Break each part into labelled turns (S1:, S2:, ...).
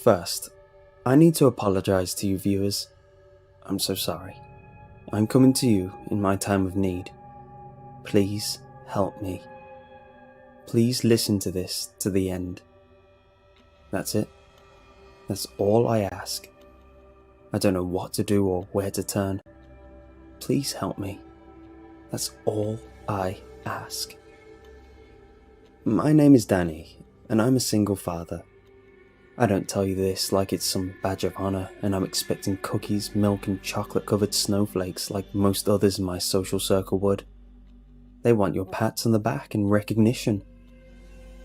S1: First, I need to apologize to you viewers. I'm so sorry. I'm coming to you in my time of need. Please help me. Please listen to this to the end. That's it. That's all I ask. I don't know what to do or where to turn. Please help me. That's all I ask. My name is Danny, and I'm a single father. I don't tell you this like it's some badge of honor and I'm expecting cookies, milk and chocolate-covered snowflakes like most others in my social circle would. They want your pats on the back and recognition.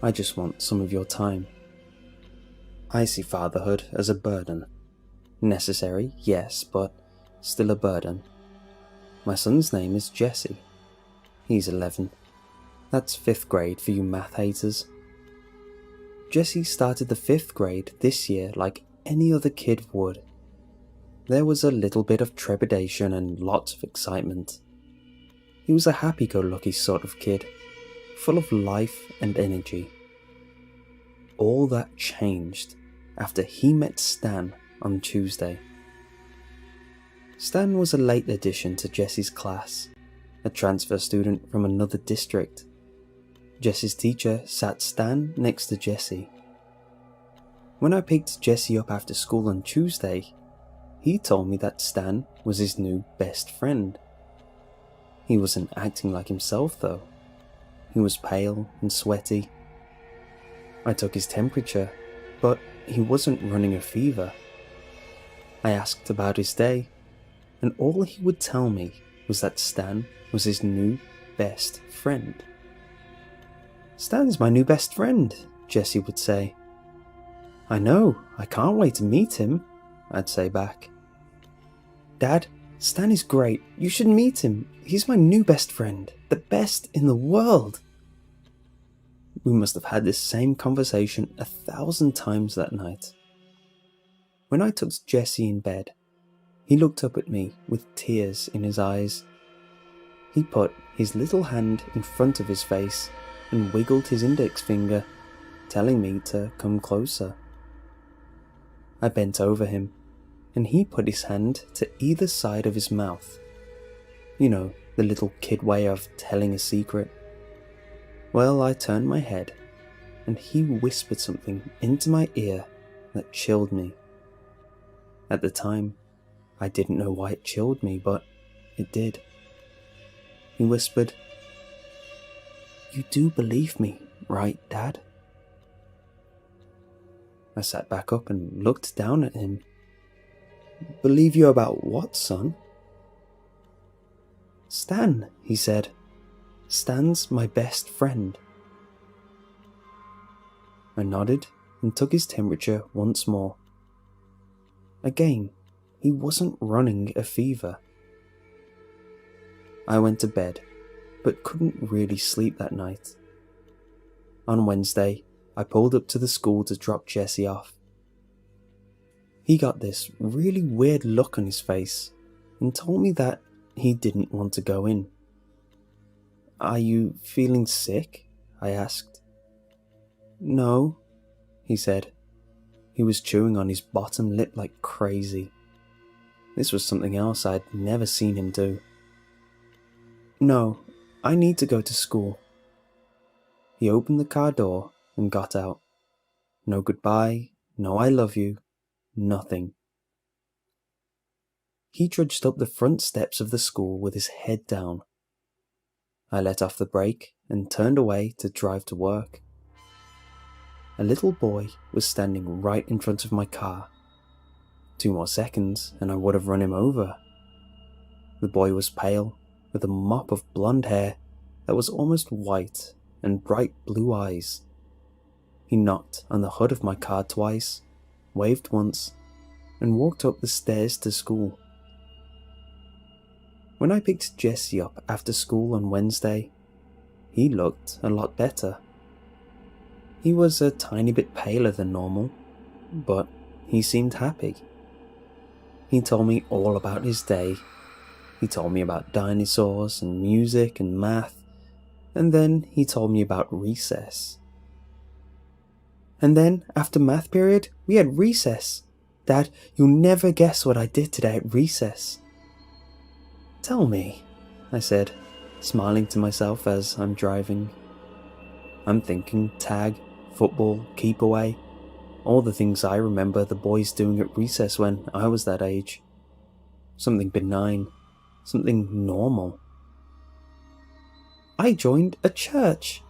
S1: I just want some of your time. I see fatherhood as a burden. Necessary, yes, but still a burden. My son's name is Jesse. He's 11. That's 5th grade for you math haters. Jesse started the 5th grade this year like any other kid would. There was a little bit of trepidation and lots of excitement. He was a happy-go-lucky sort of kid, full of life and energy. All that changed after he met Stan on Tuesday. Stan was a late addition to Jesse's class, a transfer student from another district. Jesse's teacher sat Stan next to Jesse. When I picked Jesse up after school on Tuesday, he told me that Stan was his new best friend. He wasn't acting like himself though. He was pale and sweaty. I took his temperature, but he wasn't running a fever. I asked about his day, and all he would tell me was that Stan was his new best friend. "Stan's my new best friend," Jesse would say. "I know, I can't wait to meet him," I'd say back. "Dad, Stan is great, you should meet him, he's my new best friend, the best in the world." We must have had this same conversation 1,000 times that night. When I tucked Jesse in bed, he looked up at me with tears in his eyes. He put his little hand in front of his face and wiggled his index finger, telling me to come closer. I bent over him, and he put his hand to either side of his mouth. You know, the little kid way of telling a secret. Well, I turned my head, and he whispered something into my ear that chilled me. At the time, I didn't know why it chilled me, but it did. He whispered, "You do believe me, right, Dad?" I sat back up and looked down at him. "Believe you about what, son?" "Stan," he said. "Stan's my best friend." I nodded and took his temperature once more. Again, he wasn't running a fever. I went to bed, but couldn't really sleep that night. On Wednesday, I pulled up to the school to drop Jesse off. He got this really weird look on his face and told me that he didn't want to go in. "Are you feeling sick?" I asked. "No," he said. He was chewing on his bottom lip like crazy. This was something else I'd never seen him do. "No, I need to go to school." He opened the car door and got out. No goodbye, no I love you, nothing. He trudged up the front steps of the school with his head down. I let off the brake and turned away to drive to work. A little boy was standing right in front of my car. 2 more seconds and I would have run him over. The boy was pale, with a mop of blonde hair that was almost white and bright blue eyes. He knocked on the hood of my car twice, waved once, and walked up the stairs to school. When I picked Jesse up after school on Wednesday, he looked a lot better. He was a tiny bit paler than normal, but he seemed happy. He told me all about his day. He told me about dinosaurs and music and math, and then he told me about recess. And then, after math period, we had recess. Dad, you'll never guess what I did today at recess. Tell me, I said, smiling to myself as I'm driving. I'm thinking tag, football, keep away, all the things I remember the boys doing at recess when I was that age. Something benign, something normal. I joined a church.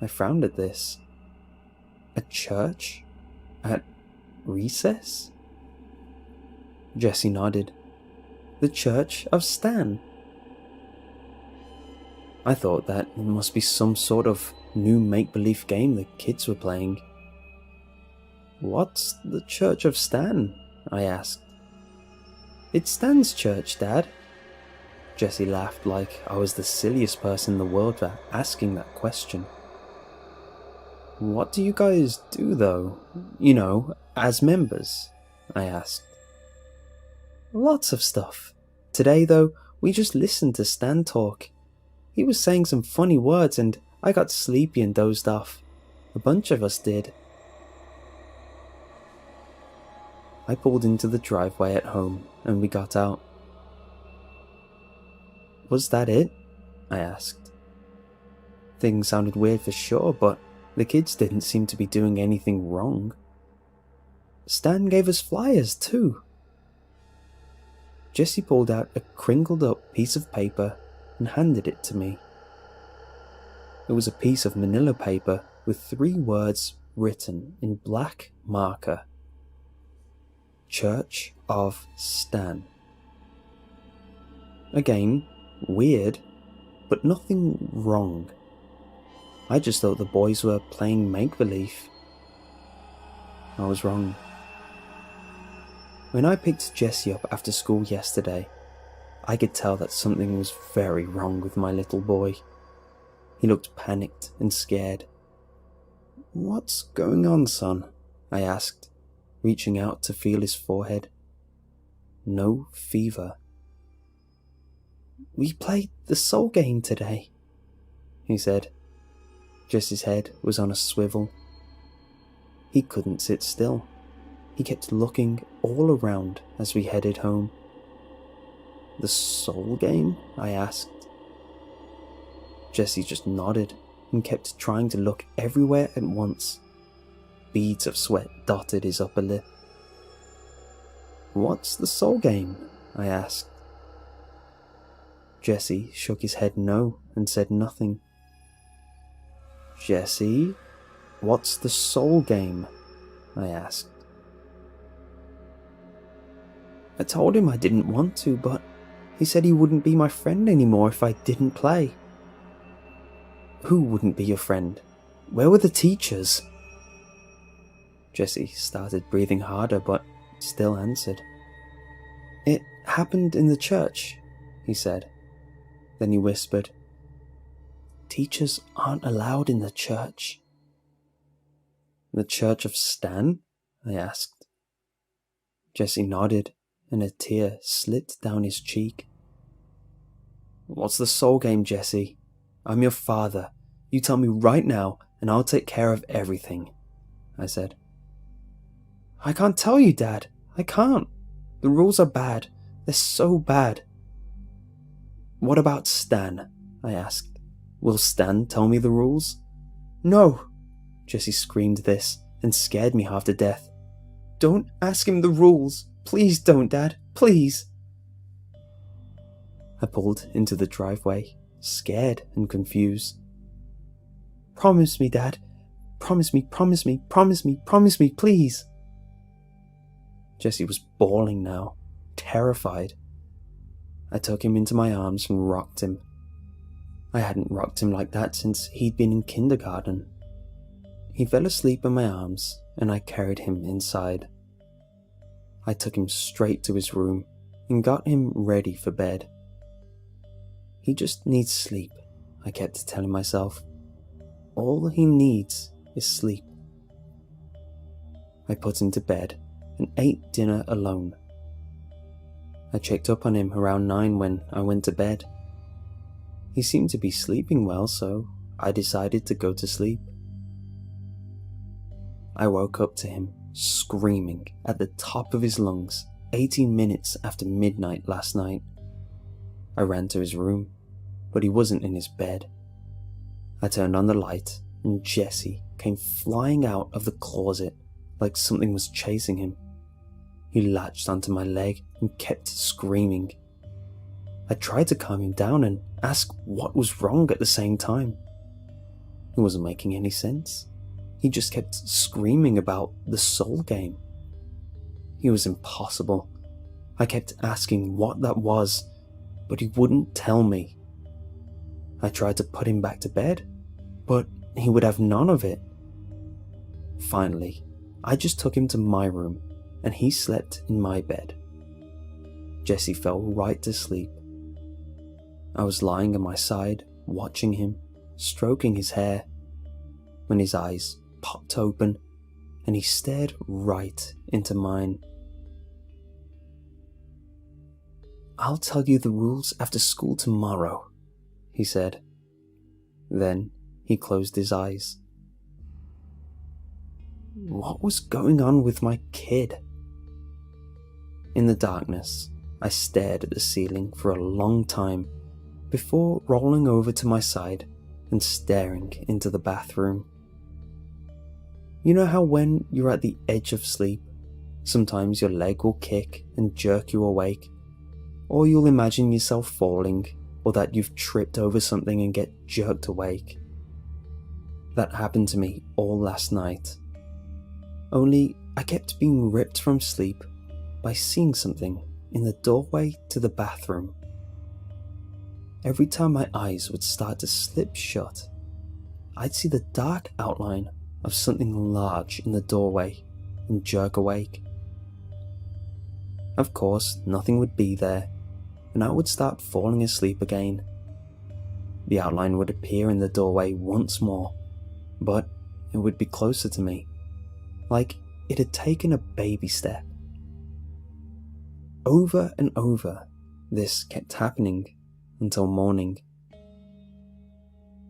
S1: I frowned at this. A church? At recess? Jessie nodded. The Church of Stan. I thought that it must be some sort of new make-believe game the kids were playing. What's the Church of Stan? I asked. It's Stan's church, Dad. Jessie laughed like I was the silliest person in the world for asking that question. What do you guys do though? You know, as members? I asked. Lots of stuff. Today though, we just listened to Stan talk. He was saying some funny words and I got sleepy and dozed off. A bunch of us did. I pulled into the driveway at home and we got out. Was that it? I asked. Things sounded weird for sure, but the kids didn't seem to be doing anything wrong. Stan gave us flyers too. Jessie pulled out a crinkled up piece of paper and handed it to me. It was a piece of manila paper with 3 words written in black marker. Church of Stan. Again, weird, but nothing wrong. I just thought the boys were playing make-believe. I was wrong. When I picked Jessie up after school yesterday, I could tell that something was very wrong with my little boy. He looked panicked and scared. What's going on, son? I asked, reaching out to feel his forehead. No fever. We played the soul game today, he said. Jessie's head was on a swivel. He couldn't sit still. He kept looking all around as we headed home. The soul game? I asked. Jessie just nodded and kept trying to look everywhere at once. Beads of sweat dotted his upper lip. What's the soul game? I asked. Jessie shook his head no and said nothing. Jessie, what's the soul game? I asked. I told him I didn't want to, but he said he wouldn't be my friend anymore if I didn't play. Who wouldn't be your friend? Where were the teachers? Jessie started breathing harder, but still answered. It happened in the church, he said. Then he whispered, Teachers aren't allowed in the church. The Church of Stan? I asked. Jessie nodded, and a tear slipped down his cheek. What's the soul game, Jessie? I'm your father. You tell me right now, and I'll take care of everything, I said. I can't tell you, Dad. I can't. The rules are bad. They're so bad. What about Stan? I asked. Will Stan tell me the rules? No! Jessie screamed this and scared me half to death. Don't ask him the rules. Please don't, Dad. Please. I pulled into the driveway, scared and confused. Promise me, Dad. Promise me, promise me, promise me, promise me, please. Jessie was bawling now, terrified. I took him into my arms and rocked him. I hadn't rocked him like that since he'd been in kindergarten. He fell asleep in my arms and I carried him inside. I took him straight to his room and got him ready for bed. He just needs sleep, I kept telling myself. All he needs is sleep. I put him to bed and ate dinner alone. I checked up on him around 9 when I went to bed. He seemed to be sleeping well, so I decided to go to sleep. I woke up to him screaming at the top of his lungs 18 minutes after midnight last night. I ran to his room, but he wasn't in his bed. I turned on the light and Jesse came flying out of the closet like something was chasing him. He latched onto my leg and kept screaming. I tried to calm him down and ask what was wrong at the same time. It wasn't making any sense. He just kept screaming about the soul game. It was impossible. I kept asking what that was, but he wouldn't tell me. I tried to put him back to bed, but he would have none of it. Finally, I just took him to my room and he slept in my bed. Jesse fell right to sleep. I was lying on my side, watching him, stroking his hair, when his eyes popped open and he stared right into mine. "I'll tell you the rules after school tomorrow," he said. Then he closed his eyes. What was going on with my kid? In the darkness, I stared at the ceiling for a long time before rolling over to my side and staring into the bathroom. You know how when you're at the edge of sleep, sometimes your leg will kick and jerk you awake, or you'll imagine yourself falling, or that you've tripped over something and get jerked awake? That happened to me all last night. Only I kept being ripped from sleep by seeing something in the doorway to the bathroom. Every time my eyes would start to slip shut, I'd see the dark outline of something large in the doorway and jerk awake. Of course, nothing would be there, and I would start falling asleep again. The outline would appear in the doorway once more, but it would be closer to me, like it had taken a baby step. Over and over, this kept happening until morning.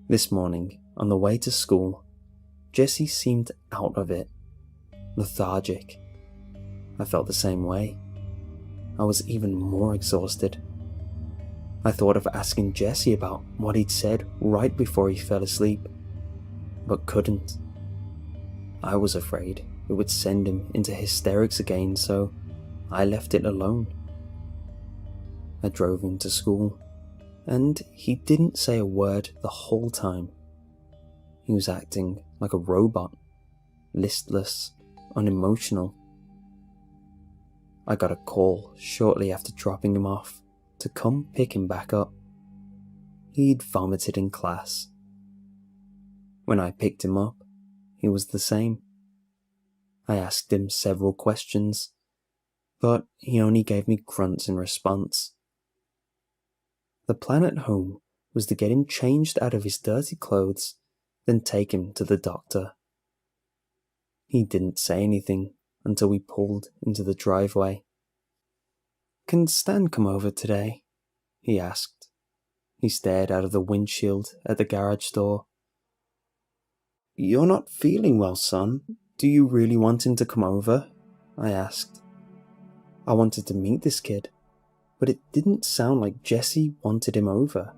S1: This morning, on the way to school, Jesse seemed out of it, lethargic. I felt the same way. I was even more exhausted. I thought of asking Jesse about what he'd said right before he fell asleep, but couldn't. I was afraid it would send him into hysterics again, so I left it alone. I drove him to school, and he didn't say a word the whole time. He was acting like a robot, listless, unemotional. I got a call shortly after dropping him off to come pick him back up. He'd vomited in class. When I picked him up, he was the same. I asked him several questions, but he only gave me grunts in response. The plan at home was to get him changed out of his dirty clothes, then take him to the doctor. He didn't say anything until we pulled into the driveway. "Can Stan come over today?" he asked. He stared out of the windshield at the garage door. "You're not feeling well, son. Do you really want him to come over?" I asked. I wanted to meet this kid, but it didn't sound like Jesse wanted him over.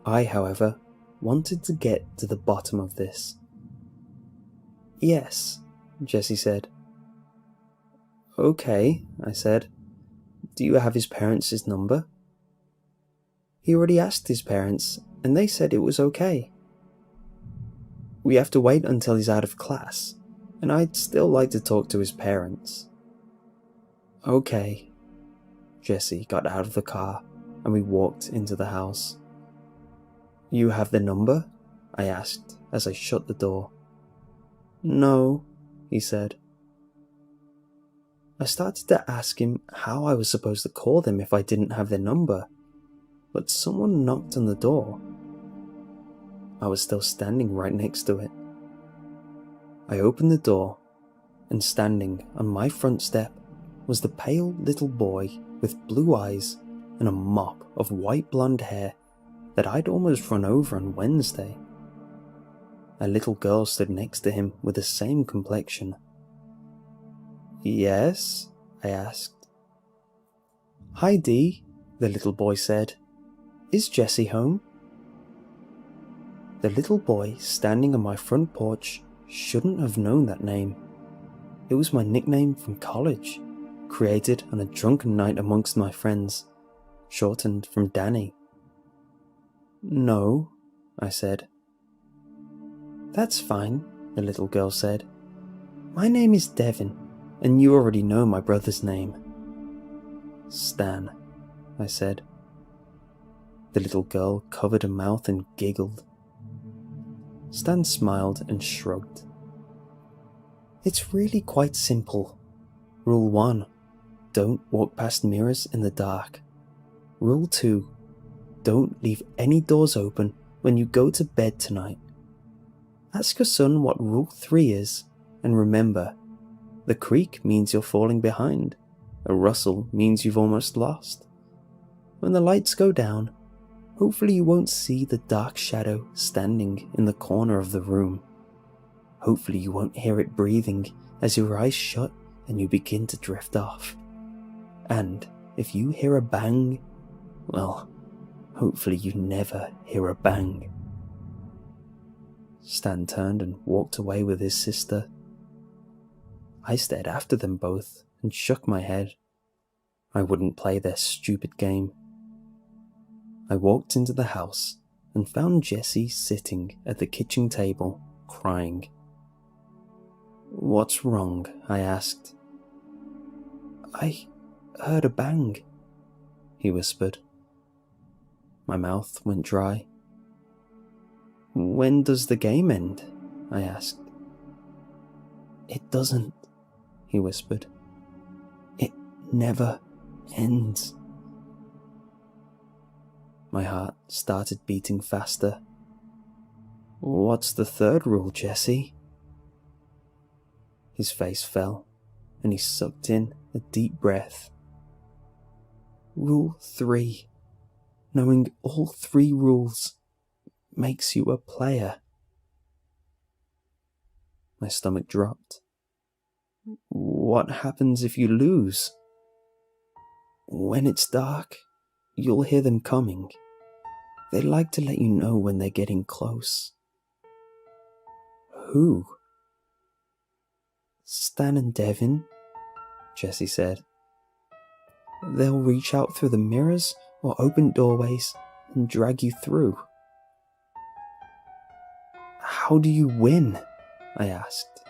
S1: I, however, wanted to get to the bottom of this. "Yes," Jesse said. "Okay," I said. "Do you have his parents' number?" He already asked his parents, and they said it was okay. "We have to wait until he's out of class, and I'd still like to talk to his parents." "Okay." Jesse got out of the car, and we walked into the house. "You have the number?" I asked as I shut the door. "No," he said. I started to ask him how I was supposed to call them if I didn't have their number, but someone knocked on the door. I was still standing right next to it. I opened the door, and standing on my front step was the pale little boy with blue eyes and a mop of white blonde hair that I'd almost run over on Wednesday. A little girl stood next to him with the same complexion. "Yes?" I asked. "Hi, Dee," the little boy said. "Is Jessie home?" The little boy standing on my front porch shouldn't have known that name. It was my nickname from college, created on a drunken night amongst my friends, shortened from Danny. "No," I said. "That's fine," the little girl said. "My name is Devin, and you already know my brother's name." "Stan," I said. The little girl covered her mouth and giggled. Stan smiled and shrugged. "It's really quite simple. Rule 1. Don't walk past mirrors in the dark. Rule 2. Don't leave any doors open when you go to bed tonight. Ask your son what Rule 3 is, and remember, the creak means you're falling behind. A rustle means you've almost lost. When the lights go down, hopefully you won't see the dark shadow standing in the corner of the room. Hopefully you won't hear it breathing as your eyes shut and you begin to drift off. And if you hear a bang, well, hopefully you never hear a bang." Stan turned and walked away with his sister. I stared after them both and shook my head. I wouldn't play their stupid game. I walked into the house and found Jessie sitting at the kitchen table, crying. "What's wrong?" I asked. "I heard a bang," he whispered. My mouth went dry. "When does the game end?" I asked. "It doesn't," he whispered. "It never ends." My heart started beating faster. "What's the third rule, Jessie?" His face fell, and he sucked in a deep breath. "Rule 3. Knowing all 3 rules makes you a player." My stomach dropped. "What happens if you lose?" "When it's dark, you'll hear them coming. They like to let you know when they're getting close." "Who?" "Stan and Devin," Jessie said. "They'll reach out through the mirrors or open doorways and drag you through." "How do you win?" I asked.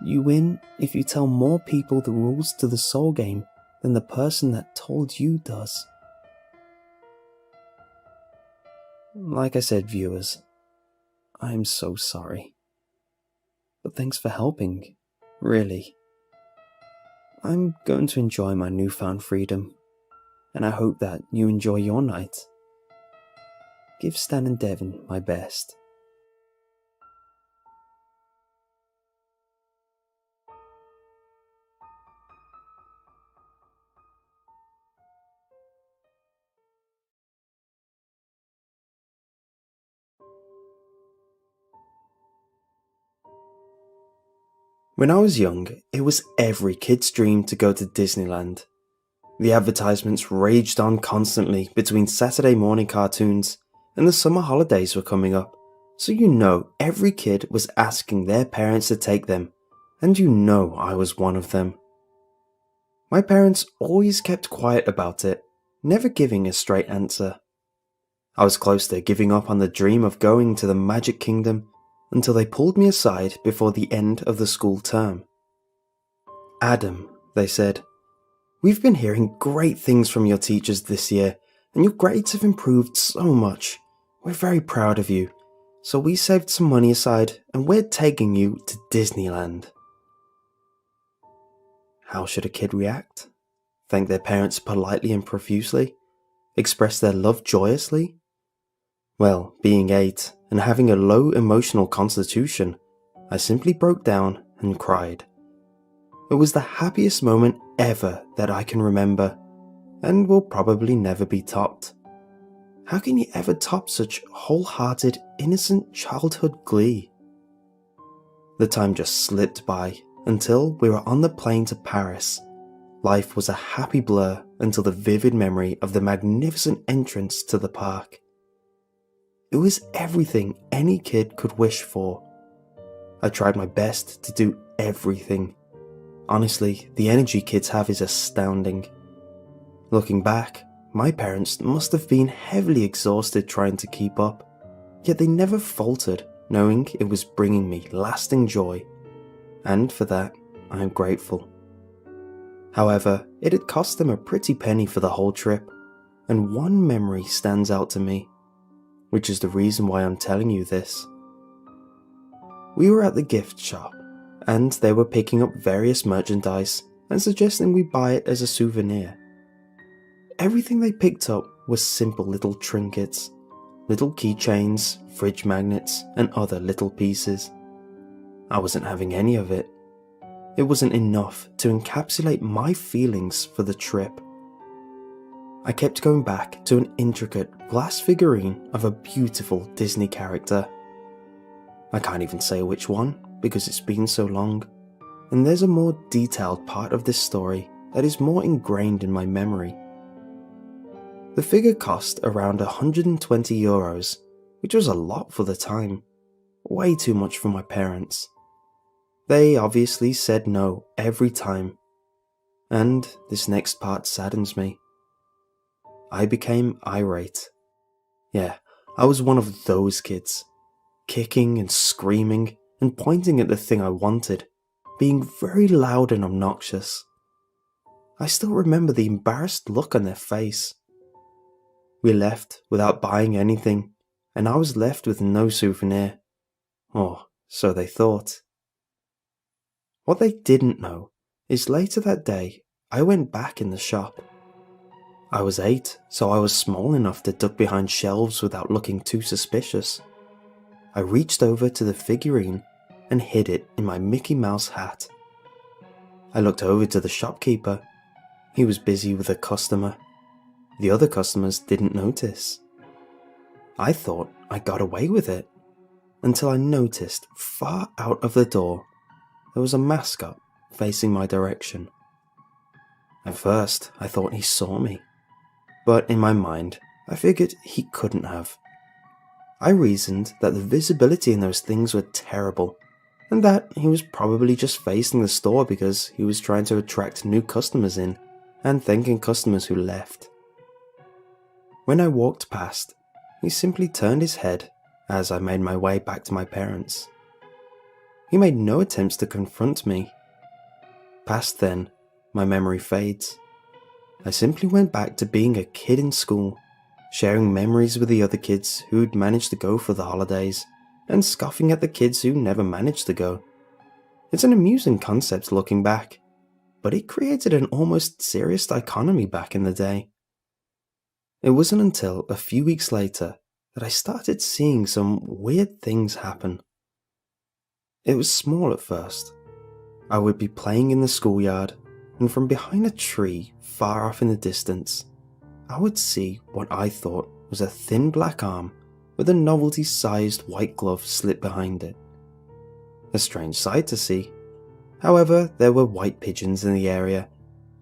S1: "You win if you tell more people the rules to the soul game than the person that told you does." Like I said, viewers, I'm so sorry. But thanks for helping, really. I'm going to enjoy my newfound freedom, and I hope that you enjoy your night. Give Stan and Devin my best. When I was young, it was every kid's dream to go to Disneyland. The advertisements raged on constantly between Saturday morning cartoons, and the summer holidays were coming up, so you know every kid was asking their parents to take them, and you know I was one of them. My parents always kept quiet about it, never giving a straight answer. I was close to giving up on the dream of going to the Magic Kingdom until they pulled me aside before the end of the school term. "Adam," they said, "we've been hearing great things from your teachers this year, and your grades have improved so much. We're very proud of you, so we saved some money aside and we're taking you to Disneyland." How should a kid react? Thank their parents politely and profusely? Express their love joyously? Well, being 8 and having a low emotional constitution, I simply broke down and cried. It was the happiest moment ever that I can remember, and will probably never be topped. How can you ever top such wholehearted, innocent childhood glee? The time just slipped by until we were on the plane to Paris. Life was a happy blur until the vivid memory of the magnificent entrance to the park. It was everything any kid could wish for. I tried my best to do everything. Honestly, the energy kids have is astounding. Looking back, my parents must have been heavily exhausted trying to keep up, yet they never faltered, knowing it was bringing me lasting joy, and for that, I am grateful. However, it had cost them a pretty penny for the whole trip, and one memory stands out to me, which is the reason why I'm telling you this. We were at the gift shop, and they were picking up various merchandise and suggesting we buy it as a souvenir. Everything they picked up was simple little trinkets, little keychains, fridge magnets, and other little pieces. I wasn't having any of it. It wasn't enough to encapsulate my feelings for the trip. I kept going back to an intricate glass figurine of a beautiful Disney character. I can't even say which one because it's been so long, and there's a more detailed part of this story that is more ingrained in my memory. The figure cost around €120, which was a lot for the time. Way too much for my parents. They obviously said no every time. And this next part saddens me. I became irate. Yeah, I was one of those kids. Kicking and screaming and pointing at the thing I wanted, being very loud and obnoxious. I still remember the embarrassed look on their face. We left without buying anything, and I was left with no souvenir. Or so they thought. What they didn't know is later that day, I went back in the shop. I was 8, so I was small enough to duck behind shelves without looking too suspicious. I reached over to the figurine and hid it in my Mickey Mouse hat. I looked over to the shopkeeper. He was busy with a customer. The other customers didn't notice. I thought I got away with it, until I noticed far out of the door there was a mascot facing my direction. At first, I thought he saw me, but in my mind, I figured he couldn't have. I reasoned that the visibility in those things were terrible, and that he was probably just facing the store because he was trying to attract new customers in and thanking customers who left. When I walked past, he simply turned his head as I made my way back to my parents. He made no attempts to confront me. Past then, my memory fades. I simply went back to being a kid in school, sharing memories with the other kids who'd managed to go for the holidays, and scoffing at the kids who never managed to go. It's an amusing concept looking back, but it created an almost serious dichotomy back in the day. It wasn't until a few weeks later that I started seeing some weird things happen. It was small at first. I would be playing in the schoolyard, and from behind a tree far off in the distance, I would see what I thought was a thin black arm with a novelty-sized white glove slipped behind it. A strange sight to see. However, there were white pigeons in the area,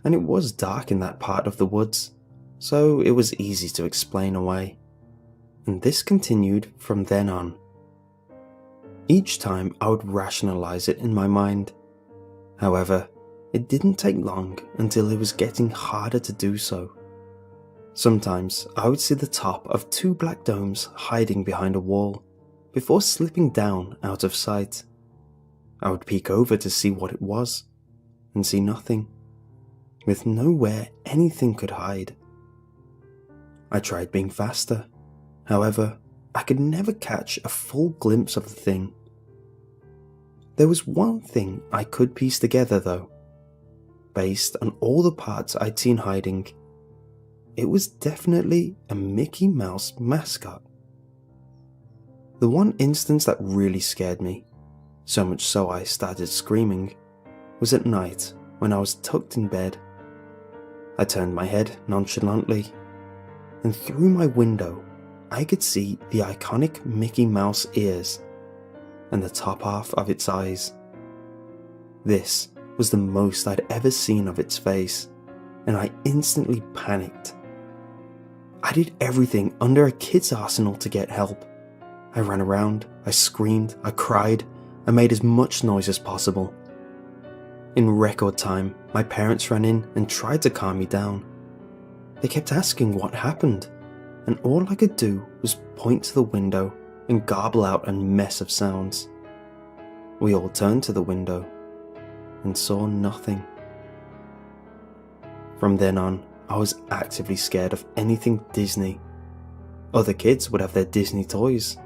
S1: and it was dark in that part of the woods, so it was easy to explain away. And this continued from then on. Each time I would rationalize it in my mind. However, it didn't take long until it was getting harder to do so. Sometimes I would see the top of 2 black domes hiding behind a wall, before slipping down out of sight. I would peek over to see what it was, and see nothing, with nowhere anything could hide. I tried being faster, however, I could never catch a full glimpse of the thing. There was one thing I could piece together though. Based on all the parts I'd seen hiding, it was definitely a Mickey Mouse mascot. The one instance that really scared me, so much so I started screaming, was at night when I was tucked in bed. I turned my head nonchalantly, and through my window I could see the iconic Mickey Mouse ears and the top half of its eyes. This was the most I'd ever seen of its face, and I instantly panicked. I did everything under a kid's arsenal to get help. I ran around, I screamed, I cried, I made as much noise as possible. In record time, my parents ran in and tried to calm me down. They kept asking what happened, and all I could do was point to the window and garble out a mess of sounds. We all turned to the window and saw nothing. From then on, I was actively scared of anything Disney. Other kids would have their Disney toys,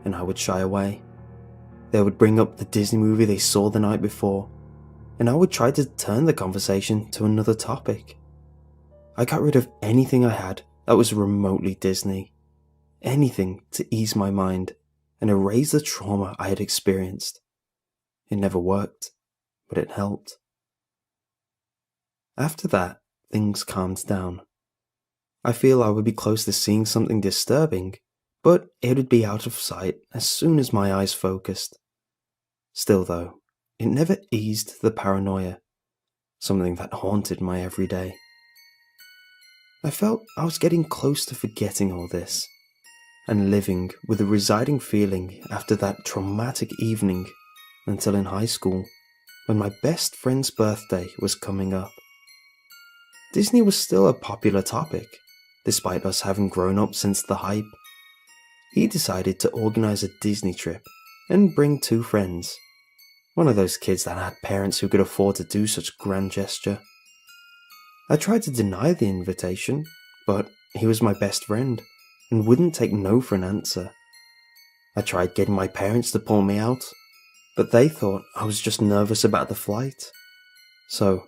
S1: and I would shy away. They would bring up the Disney movie they saw the night before, and I would try to turn the conversation to another topic. I got rid of anything I had that was remotely Disney, anything to ease my mind and erase the trauma I had experienced. It never worked, but it helped. After that, things calmed down. I feel I would be close to seeing something disturbing, but it would be out of sight as soon as my eyes focused. Still though, it never eased the paranoia, something that haunted my everyday. I felt I was getting close to forgetting all this, and living with a residing feeling after that traumatic evening until in high school, when my best friend's birthday was coming up. Disney was still a popular topic, despite us having grown up since the hype. He decided to organize a Disney trip and bring 2 friends, one of those kids that had parents who could afford to do such grand gesture. I tried to deny the invitation, but he was my best friend and wouldn't take no for an answer. I tried getting my parents to pull me out, but they thought I was just nervous about the flight. So,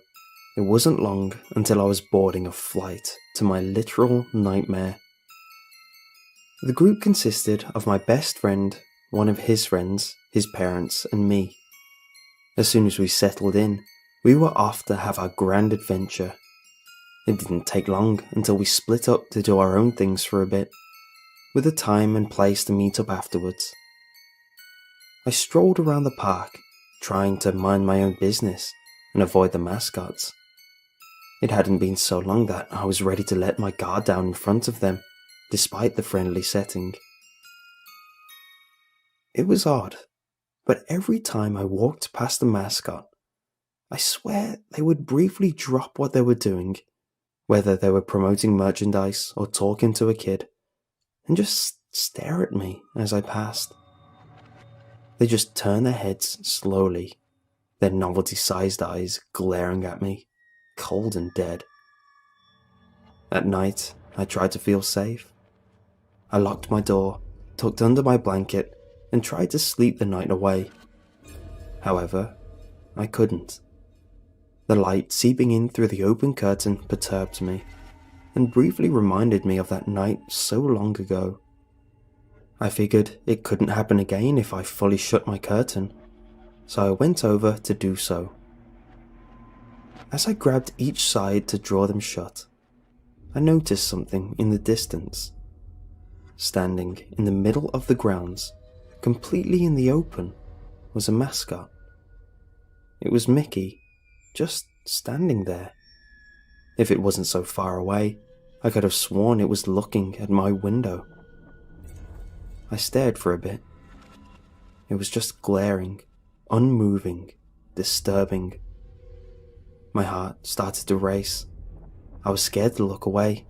S1: it wasn't long until I was boarding a flight to my literal nightmare. The group consisted of my best friend, one of his friends, his parents, and me. As soon as we settled in, we were off to have our grand adventure. It didn't take long until we split up to do our own things for a bit, with a time and place to meet up afterwards. I strolled around the park, trying to mind my own business and avoid the mascots. It hadn't been so long that I was ready to let my guard down in front of them, despite the friendly setting. It was odd, but every time I walked past the mascot, I swear they would briefly drop what they were doing, whether they were promoting merchandise or talking to a kid, and just stare at me as I passed. They just turn their heads slowly, their novelty-sized eyes glaring at me, cold and dead. At night, I tried to feel safe. I locked my door, tucked under my blanket, and tried to sleep the night away. However, I couldn't. The light seeping in through the open curtain perturbed me, and briefly reminded me of that night so long ago. I figured it couldn't happen again if I fully shut my curtain, so I went over to do so. As I grabbed each side to draw them shut, I noticed something in the distance. Standing in the middle of the grounds, completely in the open, was a mascot. It was Mickey, just standing there. If it wasn't so far away, I could have sworn it was looking at my window. I stared for a bit. It was just glaring, unmoving, disturbing. My heart started to race. I was scared to look away,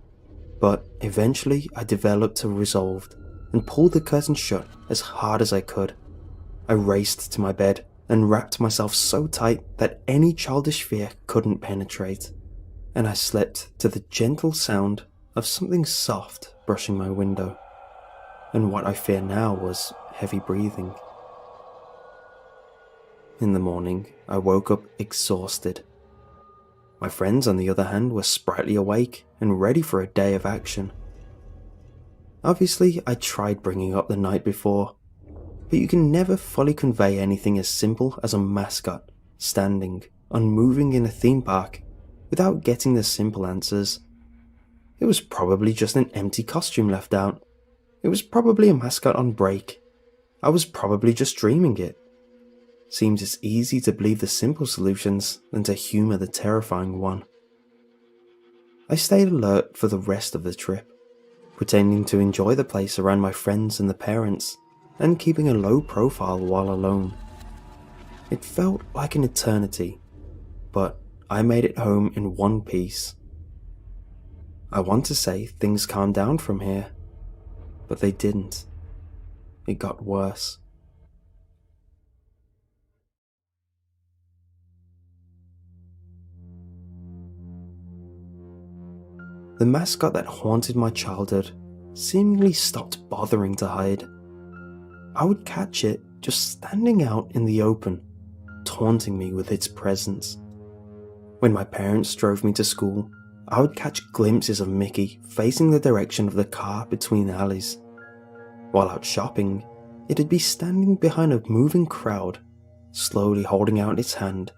S1: but eventually I developed a resolve and pulled the curtain shut as hard as I could. I raced to my bed and wrapped myself so tight that any childish fear couldn't penetrate, and I slept to the gentle sound of something soft brushing my window, and what I fear now was heavy breathing. In the morning, I woke up exhausted. My friends, on the other hand, were sprightly awake and ready for a day of action. Obviously, I tried bringing up the night before, but you can never fully convey anything as simple as a mascot standing, unmoving in a theme park without getting the simple answers. It was probably just an empty costume left out. It was probably a mascot on break. I was probably just dreaming it. Seems it's easy to believe the simple solutions than to humour the terrifying one. I stayed alert for the rest of the trip, pretending to enjoy the place around my friends and the parents, and keeping a low profile while alone. It felt like an eternity, but I made it home in one piece. I want to say things calmed down from here, but they didn't. It got worse. The mascot that haunted my childhood seemingly stopped bothering to hide. I would catch it just standing out in the open, taunting me with its presence. When my parents drove me to school, I would catch glimpses of Mickey facing the direction of the car between alleys. While out shopping, it'd be standing behind a moving crowd, slowly holding out its hand,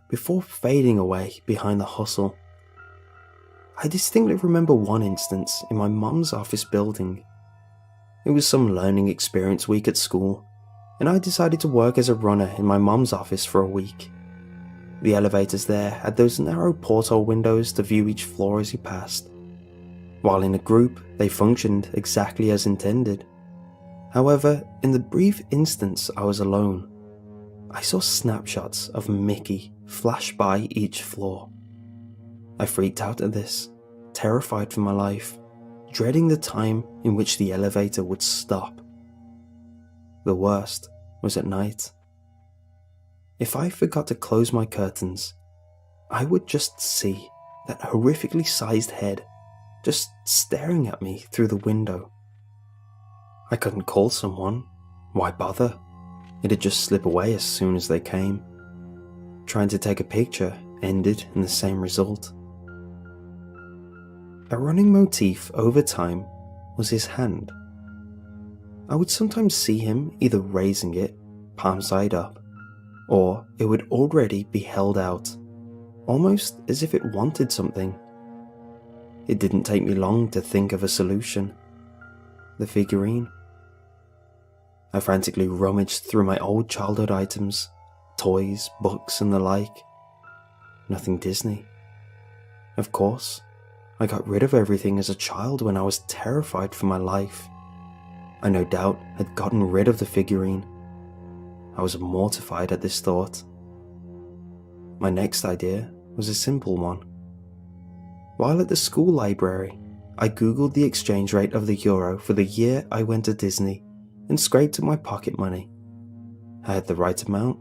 S1: before fading away behind the hustle. I distinctly remember one instance in my mum's office building. It was some learning experience week at school, and I decided to work as a runner in my mum's office for a week. The elevators there had those narrow porthole windows to view each floor as you passed. While in a group, they functioned exactly as intended. However, in the brief instance I was alone, I saw snapshots of Mickey flash by each floor. I freaked out at this, terrified for my life, dreading the time in which the elevator would stop. The worst was at night. If I forgot to close my curtains, I would just see that horrifically sized head just staring at me through the window. I couldn't call someone. Why bother? It'd just slip away as soon as they came. Trying to take a picture ended in the same result. A running motif over time was his hand. I would sometimes see him either raising it, palm side up, or it would already be held out, almost as if it wanted something. It didn't take me long to think of a solution. The figurine. I frantically rummaged through my old childhood items, toys, books and the like. Nothing Disney. Of course, I got rid of everything as a child when I was terrified for my life. I no doubt had gotten rid of the figurine. I was mortified at this thought. My next idea was a simple one. While at the school library, I googled the exchange rate of the euro for the year I went to Disney and scraped up my pocket money. I had the right amount,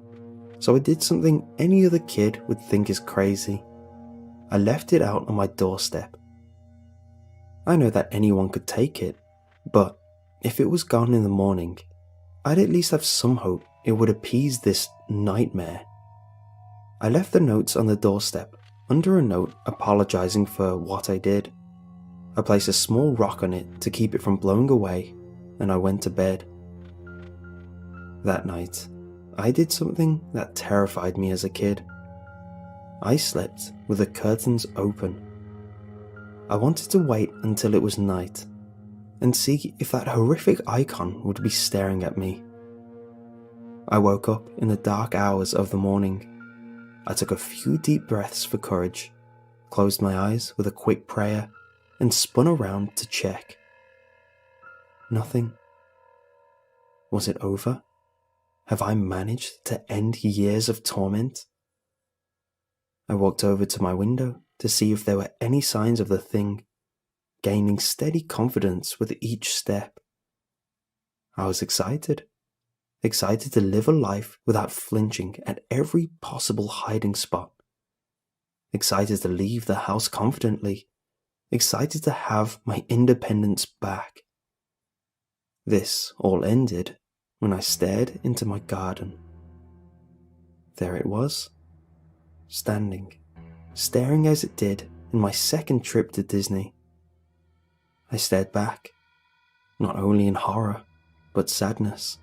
S1: so I did something any other kid would think is crazy. I left it out on my doorstep. I know that anyone could take it, but if it was gone in the morning, I'd at least have some hope it would appease this nightmare. I left the notes on the doorstep under a note apologizing for what I did. I placed a small rock on it to keep it from blowing away, and I went to bed. That night, I did something that terrified me as a kid. I slept with the curtains open. I wanted to wait until it was night and see if that horrific icon would be staring at me. I woke up in the dark hours of the morning. I took a few deep breaths for courage, closed my eyes with a quick prayer, and spun around to check. Nothing. Was it over? Have I managed to end years of torment? I walked over to my window to see if there were any signs of the thing, gaining steady confidence with each step. I was excited to live a life without flinching at every possible hiding spot. Excited to leave the house confidently, excited to have my independence back. This all ended when I stared into my garden. There it was, standing, staring as it did in my second trip to Disney. I stared back, not only in horror, but sadness.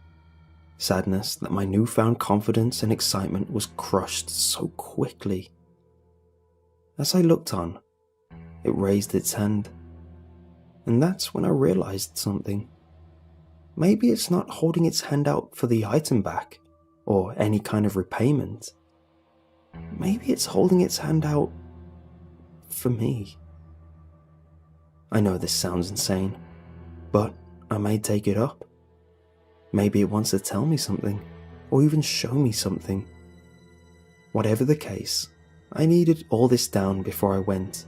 S1: Sadness that my newfound confidence and excitement was crushed so quickly. As I looked on, it raised its hand, and that's when I realized something. maybe it's not holding its hand out for the item back, or any kind of repayment. Maybe it's holding its hand out for me. I know this sounds insane, but I may take it up. Maybe it wants to tell me something, or even show me something. Whatever the case, I needed all this down before I went.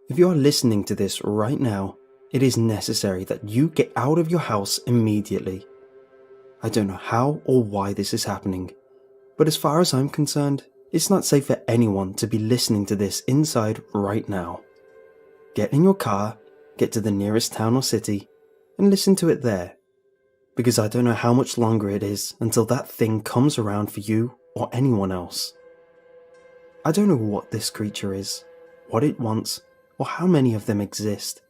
S1: If you are listening to this right now, it is necessary that you get out of your house immediately. I don't know how or why this is happening, but as far as I'm concerned, it's not safe for anyone to be listening to this inside right now. Get in your car, get to the nearest town or city, and listen to it there. Because I don't know how much longer it is until that thing comes around for you or anyone else. I don't know what this creature is, what it wants, or how many of them exist.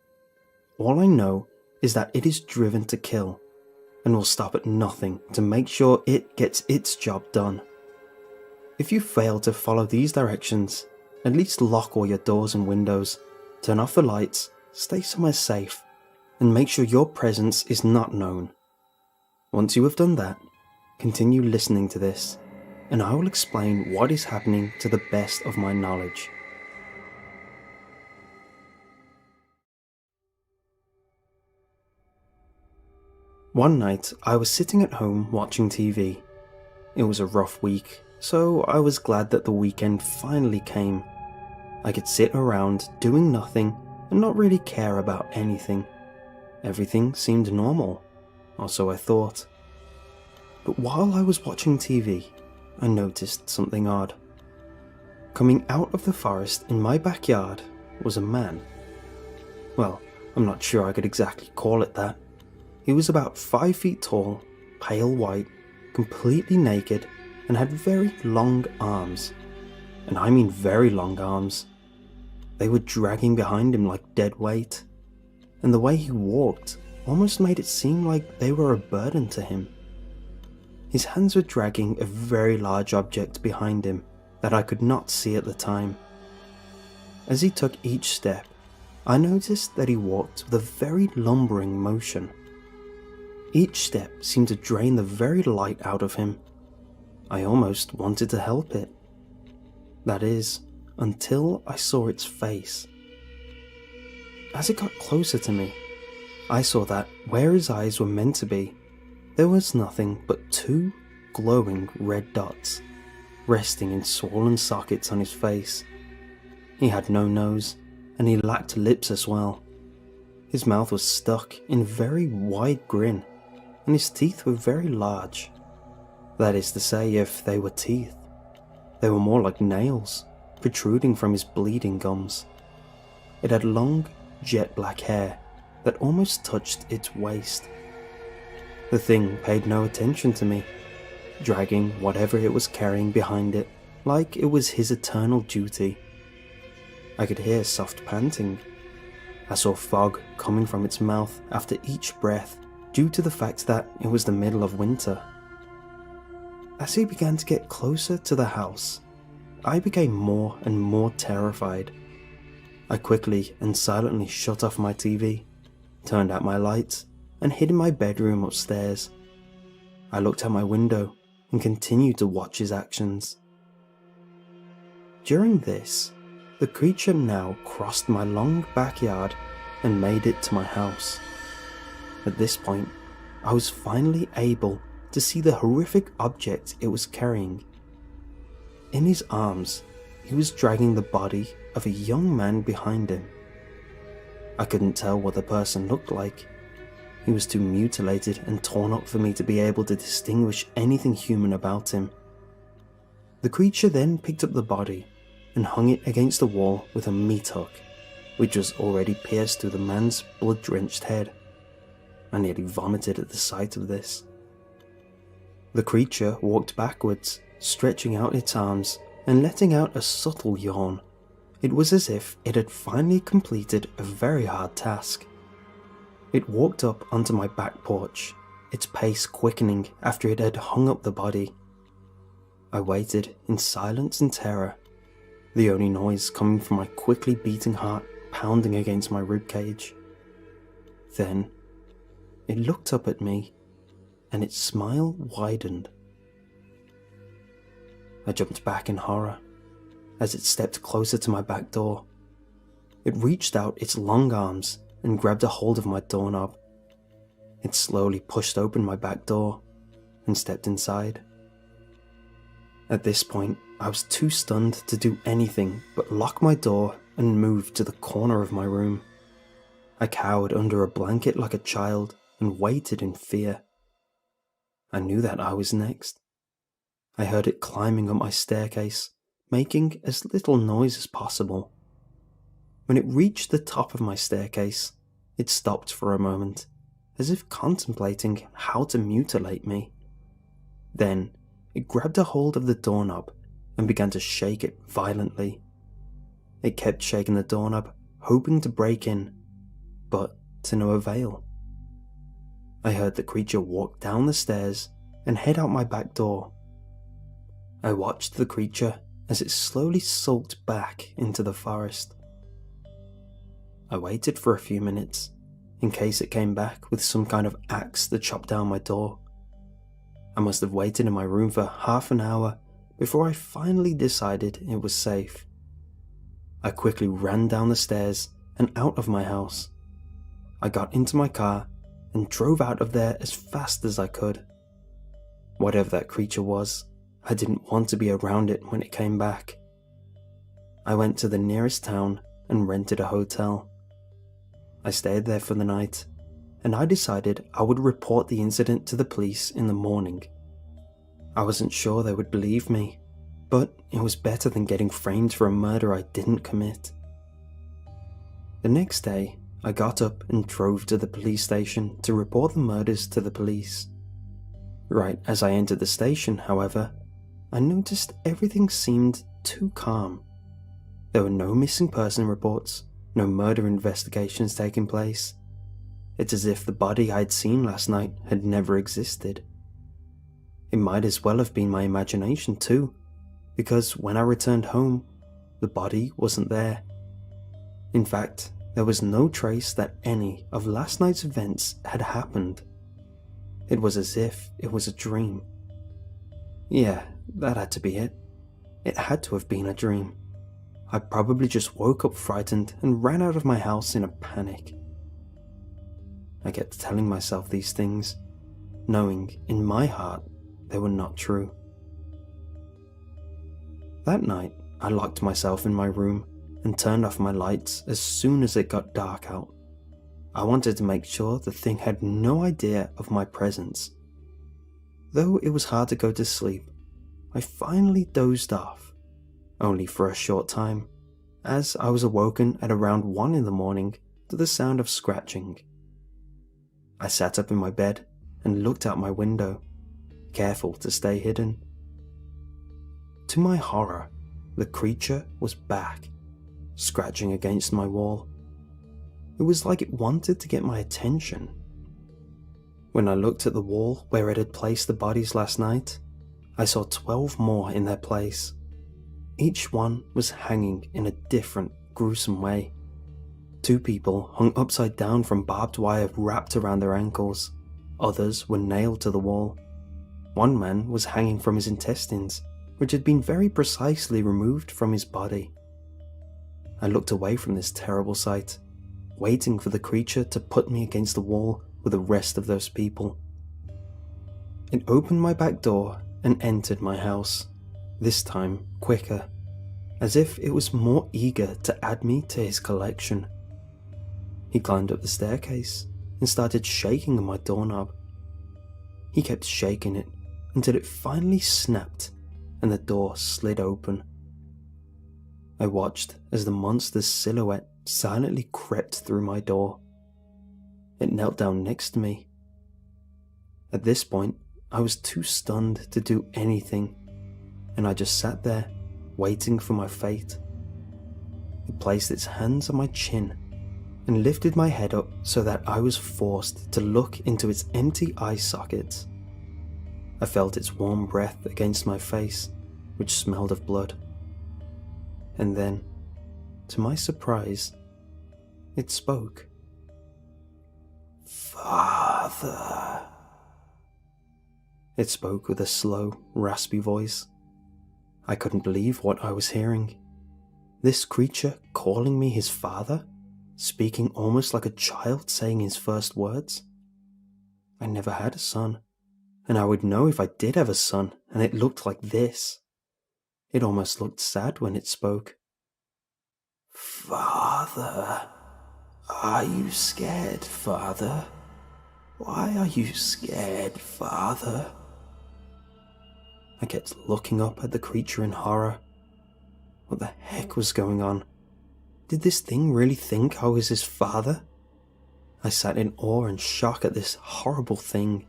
S1: All I know is that it is driven to kill, and will stop at nothing to make sure it gets its job done. If you fail to follow these directions, at least lock all your doors and windows, turn off the lights, stay somewhere safe, and make sure your presence is not known. Once you have done that, continue listening to this, and I will explain what is happening to the best of my knowledge. One night, I was sitting at home watching TV. It was a rough week, so I was glad that the weekend finally came. I could sit around doing nothing and not really care about anything. Everything seemed normal, or so I thought. But while I was watching TV, I noticed something odd. Coming out of the forest in my backyard was a man. Well, I'm not sure I could exactly call it that. He was about 5 feet tall, pale white, completely naked, and had very long arms. And I mean very long arms. They were dragging behind him like dead weight, and the way he walked almost made it seem like they were a burden to him. His hands were dragging a very large object behind him that I could not see at the time. As he took each step, I noticed that he walked with a very lumbering motion. Each step seemed to drain the very light out of him. I almost wanted to help it. That is, until I saw its face. As it got closer to me, I saw that where his eyes were meant to be, there was nothing but 2 glowing red dots, resting in swollen sockets on his face. He had no nose, and he lacked lips as well. His mouth was stuck in a very wide grin, and his teeth were very large. That is to say, if they were teeth. They were more like nails, protruding from his bleeding gums. It had long, jet black hair that almost touched its waist. The thing paid no attention to me, dragging whatever it was carrying behind it like it was his eternal duty. I could hear soft panting. I saw fog coming from its mouth after each breath due to the fact that it was the middle of winter. As he began to get closer to the house, I became more and more terrified. I quickly and silently shut off my TV, turned out my lights, and hid in my bedroom upstairs. I looked out my window and continued to watch his actions. During this, the creature now crossed my long backyard and made it to my house. At this point, I was finally able to see the horrific object it was carrying. In his arms, he was dragging the body of a young man behind him. I couldn't tell what the person looked like. He was too mutilated and torn up for me to be able to distinguish anything human about him. The creature then picked up the body and hung it against the wall with a meat hook, which was already pierced through the man's blood-drenched head. I nearly vomited at the sight of this. The creature walked backwards, stretching out its arms and letting out a subtle yawn. It was as if it had finally completed a very hard task. It walked up onto my back porch, its pace quickening after it had hung up the body. I waited in silence and terror, the only noise coming from my quickly beating heart pounding against my ribcage. Then, it looked up at me, and its smile widened. I jumped back in horror as it stepped closer to my back door. It reached out its long arms and grabbed a hold of my doorknob. It slowly pushed open my back door and stepped inside. At this point, I was too stunned to do anything but lock my door and move to the corner of my room. I cowered under a blanket like a child and waited in fear. I knew that I was next. I heard it climbing up my staircase, making as little noise as possible. When it reached the top of my staircase, it stopped for a moment, as if contemplating how to mutilate me. Then, it grabbed a hold of the doorknob and began to shake it violently. It kept shaking the doorknob, hoping to break in, but to no avail. I heard the creature walk down the stairs and head out my back door. I watched the creature as it slowly sulked back into the forest. I waited for a few minutes, in case it came back with some kind of axe to chop down my door. I must have waited in my room for half an hour before I finally decided it was safe. I quickly ran down the stairs and out of my house. I got into my car and drove out of there as fast as I could. Whatever that creature was, I didn't want to be around it when it came back. I went to the nearest town and rented a hotel. I stayed there for the night, and I decided I would report the incident to the police in the morning. I wasn't sure they would believe me, but it was better than getting framed for a murder I didn't commit. The next day, I got up and drove to the police station to report the murders to the police. Right as I entered the station, however, I noticed everything seemed too calm. There were no missing person reports, no murder investigations taking place. It's as if the body I had seen last night had never existed. It might as well have been my imagination too, because when I returned home, the body wasn't there. In fact, there was no trace that any of last night's events had happened. It was as if it was a dream. Yeah, that had to be it. It had to have been a dream. I probably just woke up frightened and ran out of my house in a panic. I kept telling myself these things, knowing in my heart they were not true. That night, I locked myself in my room and turned off my lights as soon as it got dark out. I wanted to make sure the thing had no idea of my presence. Though it was hard to go to sleep, I finally dozed off, only for a short time, as I was awoken at around 1 in the morning to the sound of scratching. I sat up in my bed and looked out my window, careful to stay hidden. To my horror, the creature was back, scratching against my wall. It was like it wanted to get my attention. When I looked at the wall where it had placed the bodies last night, I saw 12 more in their place. Each one was hanging in a different, gruesome way. 2 people hung upside down from barbed wire wrapped around their ankles. Others were nailed to the wall. One man was hanging from his intestines, which had been very precisely removed from his body. I looked away from this terrible sight, waiting for the creature to put me against the wall with the rest of those people. It opened my back door and entered my house, this time quicker, as if it was more eager to add me to his collection. He climbed up the staircase and started shaking my doorknob. He kept shaking it until it finally snapped and the door slid open. I watched as the monster's silhouette silently crept through my door. It knelt down next to me. At this point, I was too stunned to do anything, and I just sat there, waiting for my fate. It placed its hands on my chin and lifted my head up so that I was forced to look into its empty eye sockets. I felt its warm breath against my face, which smelled of blood. And then, to my surprise, it spoke. "Father." It spoke with a slow, raspy voice. I couldn't believe what I was hearing. This creature calling me his father, speaking almost like a child saying his first words. I never had a son, and I would know if I did have a son, and it looked like this. It almost looked sad when it spoke. "Father, are you scared, Father? Why are you scared, Father?" I kept looking up at the creature in horror. What the heck was going on? Did this thing really think I was his father? I sat in awe and shock at this horrible thing.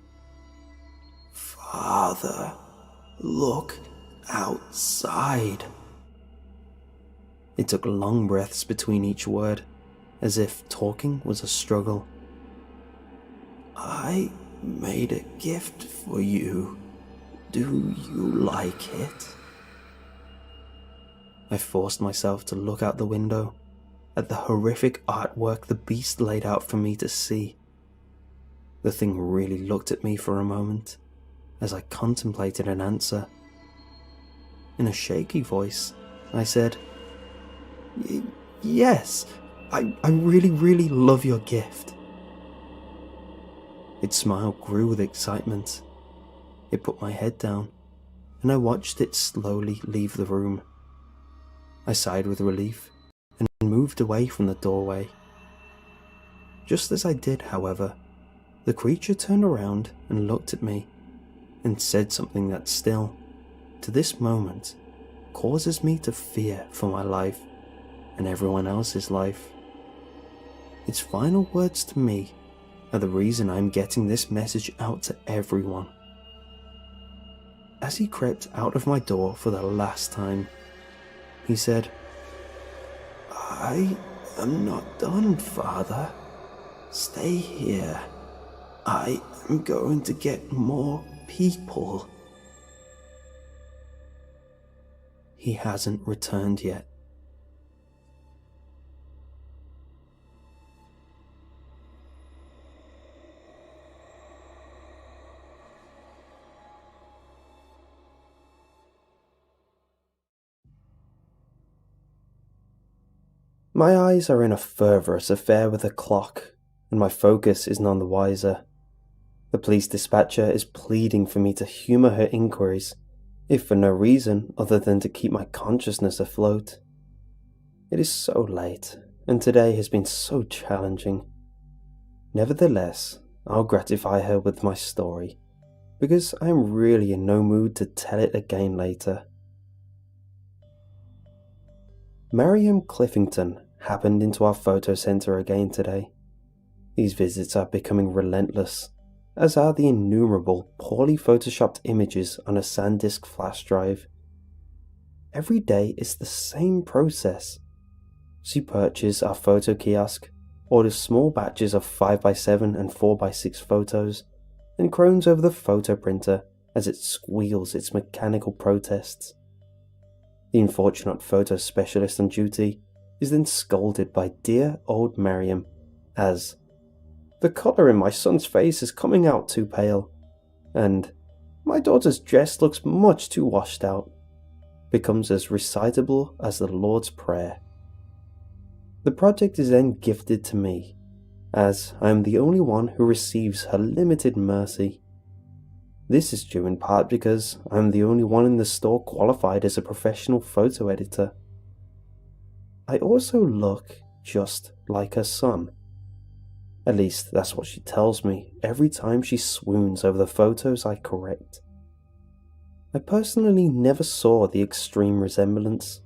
S1: "Father, look outside." It took long breaths between each word, as if talking was a struggle. "I made a gift for you. Do you like it?" I forced myself to look out the window at the horrific artwork the beast laid out for me to see. The thing really looked at me for a moment as I contemplated an answer. In a shaky voice, I said, "Yes, I really love your gift." Its smile grew with excitement. It put my head down, and I watched it slowly leave the room. I sighed with relief and moved away from the doorway. Just as I did, however, the creature turned around and looked at me and said something that still, to this moment, causes me to fear for my life and everyone else's life. Its final words to me are the reason I'm getting this message out to everyone. As he crept out of my door for the last time, he said, "I am not done, Father. Stay here. I am going to get more people." He hasn't returned yet. My eyes are in a fervorous affair with the clock, and my focus is none the wiser. The police dispatcher is pleading for me to humour her inquiries, if for no reason other than to keep my consciousness afloat. It is so late, and today has been so challenging. Nevertheless, I'll gratify her with my story, because I am really in no mood to tell it again later. Mariam Cliffington happened into our photo centre again today. These visits are becoming relentless, as are the innumerable poorly photoshopped images on a SanDisk flash drive. Every day is the same process. She purchases our photo kiosk, orders small batches of 5x7 and 4x6 photos, and croons over the photo printer as it squeals its mechanical protests. The unfortunate photo specialist on duty is then scolded by dear old Mariam as, "The colour in my son's face is coming out too pale," and "My daughter's dress looks much too washed out," becomes as recitable as the Lord's Prayer. The project is then gifted to me, as I am the only one who receives her limited mercy. This is due in part because I am the only one in the store qualified as a professional photo editor. I also look just like her son. At least that's what she tells me every time she swoons over the photos I correct. I personally never saw the extreme resemblance.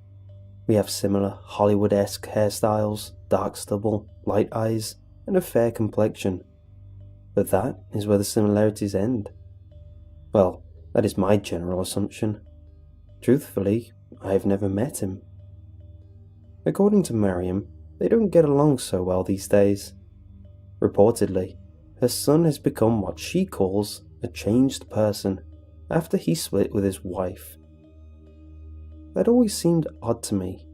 S1: We have similar Hollywood-esque hairstyles, dark stubble, light eyes, and a fair complexion. But that is where the similarities end. Well, that is my general assumption. Truthfully, I have never met him. According to Mariam, they don't get along so well these days. Reportedly, her son has become what she calls a changed person after he split with his wife. That always seemed odd to me,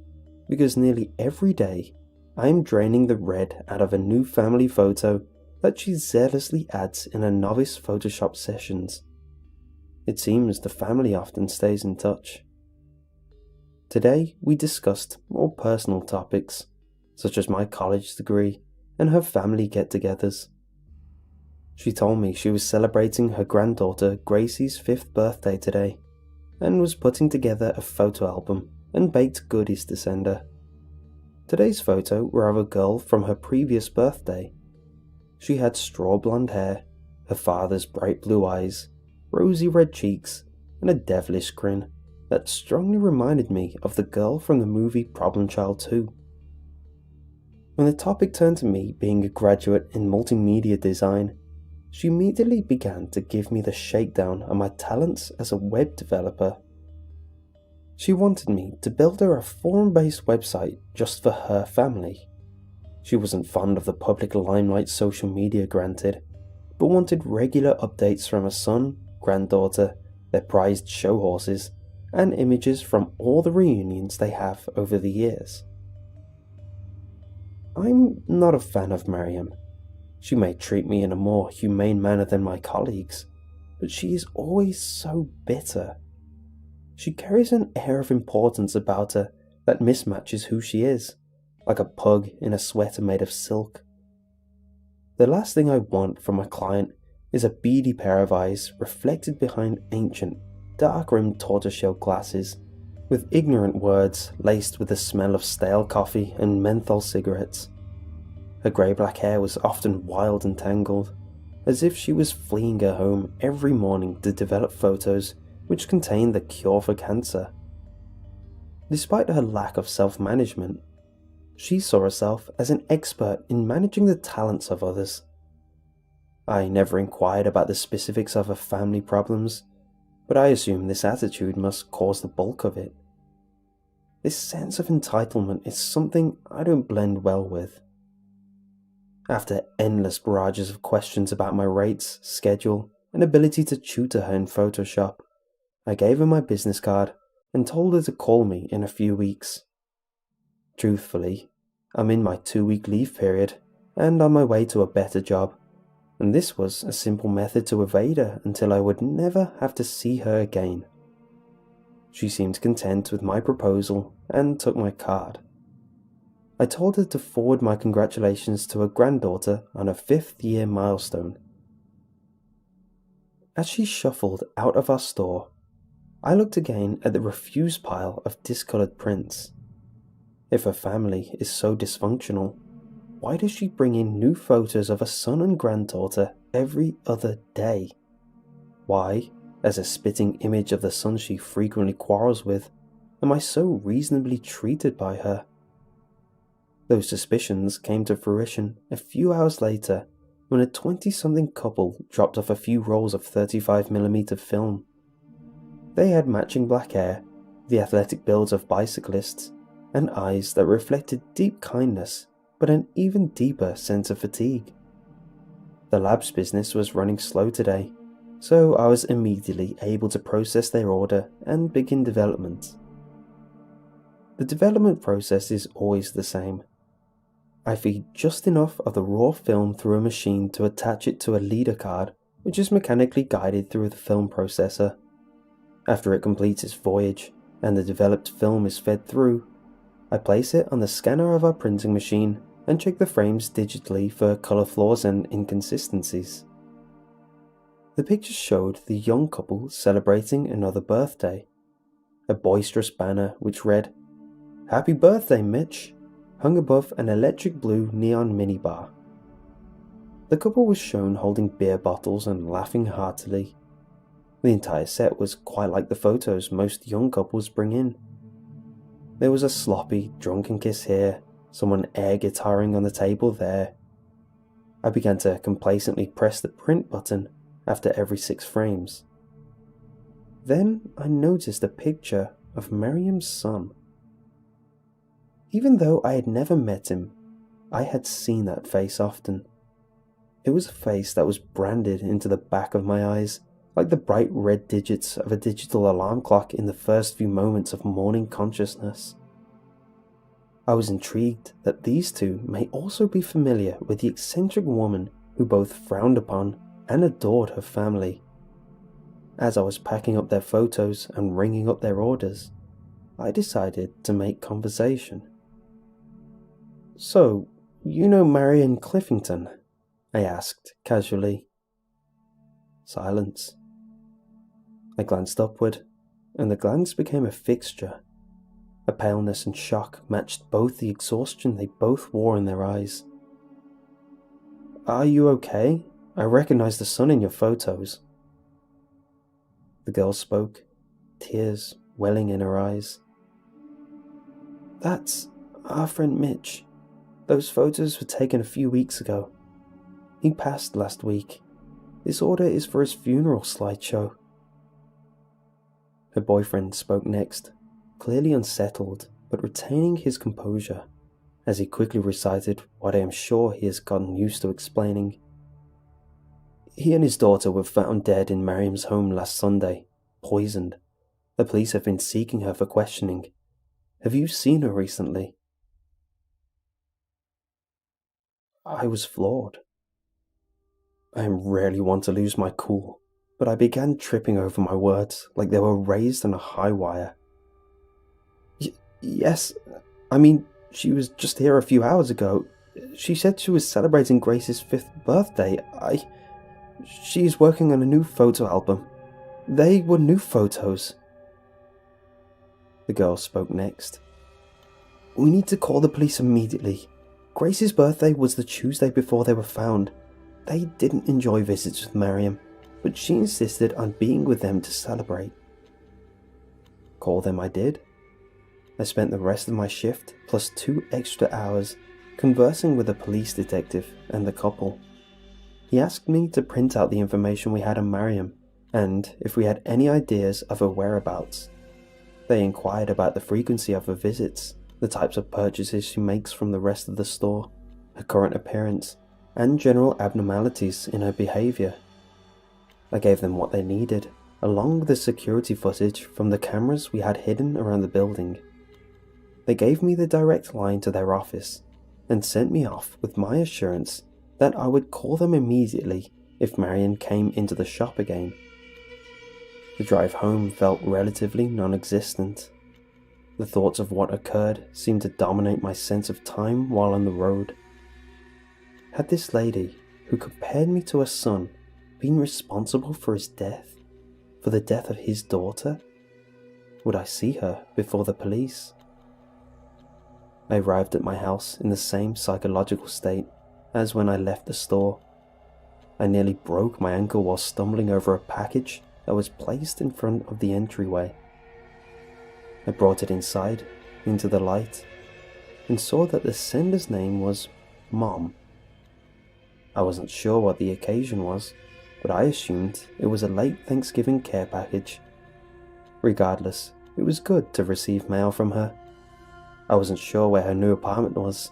S1: because nearly every day I am draining the red out of a new family photo that she zealously adds in her novice Photoshop sessions. It seems the family often stays in touch. Today we discussed more personal topics, such as my college degree and her family get-togethers. She told me she was celebrating her granddaughter Gracie's 5th birthday today, and was putting together a photo album and baked goodies to send her. Today's photo were of a girl from her previous birthday. She had straw blonde hair, her father's bright blue eyes, rosy red cheeks, and a devilish grin that strongly reminded me of the girl from the movie Problem Child 2. When the topic turned to me being a graduate in multimedia design, she immediately began to give me the shakedown on my talents as a web developer. She wanted me to build her a forum-based website just for her family. She wasn't fond of the public limelight social media granted, but wanted regular updates from her son, granddaughter, their prized show horses, and images from all the reunions they have over the years. I'm not a fan of Mariam. She may treat me in a more humane manner than my colleagues, but she is always so bitter. She carries an air of importance about her that mismatches who she is, like a pug in a sweater made of silk. The last thing I want from a client is a beady pair of eyes reflected behind ancient, dark-rimmed tortoiseshell glasses, with ignorant words laced with the smell of stale coffee and menthol cigarettes. Her grey-black hair was often wild and tangled, as if she was fleeing her home every morning to develop photos which contained the cure for cancer. Despite her lack of self-management, she saw herself as an expert in managing the talents of others. I never inquired about the specifics of her family problems, but I assume this attitude must cause the bulk of it. This sense of entitlement is something I don't blend well with. After endless barrages of questions about my rates, schedule, and ability to tutor her in Photoshop, I gave her my business card and told her to call me in a few weeks. Truthfully, I'm in my 2-week leave period and on my way to a better job, and this was a simple method to evade her until I would never have to see her again. She seemed content with my proposal and took my card. I told her to forward my congratulations to her granddaughter on her 5th year milestone. As she shuffled out of our store, I looked again at the refuse pile of discoloured prints. If her family is so dysfunctional, why does she bring in new photos of her son and granddaughter every other day? Why, as a spitting image of the son she frequently quarrels with, am I so reasonably treated by her? Those suspicions came to fruition a few hours later when a 20-something couple dropped off a few rolls of 35mm film. They had matching black hair, the athletic builds of bicyclists, and eyes that reflected deep kindness but an even deeper sense of fatigue. The lab's business was running slow today, so I was immediately able to process their order and begin development. The development process is always the same. I feed just enough of the raw film through a machine to attach it to a leader card, which is mechanically guided through the film processor. After it completes its voyage and the developed film is fed through, I place it on the scanner of our printing machine and check the frames digitally for colour flaws and inconsistencies. The pictures showed the young couple celebrating another birthday. A boisterous banner which read, "Happy birthday, Mitch," hung above an electric blue neon minibar. The couple was shown holding beer bottles and laughing heartily. The entire set was quite like the photos most young couples bring in. There was a sloppy, drunken kiss here, someone air guitaring on the table there. I began to complacently press the print button after every 6 frames. Then I noticed a picture of Miriam's son. Even though I had never met him, I had seen that face often. It was a face that was branded into the back of my eyes, like the bright red digits of a digital alarm clock in the first few moments of morning consciousness. I was intrigued that these two may also be familiar with the eccentric woman who both frowned upon and adored her family. As I was packing up their photos and ringing up their orders, I decided to make conversation. "So, you know Marion Cliffington?" I asked casually. Silence. I glanced upward, and the glance became a fixture. A paleness and shock matched both the exhaustion they both wore in their eyes. "Are you okay? I recognize the sun in your photos." The girl spoke, tears welling in her eyes. "That's our friend Mitch. Those photos were taken a few weeks ago. He passed last week. This order is for his funeral slideshow." Her boyfriend spoke next, clearly unsettled, but retaining his composure, as he quickly recited what I am sure he has gotten used to explaining. "He and his daughter were found dead in Mariam's home last Sunday, poisoned. The police have been seeking her for questioning. Have you seen her recently?" I was floored. I rarely want to lose my cool, but I began tripping over my words like they were raised on a high wire. Yes, I mean, she was just here a few hours ago. She said she was celebrating Grace's 5th birthday. She's working on a new photo album. They were new photos." The girl spoke next. "We need to call the police immediately. Grace's birthday was the Tuesday before they were found. They didn't enjoy visits with Mariam, but she insisted on being with them to celebrate." Call them I did. I spent the rest of my shift, plus 2 extra hours, conversing with a police detective and the couple. He asked me to print out the information we had on Mariam, and if we had any ideas of her whereabouts. They inquired about the frequency of her visits, the types of purchases she makes from the rest of the store, her current appearance, and general abnormalities in her behavior. I gave them what they needed, along with the security footage from the cameras we had hidden around the building. They gave me the direct line to their office, and sent me off with my assurance that I would call them immediately if Marion came into the shop again. The drive home felt relatively non-existent. The thoughts of what occurred seemed to dominate my sense of time while on the road. Had this lady, who compared me to her son, been responsible for his death? For the death of his daughter? Would I see her before the police? I arrived at my house in the same psychological state as when I left the store. I nearly broke my ankle while stumbling over a package that was placed in front of the entryway. I brought it inside, into the light, and saw that the sender's name was Mom. I wasn't sure what the occasion was, but I assumed it was a late Thanksgiving care package. Regardless, it was good to receive mail from her. I wasn't sure where her new apartment was.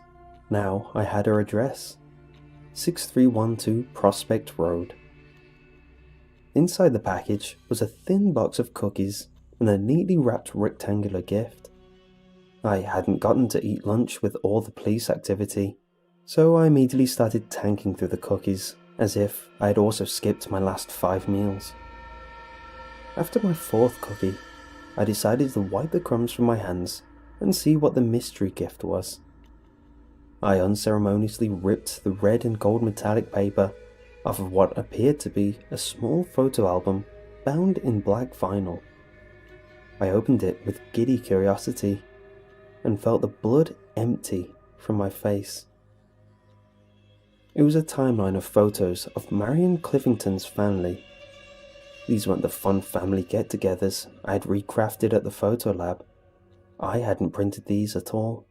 S1: Now I had her address. 6312 Prospect Road. Inside the package was a thin box of cookies and a neatly wrapped rectangular gift. I hadn't gotten to eat lunch with all the police activity, so I immediately started tanking through the cookies, as if I had also skipped my last 5 meals. After my 4th cookie, I decided to wipe the crumbs from my hands and see what the mystery gift was. I unceremoniously ripped the red and gold metallic paper off of what appeared to be a small photo album bound in black vinyl. I opened it with giddy curiosity and felt the blood empty from my face. It was a timeline of photos of Marion Cliffington's family. These weren't the fun family get-togethers I had recrafted at the photo lab. I hadn't printed these at all.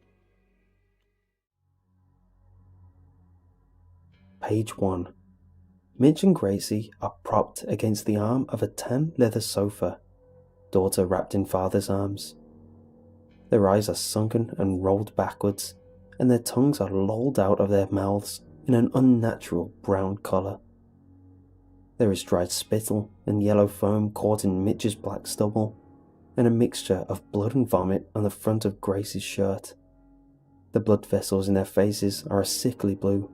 S1: Page 1. Mitch and Gracie are propped against the arm of a tan leather sofa, daughter wrapped in father's arms. Their eyes are sunken and rolled backwards, and their tongues are lolled out of their mouths in an unnatural brown colour. There is dried spittle and yellow foam caught in Mitch's black stubble, and a mixture of blood and vomit on the front of Gracie's shirt. The blood vessels in their faces are a sickly blue,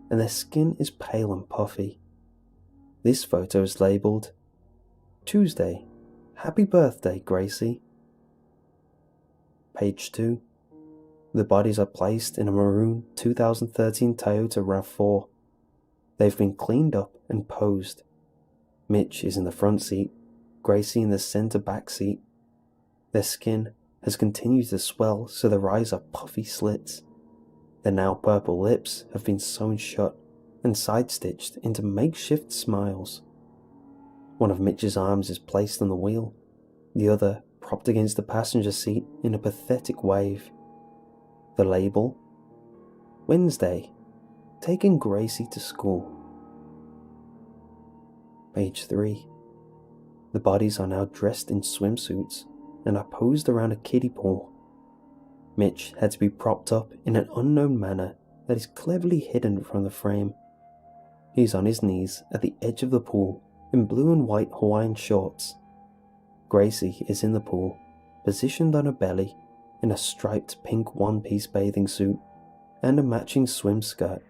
S1: and their skin is pale and puffy. This photo is labelled, Tuesday, Happy Birthday, Gracie. Page 2. The bodies are placed in a maroon 2013 Toyota RAV4. They've been cleaned up and posed. Mitch is in the front seat, Gracie in the centre back seat. Their skin has continued to swell so their eyes are puffy slits. Their now purple lips have been sewn shut and side-stitched into makeshift smiles. One of Mitch's arms is placed on the wheel, the other propped against the passenger seat in a pathetic wave. The label, Wednesday, taking Gracie to school. Page 3. The bodies are now dressed in swimsuits and are posed around a kiddie pool. Mitch had to be propped up in an unknown manner that is cleverly hidden from the frame. He is on his knees at the edge of the pool in blue and white Hawaiian shorts. Gracie is in the pool, positioned on her belly in a striped pink one-piece bathing suit and a matching swim skirt.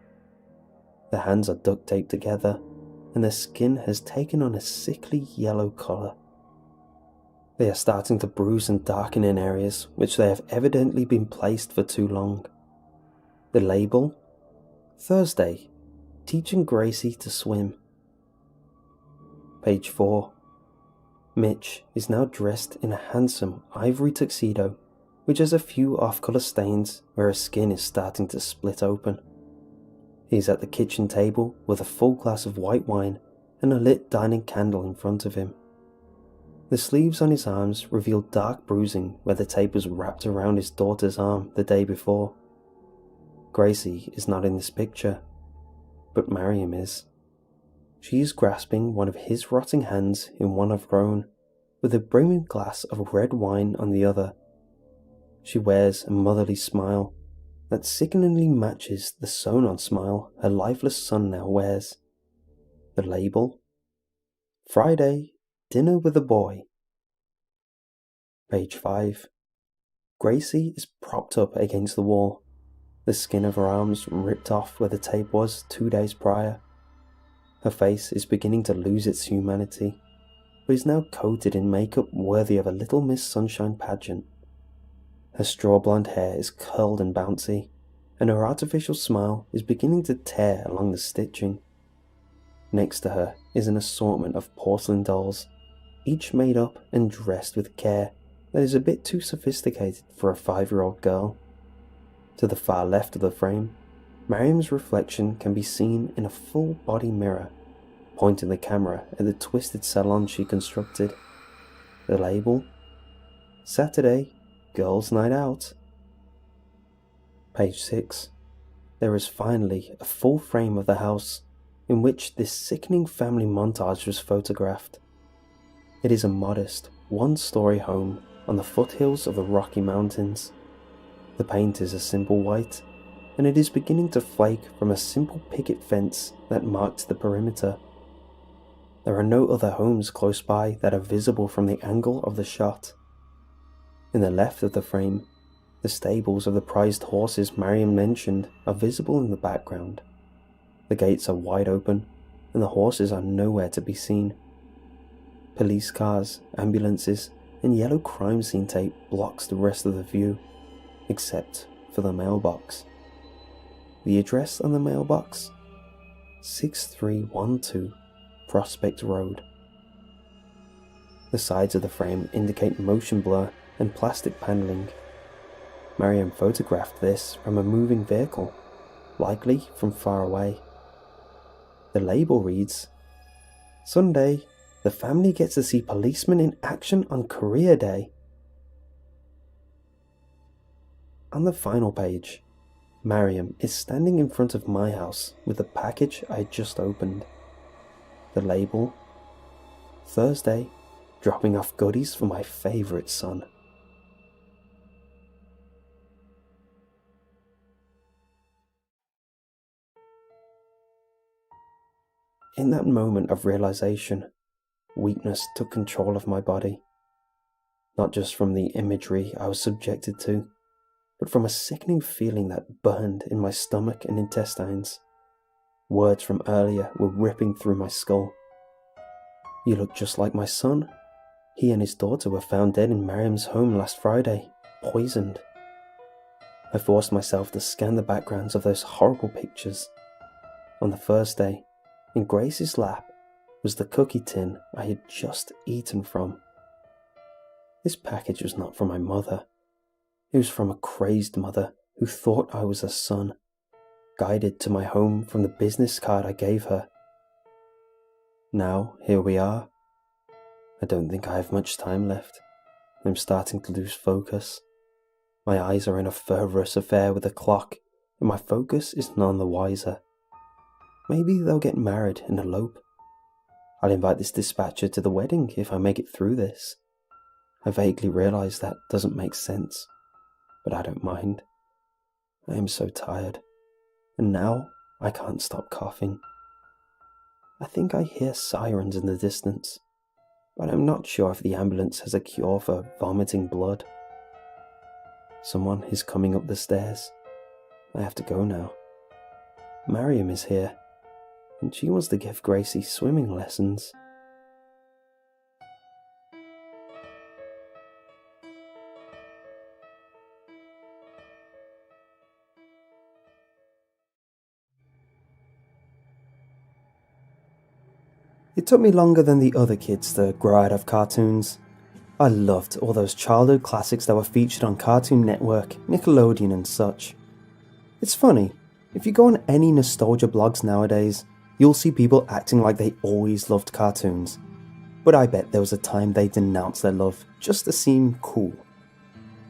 S1: Their hands are duct taped together and their skin has taken on a sickly yellow colour. They are starting to bruise and darken in areas which they have evidently been placed for too long. The label, Thursday, teaching Gracie to swim. Page 4. Mitch is now dressed in a handsome ivory tuxedo which has a few off-colour stains where his skin is starting to split open. He is at the kitchen table with a full glass of white wine and a lit dining candle in front of him. The sleeves on his arms reveal dark bruising where the tape was wrapped around his daughter's arm the day before. Gracie is not in this picture, but Mariam is. She is grasping one of his rotting hands in one of her own, with a brimming glass of red wine on the other. She wears a motherly smile that sickeningly matches the sewn-on smile her lifeless son now wears. The label, Friday, dinner with a boy. Page 5. Gracie is propped up against the wall, the skin of her arms ripped off where the tape was 2 days prior. Her face is beginning to lose its humanity, but is now coated in makeup worthy of a Little Miss Sunshine pageant. Her straw blonde hair is curled and bouncy, and her artificial smile is beginning to tear along the stitching. Next to her is an assortment of porcelain dolls, each made up and dressed with care that is a bit too sophisticated for a 5-year-old girl. To the far left of the frame, Mariam's reflection can be seen in a full-body mirror, pointing the camera at the twisted salon she constructed. The label, Saturday, Girls' Night Out. Page 6. There is finally a full frame of the house in which this sickening family montage was photographed. It is a modest, one-story home on the foothills of the Rocky Mountains. The paint is a simple white, and it is beginning to flake from a simple picket fence that marked the perimeter. There are no other homes close by that are visible from the angle of the shot. In the left of the frame, the stables of the prized horses Mariam mentioned are visible in the background. The gates are wide open, and the horses are nowhere to be seen. Police cars, ambulances, and yellow crime scene tape blocks the rest of the view, except for the mailbox. The address on the mailbox? 6312 Prospect Road. The sides of the frame indicate motion blur and plastic paneling. Mariam photographed this from a moving vehicle, likely from far away. The label reads, Sunday, the family gets to see policemen in action on career day. On the final page, Mariam is standing in front of my house with the package I had just opened. The label, Thursday, dropping off goodies for my favourite son. In that moment of realization, weakness took control of my body. Not just from the imagery I was subjected to, but from a sickening feeling that burned in my stomach and intestines. Words from earlier were ripping through my skull. "You look just like my son. He and his daughter were found dead in Miriam's home last Friday, poisoned." I forced myself to scan the backgrounds of those horrible pictures. On the first day, in Grace's lap, was the cookie tin I had just eaten from. This package was not from my mother. It was from a crazed mother who thought I was her son, guided to my home from the business card I gave her. Now, here we are. I don't think I have much time left. I'm starting to lose focus. My eyes are in a fervorous affair with the clock, and my focus is none the wiser. Maybe they'll get married and elope. I'll invite this dispatcher to the wedding if I make it through this. I vaguely realize that doesn't make sense, but I don't mind. I am so tired, and now I can't stop coughing. I think I hear sirens in the distance, but I'm not sure if the ambulance has a cure for vomiting blood. Someone is coming up the stairs. I have to go now. Miriam is here, and she wants to give Gracie swimming lessons. It took me longer than the other kids to grow out of cartoons. I loved all those childhood classics that were featured on Cartoon Network, Nickelodeon and such. It's funny, if you go on any nostalgia blogs nowadays, you'll see people acting like they always loved cartoons. But I bet there was a time they denounced their love just to seem cool.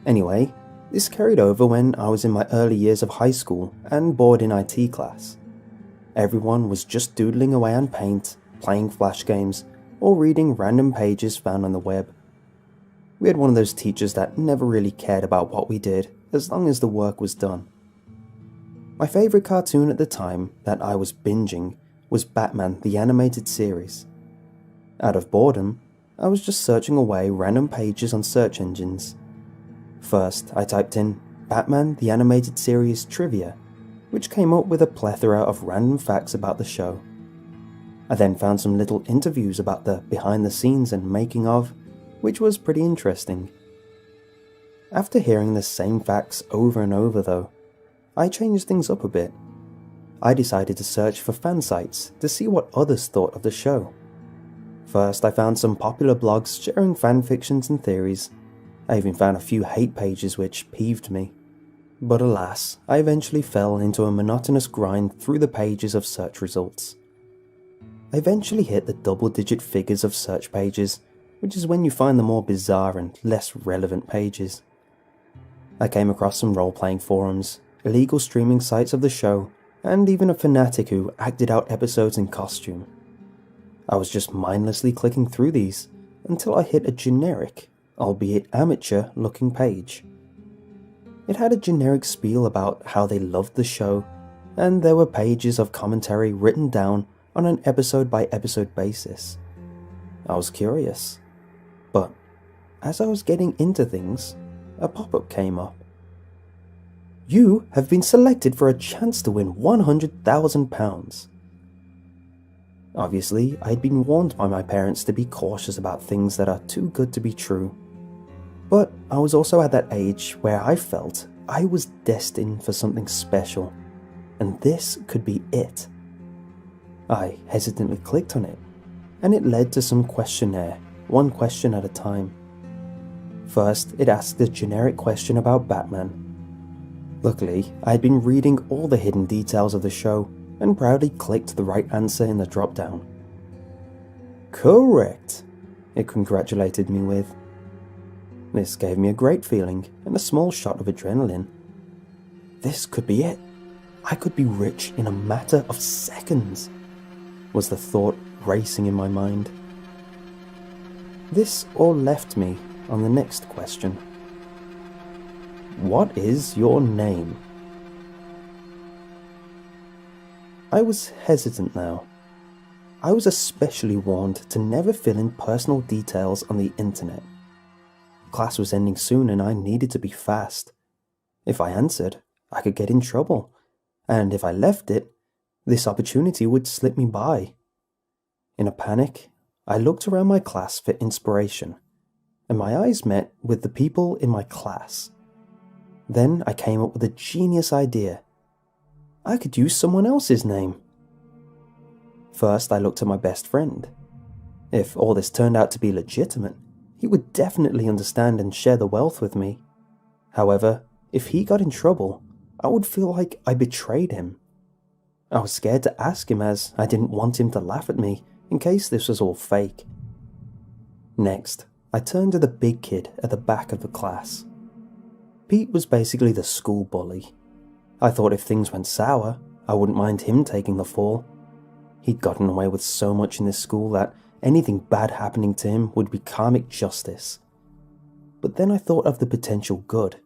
S1: Anyway, this carried over when I was in my early years of high school and bored in IT class. Everyone was just doodling away on paint, playing flash games, or reading random pages found on the web. We had one of those teachers that never really cared about what we did as long as the work was done. My favourite cartoon at the time that I was binging was Batman the Animated Series. Out of boredom, I was just searching away random pages on search engines. First, I typed in Batman the Animated Series Trivia, which came up with a plethora of random facts about the show. I then found some little interviews about the behind the scenes and making of, which was pretty interesting. After hearing the same facts over and over though, I changed things up a bit. I decided to search for fan sites to see what others thought of the show. First, I found some popular blogs sharing fanfictions and theories. I even found a few hate pages which peeved me. But alas, I eventually fell into a monotonous grind through the pages of search results. I eventually hit the double-digit figures of search pages, which is when you find the more bizarre and less relevant pages. I came across some role-playing forums, illegal streaming sites of the show, and even a fanatic who acted out episodes in costume. I was just mindlessly clicking through these until I hit a generic, albeit amateur-looking page. It had a generic spiel about how they loved the show, and there were pages of commentary written down on an episode-by-episode basis. I was curious, but as I was getting into things, a pop-up came up. "You have been selected for a chance to win £100,000. Obviously, I'd been warned by my parents to be cautious about things that are too good to be true. But I was also at that age where I felt I was destined for something special, and this could be it. I hesitantly clicked on it, and it led to some questionnaire, one question at a time. First, it asked a generic question about Batman. Luckily, I had been reading all the hidden details of the show and proudly clicked the right answer in the drop-down. "Correct," it congratulated me with. This gave me a great feeling and a small shot of adrenaline. This could be it. I could be rich in a matter of seconds, was the thought racing in my mind. This all left me on the next question. What is your name? I was hesitant now. I was especially warned to never fill in personal details on the internet. Class was ending soon and I needed to be fast. If I answered, I could get in trouble, and if I left it, This opportunity would slip me by. In a panic, I looked around my class for inspiration, and my eyes met with the people in my class. Then I came up with a genius idea. I could use someone else's name. First, I looked at my best friend. If all this turned out to be legitimate, he would definitely understand and share the wealth with me. However, if he got in trouble, I would feel like I betrayed him. I was scared to ask him as I didn't want him to laugh at me in case this was all fake. Next, I turned to the big kid at the back of the class. Pete was basically the school bully. I thought if things went sour, I wouldn't mind him taking the fall. He'd gotten away with so much in this school that anything bad happening to him would be karmic justice. But then I thought of the potential good,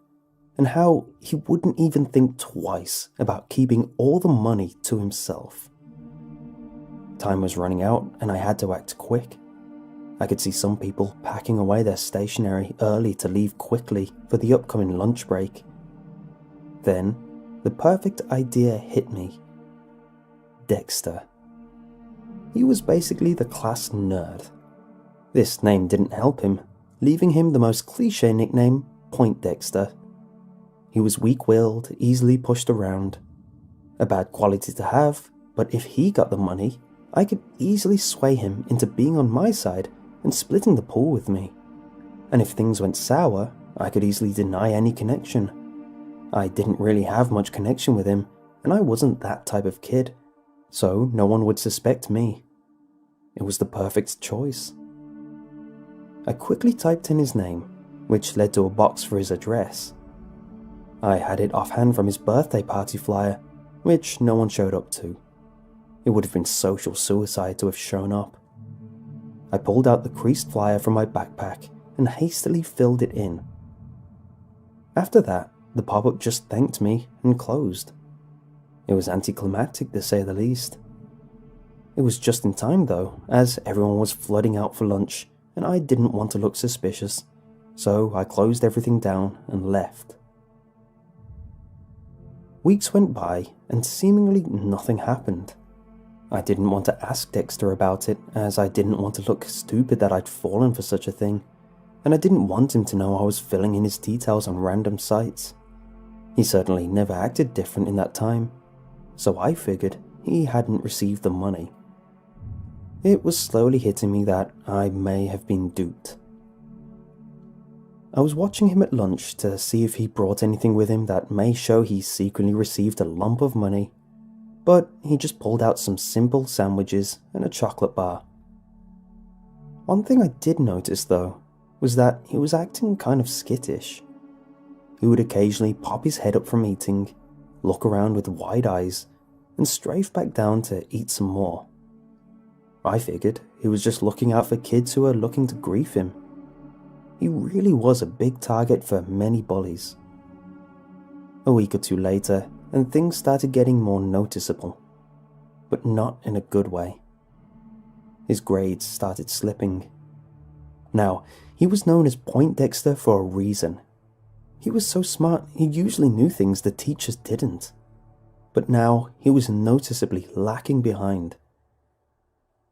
S1: and how he wouldn't even think twice about keeping all the money to himself. Time was running out and I had to act quick. I could see some people packing away their stationery early to leave quickly for the upcoming lunch break. Then, the perfect idea hit me. Dexter. He was basically the class nerd. This name didn't help him, leaving him the most cliché nickname, Point Dexter. He was weak-willed, easily pushed around. A bad quality to have, but if he got the money, I could easily sway him into being on my side and splitting the pool with me. And if things went sour, I could easily deny any connection. I didn't really have much connection with him, and I wasn't that type of kid, so no one would suspect me. It was the perfect choice. I quickly typed in his name, which led to a box for his address. I had it offhand from his birthday party flyer, which no one showed up to. It would have been social suicide to have shown up. I pulled out the creased flyer from my backpack and hastily filled it in. After that, the pop-up just thanked me and closed. It was anticlimactic to say the least. It was just in time though, as everyone was flooding out for lunch and I didn't want to look suspicious, so I closed everything down and left. Weeks went by and seemingly nothing happened. I didn't want to ask Dexter about it, as I didn't want to look stupid that I'd fallen for such a thing, and I didn't want him to know I was filling in his details on random sites. He certainly never acted different in that time, so I figured he hadn't received the money. It was slowly hitting me that I may have been duped. I was watching him at lunch to see if he brought anything with him that may show he secretly received a lump of money, but he just pulled out some simple sandwiches and a chocolate bar. One thing I did notice though was that he was acting kind of skittish. He would occasionally pop his head up from eating, look around with wide eyes, and strafe back down to eat some more. I figured he was just looking out for kids who were looking to grief him. He really was a big target for many bullies. A week or two later, and things started getting more noticeable, but not in a good way. His grades started slipping. Now, he was known as Point Dexter for a reason. He was so smart, he usually knew things the teachers didn't. But now, he was noticeably lacking behind.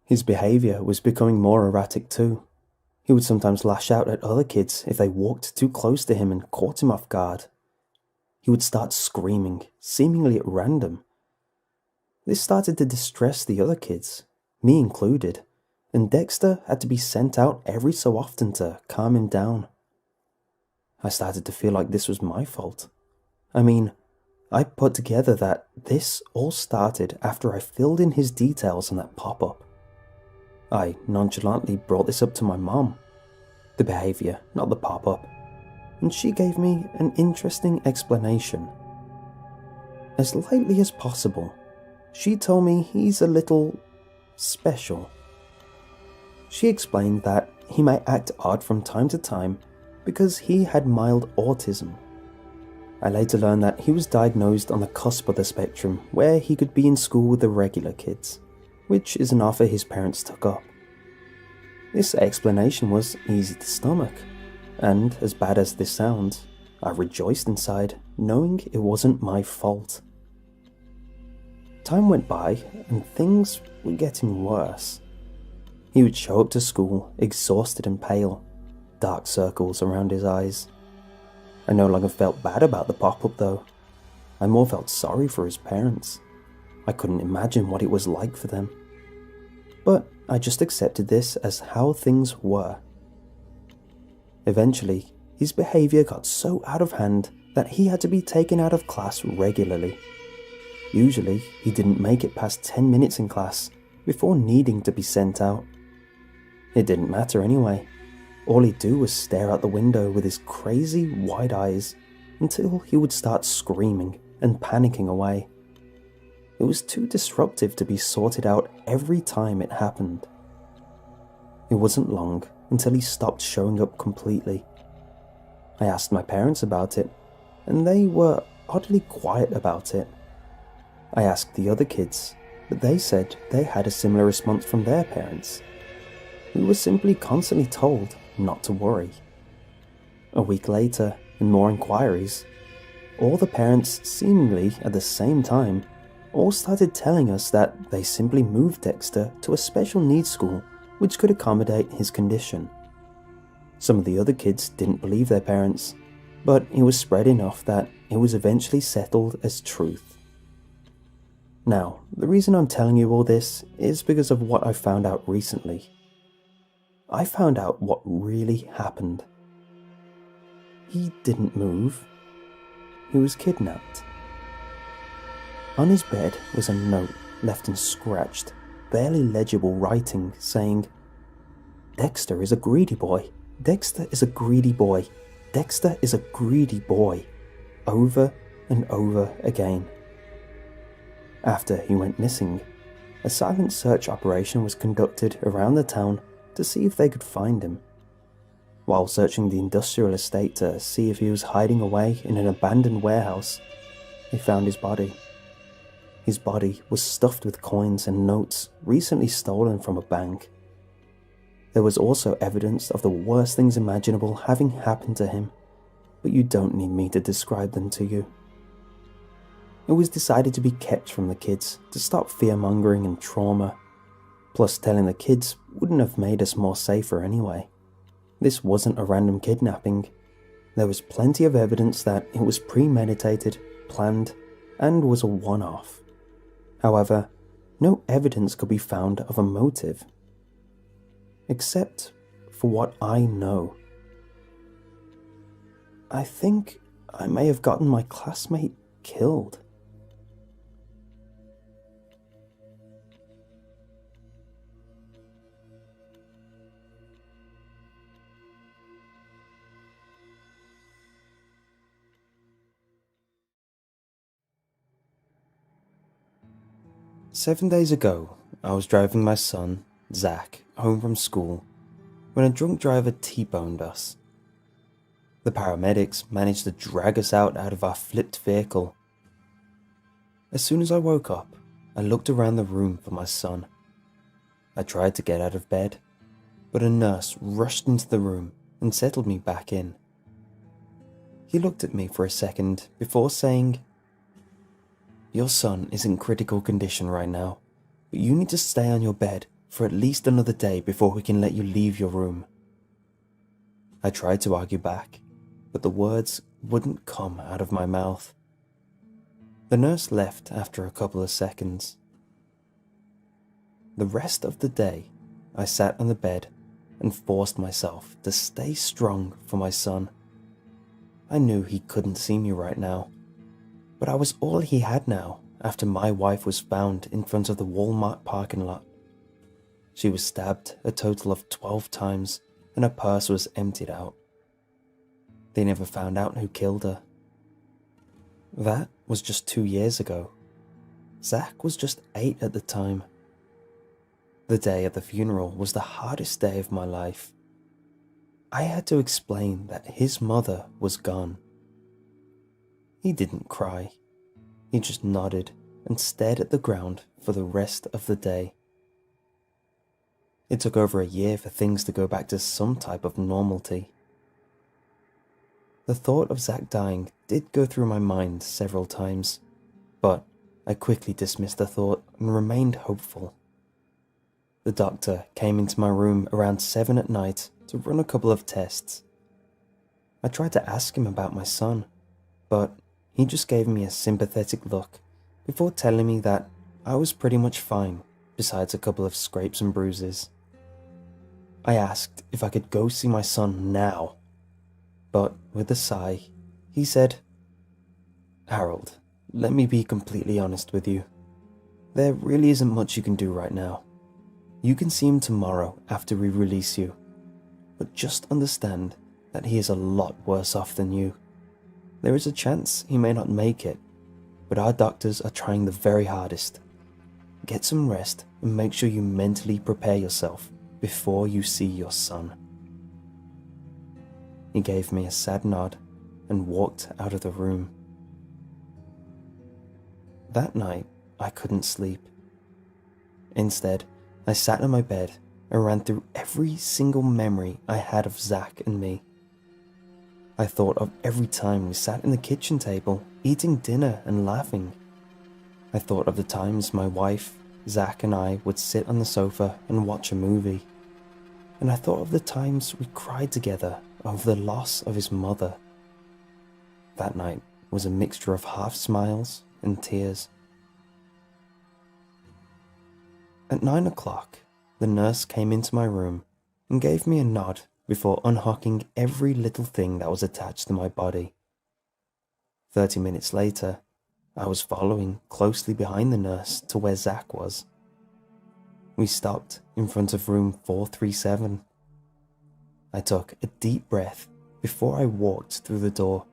S1: His behavior was becoming more erratic too. He would sometimes lash out at other kids if they walked too close to him and caught him off guard. He would start screaming, seemingly at random. This started to distress the other kids, me included, and Dexter had to be sent out every so often to calm him down. I started to feel like this was my fault. I mean, I put together that this all started after I filled in his details on that pop-up. I nonchalantly brought this up to my mom. The behavior, not the pop-up. And she gave me an interesting explanation. As lightly as possible, she told me he's a little special. She explained that he might act odd from time to time because he had mild autism. I later learned that he was diagnosed on the cusp of the spectrum, where he could be in school with the regular kids, which is an offer his parents took up. This explanation was easy to stomach, and as bad as this sounds, I rejoiced inside, knowing it wasn't my fault. Time went by, and things were getting worse. He would show up to school exhausted and pale, dark circles around his eyes. I no longer felt bad about the pop-up though. I more felt sorry for his parents. I couldn't imagine what it was like for them. But I just accepted this as how things were. Eventually, his behaviour got so out of hand that he had to be taken out of class regularly. Usually, he didn't make it past 10 minutes in class before needing to be sent out. It didn't matter anyway. All he'd do was stare out the window with his crazy wide eyes until he would start screaming and panicking away. It was too disruptive to be sorted out every time it happened. It wasn't long until he stopped showing up completely. I asked my parents about it, and they were oddly quiet about it. I asked the other kids, but they said they had a similar response from their parents. We were simply constantly told not to worry. A week later, and more inquiries, all the parents, seemingly at the same time, all started telling us that they simply moved Dexter to a special needs school which could accommodate his condition. Some of the other kids didn't believe their parents, but it was spread enough that it was eventually settled as truth. Now, the reason I'm telling you all this is because of what I found out recently. I found out what really happened. He didn't move. He was kidnapped. On his bed was a note left in scratched, barely legible writing saying, "Dexter is a greedy boy. Dexter is a greedy boy. Dexter is a greedy boy," over and over again. After he went missing, a silent search operation was conducted around the town to see if they could find him. While searching the industrial estate to see if he was hiding away in an abandoned warehouse, they found his body. His body was stuffed with coins and notes recently stolen from a bank. There was also evidence of the worst things imaginable having happened to him, but you don't need me to describe them to you. It was decided to be kept from the kids to stop fear-mongering and trauma. Plus, telling the kids wouldn't have made us more safer anyway. This wasn't a random kidnapping. There was plenty of evidence that it was premeditated, planned, and was a one-off. However, no evidence could be found of a motive. Except for what I know. I think I may have gotten my classmate killed. "7 days ago, I was driving my son, Zach, home from school when a drunk driver T-boned us. The paramedics managed to drag us out of our flipped vehicle. As soon as I woke up, I looked around the room for my son. I tried to get out of bed, but a nurse rushed into the room and settled me back in. He looked at me for a second before saying, "Your son is in critical condition right now, but you need to stay on your bed for at least another day before we can let you leave your room." I tried to argue back, but the words wouldn't come out of my mouth. The nurse left after a couple of seconds. The rest of the day, I sat on the bed and forced myself to stay strong for my son. I knew he couldn't see me right now, but I was all he had now after my wife was found in front of the Walmart parking lot. She was stabbed a total of 12 times and her purse was emptied out. They never found out who killed her. That was just 2 years ago. Zach was just 8 at the time. The day of the funeral was the hardest day of my life. I had to explain that his mother was gone. He didn't cry. He just nodded and stared at the ground for the rest of the day. It took over a year for things to go back to some type of normality. The thought of Zach dying did go through my mind several times, but I quickly dismissed the thought and remained hopeful. The doctor came into my room around 7 at night to run a couple of tests. I tried to ask him about my son, but he just gave me a sympathetic look before telling me that I was pretty much fine, besides a couple of scrapes and bruises. I asked if I could go see my son now, but with a sigh, he said, "Harold, let me be completely honest with you. There really isn't much you can do right now. You can see him tomorrow after we release you, but just understand that he is a lot worse off than you. There is a chance he may not make it, but our doctors are trying the very hardest. Get some rest and make sure you mentally prepare yourself before you see your son." He gave me a sad nod and walked out of the room. That night, I couldn't sleep. Instead, I sat on my bed and ran through every single memory I had of Zach and me. I thought of every time we sat in the kitchen table, eating dinner and laughing. I thought of the times my wife, Zach, and I would sit on the sofa and watch a movie. And I thought of the times we cried together over the loss of his mother. That night was a mixture of half smiles and tears. At 9 o'clock, the nurse came into my room and gave me a nod before unhooking every little thing that was attached to my body. 30 minutes later, I was following closely behind the nurse to where Zach was. We stopped in front of room 437. I took a deep breath before I walked through the door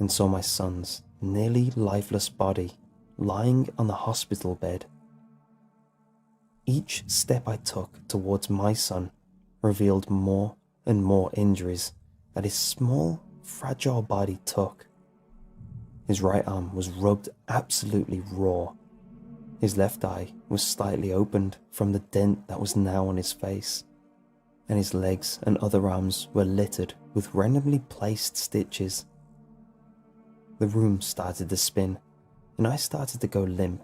S1: and saw my son's nearly lifeless body lying on the hospital bed. Each step I took towards my son revealed more and more injuries that his small, fragile body took. His right arm was rubbed absolutely raw. His left eye was slightly opened from the dent that was now on his face, and his legs and other arms were littered with randomly placed stitches. The room started to spin, and I started to go limp,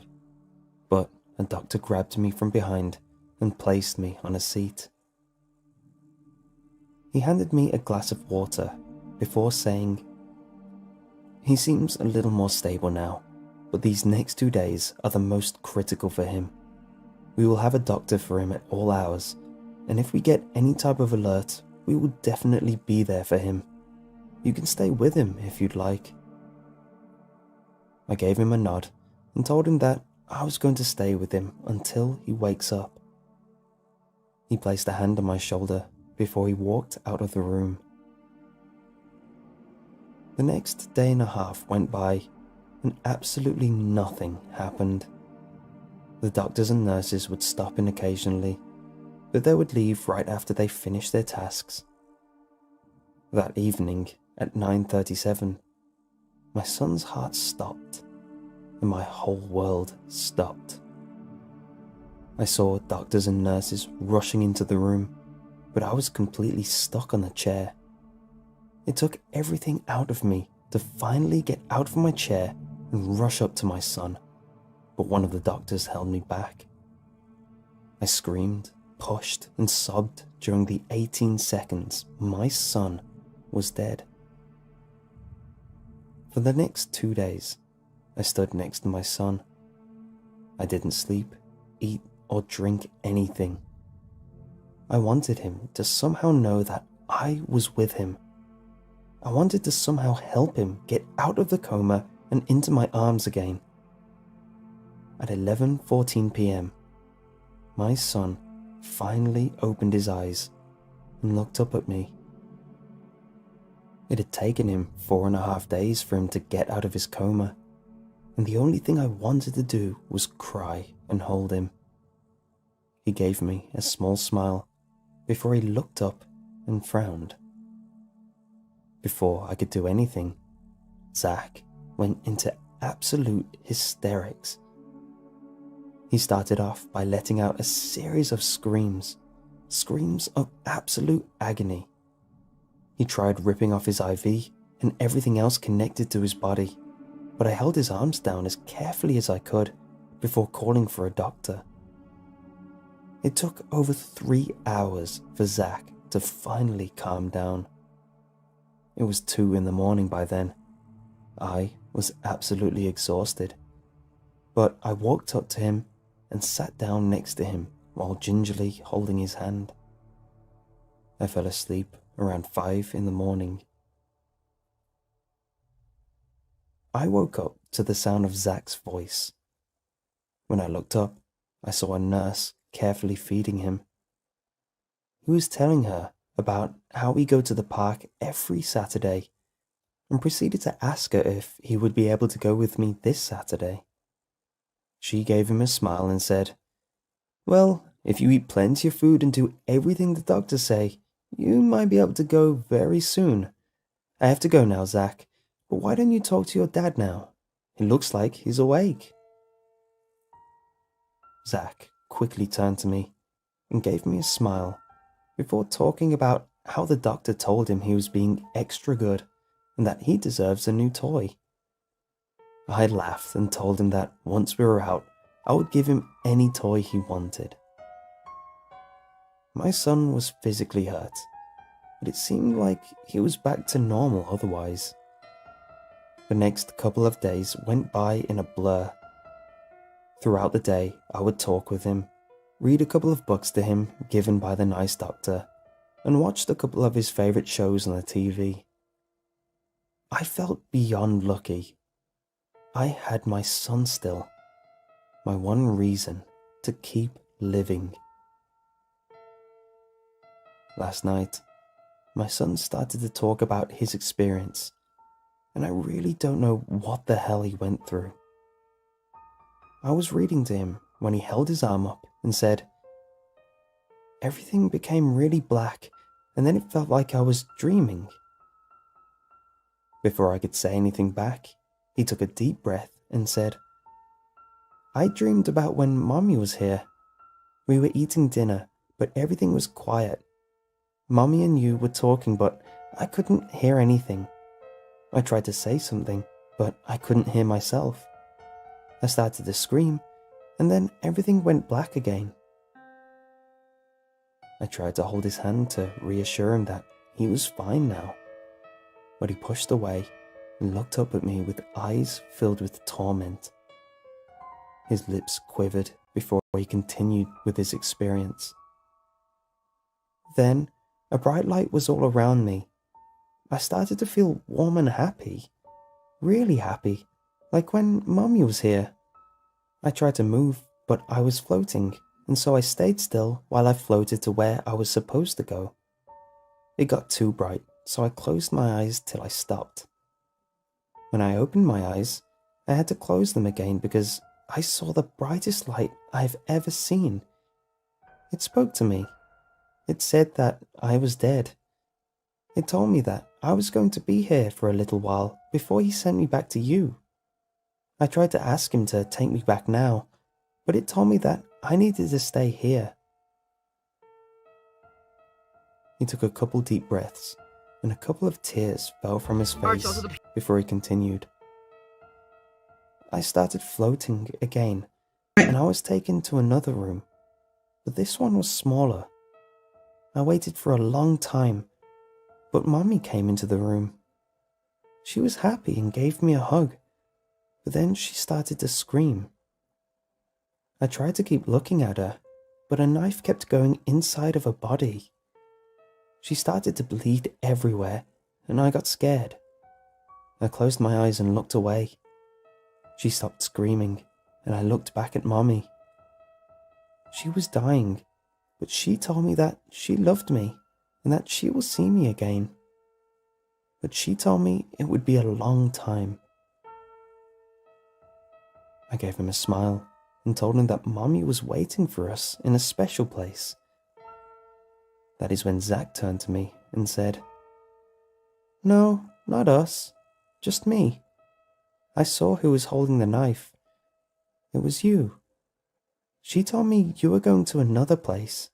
S1: but a doctor grabbed me from behind and placed me on a seat. He handed me a glass of water before saying, "He seems a little more stable now, but these next 2 days are the most critical for him. We will have a doctor for him at all hours, and if we get any type of alert, we will definitely be there for him. You can stay with him if you'd like." I gave him a nod and told him that I was going to stay with him until he wakes up. He placed a hand on my shoulder before he walked out of the room. The next day and a half went by and absolutely nothing happened. The doctors and nurses would stop in occasionally, but they would leave right after they finished their tasks. That evening at 9:37, my son's heart stopped and my whole world stopped. I saw doctors and nurses rushing into the room, but I was completely stuck on the chair. It took everything out of me to finally get out of my chair and rush up to my son, but one of the doctors held me back. I screamed, pushed, and sobbed during the 18 seconds my son was dead. For the next 2 days, I stood next to my son. I didn't sleep, eat, or drink anything. I wanted him to somehow know that I was with him. I wanted to somehow help him get out of the coma and into my arms again. At 11:14 p.m, my son finally opened his eyes and looked up at me. It had taken him 4.5 days for him to get out of his coma, and the only thing I wanted to do was cry and hold him. He gave me a small smile before he looked up and frowned. Before I could do anything, Zach went into absolute hysterics. He started off by letting out a series of screams of absolute agony. He tried ripping off his IV and everything else connected to his body. but I held his arms down as carefully as I could before calling for a doctor. It took over 3 hours for Zach to finally calm down. It was 2 in the morning by then. I was absolutely exhausted, but I walked up to him and sat down next to him while gingerly holding his hand. I fell asleep around 5 in the morning. I woke up to the sound of Zach's voice. When I looked up, I saw a nurse carefully feeding him. He was telling her about how we go to the park every Saturday and proceeded to ask her if he would be able to go with me this Saturday. She gave him a smile and said, "Well, if you eat plenty of food and do everything the doctors say, you might be able to go very soon. I have to go now, Zach, but why don't you talk to your dad now? It looks like he's awake." Zach quickly turned to me and gave me a smile before talking about how the doctor told him he was being extra good and that he deserves a new toy. I laughed and told him that once we were out, I would give him any toy he wanted. My son was physically hurt, but it seemed like he was back to normal otherwise. The next couple of days went by in a blur. Throughout the day, I would talk with him, read a couple of books to him given by the nice doctor, and watched a couple of his favourite shows on the TV. I felt beyond lucky. I had my son still, my one reason to keep living. Last night, my son started to talk about his experience, and I really don't know what the hell he went through. I was reading to him when he held his arm up and said, "Everything became really black, and then it felt like I was dreaming." Before I could say anything back, he took a deep breath and said, "I dreamed about when Mommy was here. We were eating dinner, but everything was quiet. Mommy and you were talking, but I couldn't hear anything. I tried to say something, but I couldn't hear myself. I started to scream, and then everything went black again." I tried to hold his hand to reassure him that he was fine now, but he pushed away and looked up at me with eyes filled with torment. His lips quivered before he continued with his experience. Then, a bright light was all around me. I started to feel warm and happy, really happy, like when Mommy was here. I tried to move, but I was floating, and so I stayed still while I floated to where I was supposed to go. It got too bright, so I closed my eyes till I stopped. When I opened my eyes, I had to close them again because I saw the brightest light I've ever seen. It spoke to me. It said that I was dead. It told me that I was going to be here for a little while before he sent me back to you. I tried to ask him to take me back now, but it told me that I needed to stay here. He took a couple deep breaths, and a couple of tears fell from his face before he continued. I started floating again, and I was taken to another room, but this one was smaller. I waited for a long time, but Mommy came into the room. She was happy and gave me a hug, but then she started to scream. I tried to keep looking at her, but a knife kept going inside of her body. She started to bleed everywhere, and I got scared. I closed my eyes and looked away. She stopped screaming, and I looked back at Mommy. She was dying, but she told me that she loved me and that she will see me again. But she told me it would be a long time. I gave him a smile and told him that Mommy was waiting for us in a special place. That is when Zach turned to me and said, "No, not us, just me. I saw who was holding the knife. It was you. She told me you were going to another place.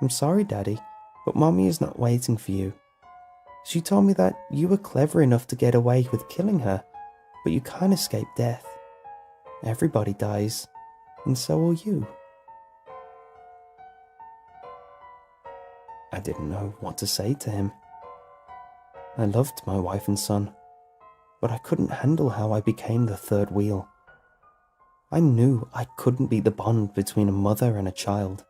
S1: I'm sorry, Daddy, but Mommy is not waiting for you. She told me that you were clever enough to get away with killing her, but you can't escape death. Everybody dies, and so will you." I didn't know what to say to him. I loved my wife and son, but I couldn't handle how I became the third wheel. I knew I couldn't be the bond between a mother and a child,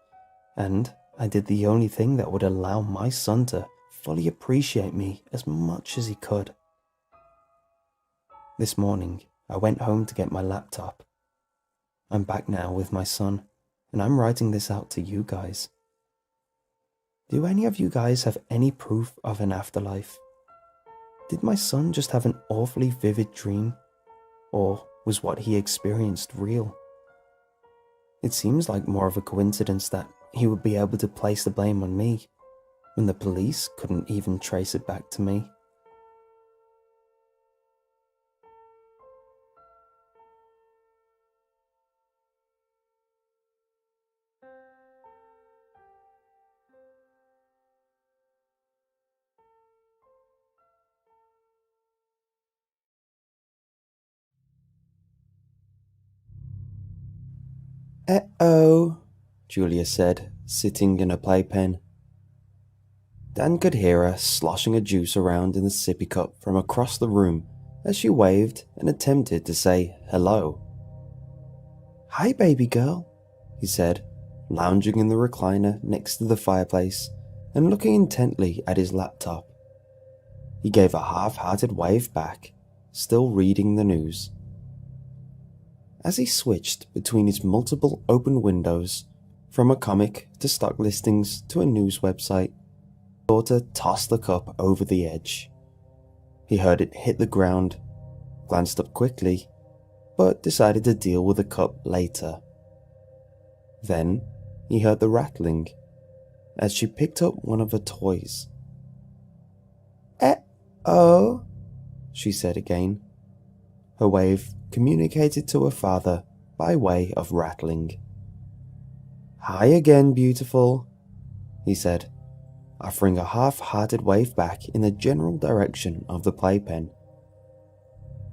S1: and I did the only thing that would allow my son to fully appreciate me as much as he could. This morning, I went home to get my laptop. I'm back now with my son, and I'm writing this out to you guys. Do any of you guys have any proof of an afterlife? Did my son just have an awfully vivid dream? Or was what he experienced real? It seems like more of a coincidence that he would be able to place the blame on me, when the police couldn't even trace it back to me. "Uh-oh," Julia said, sitting in a playpen. Dan could hear her sloshing a juice around in the sippy cup from across the room as she waved and attempted to say hello. "Hi, baby girl," he said, lounging in the recliner next to the fireplace and looking intently at his laptop. He gave a half-hearted wave back, still reading the news. As he switched between his multiple open windows, from a comic to stock listings to a news website, daughter tossed the cup over the edge. He heard it hit the ground, glanced up quickly, but decided to deal with the cup later. Then he heard the rattling as she picked up one of her toys. "Eh-oh," she said again. Her wave communicated to her father by way of rattling. "Hi again, beautiful," he said, offering a half-hearted wave back in the general direction of the playpen.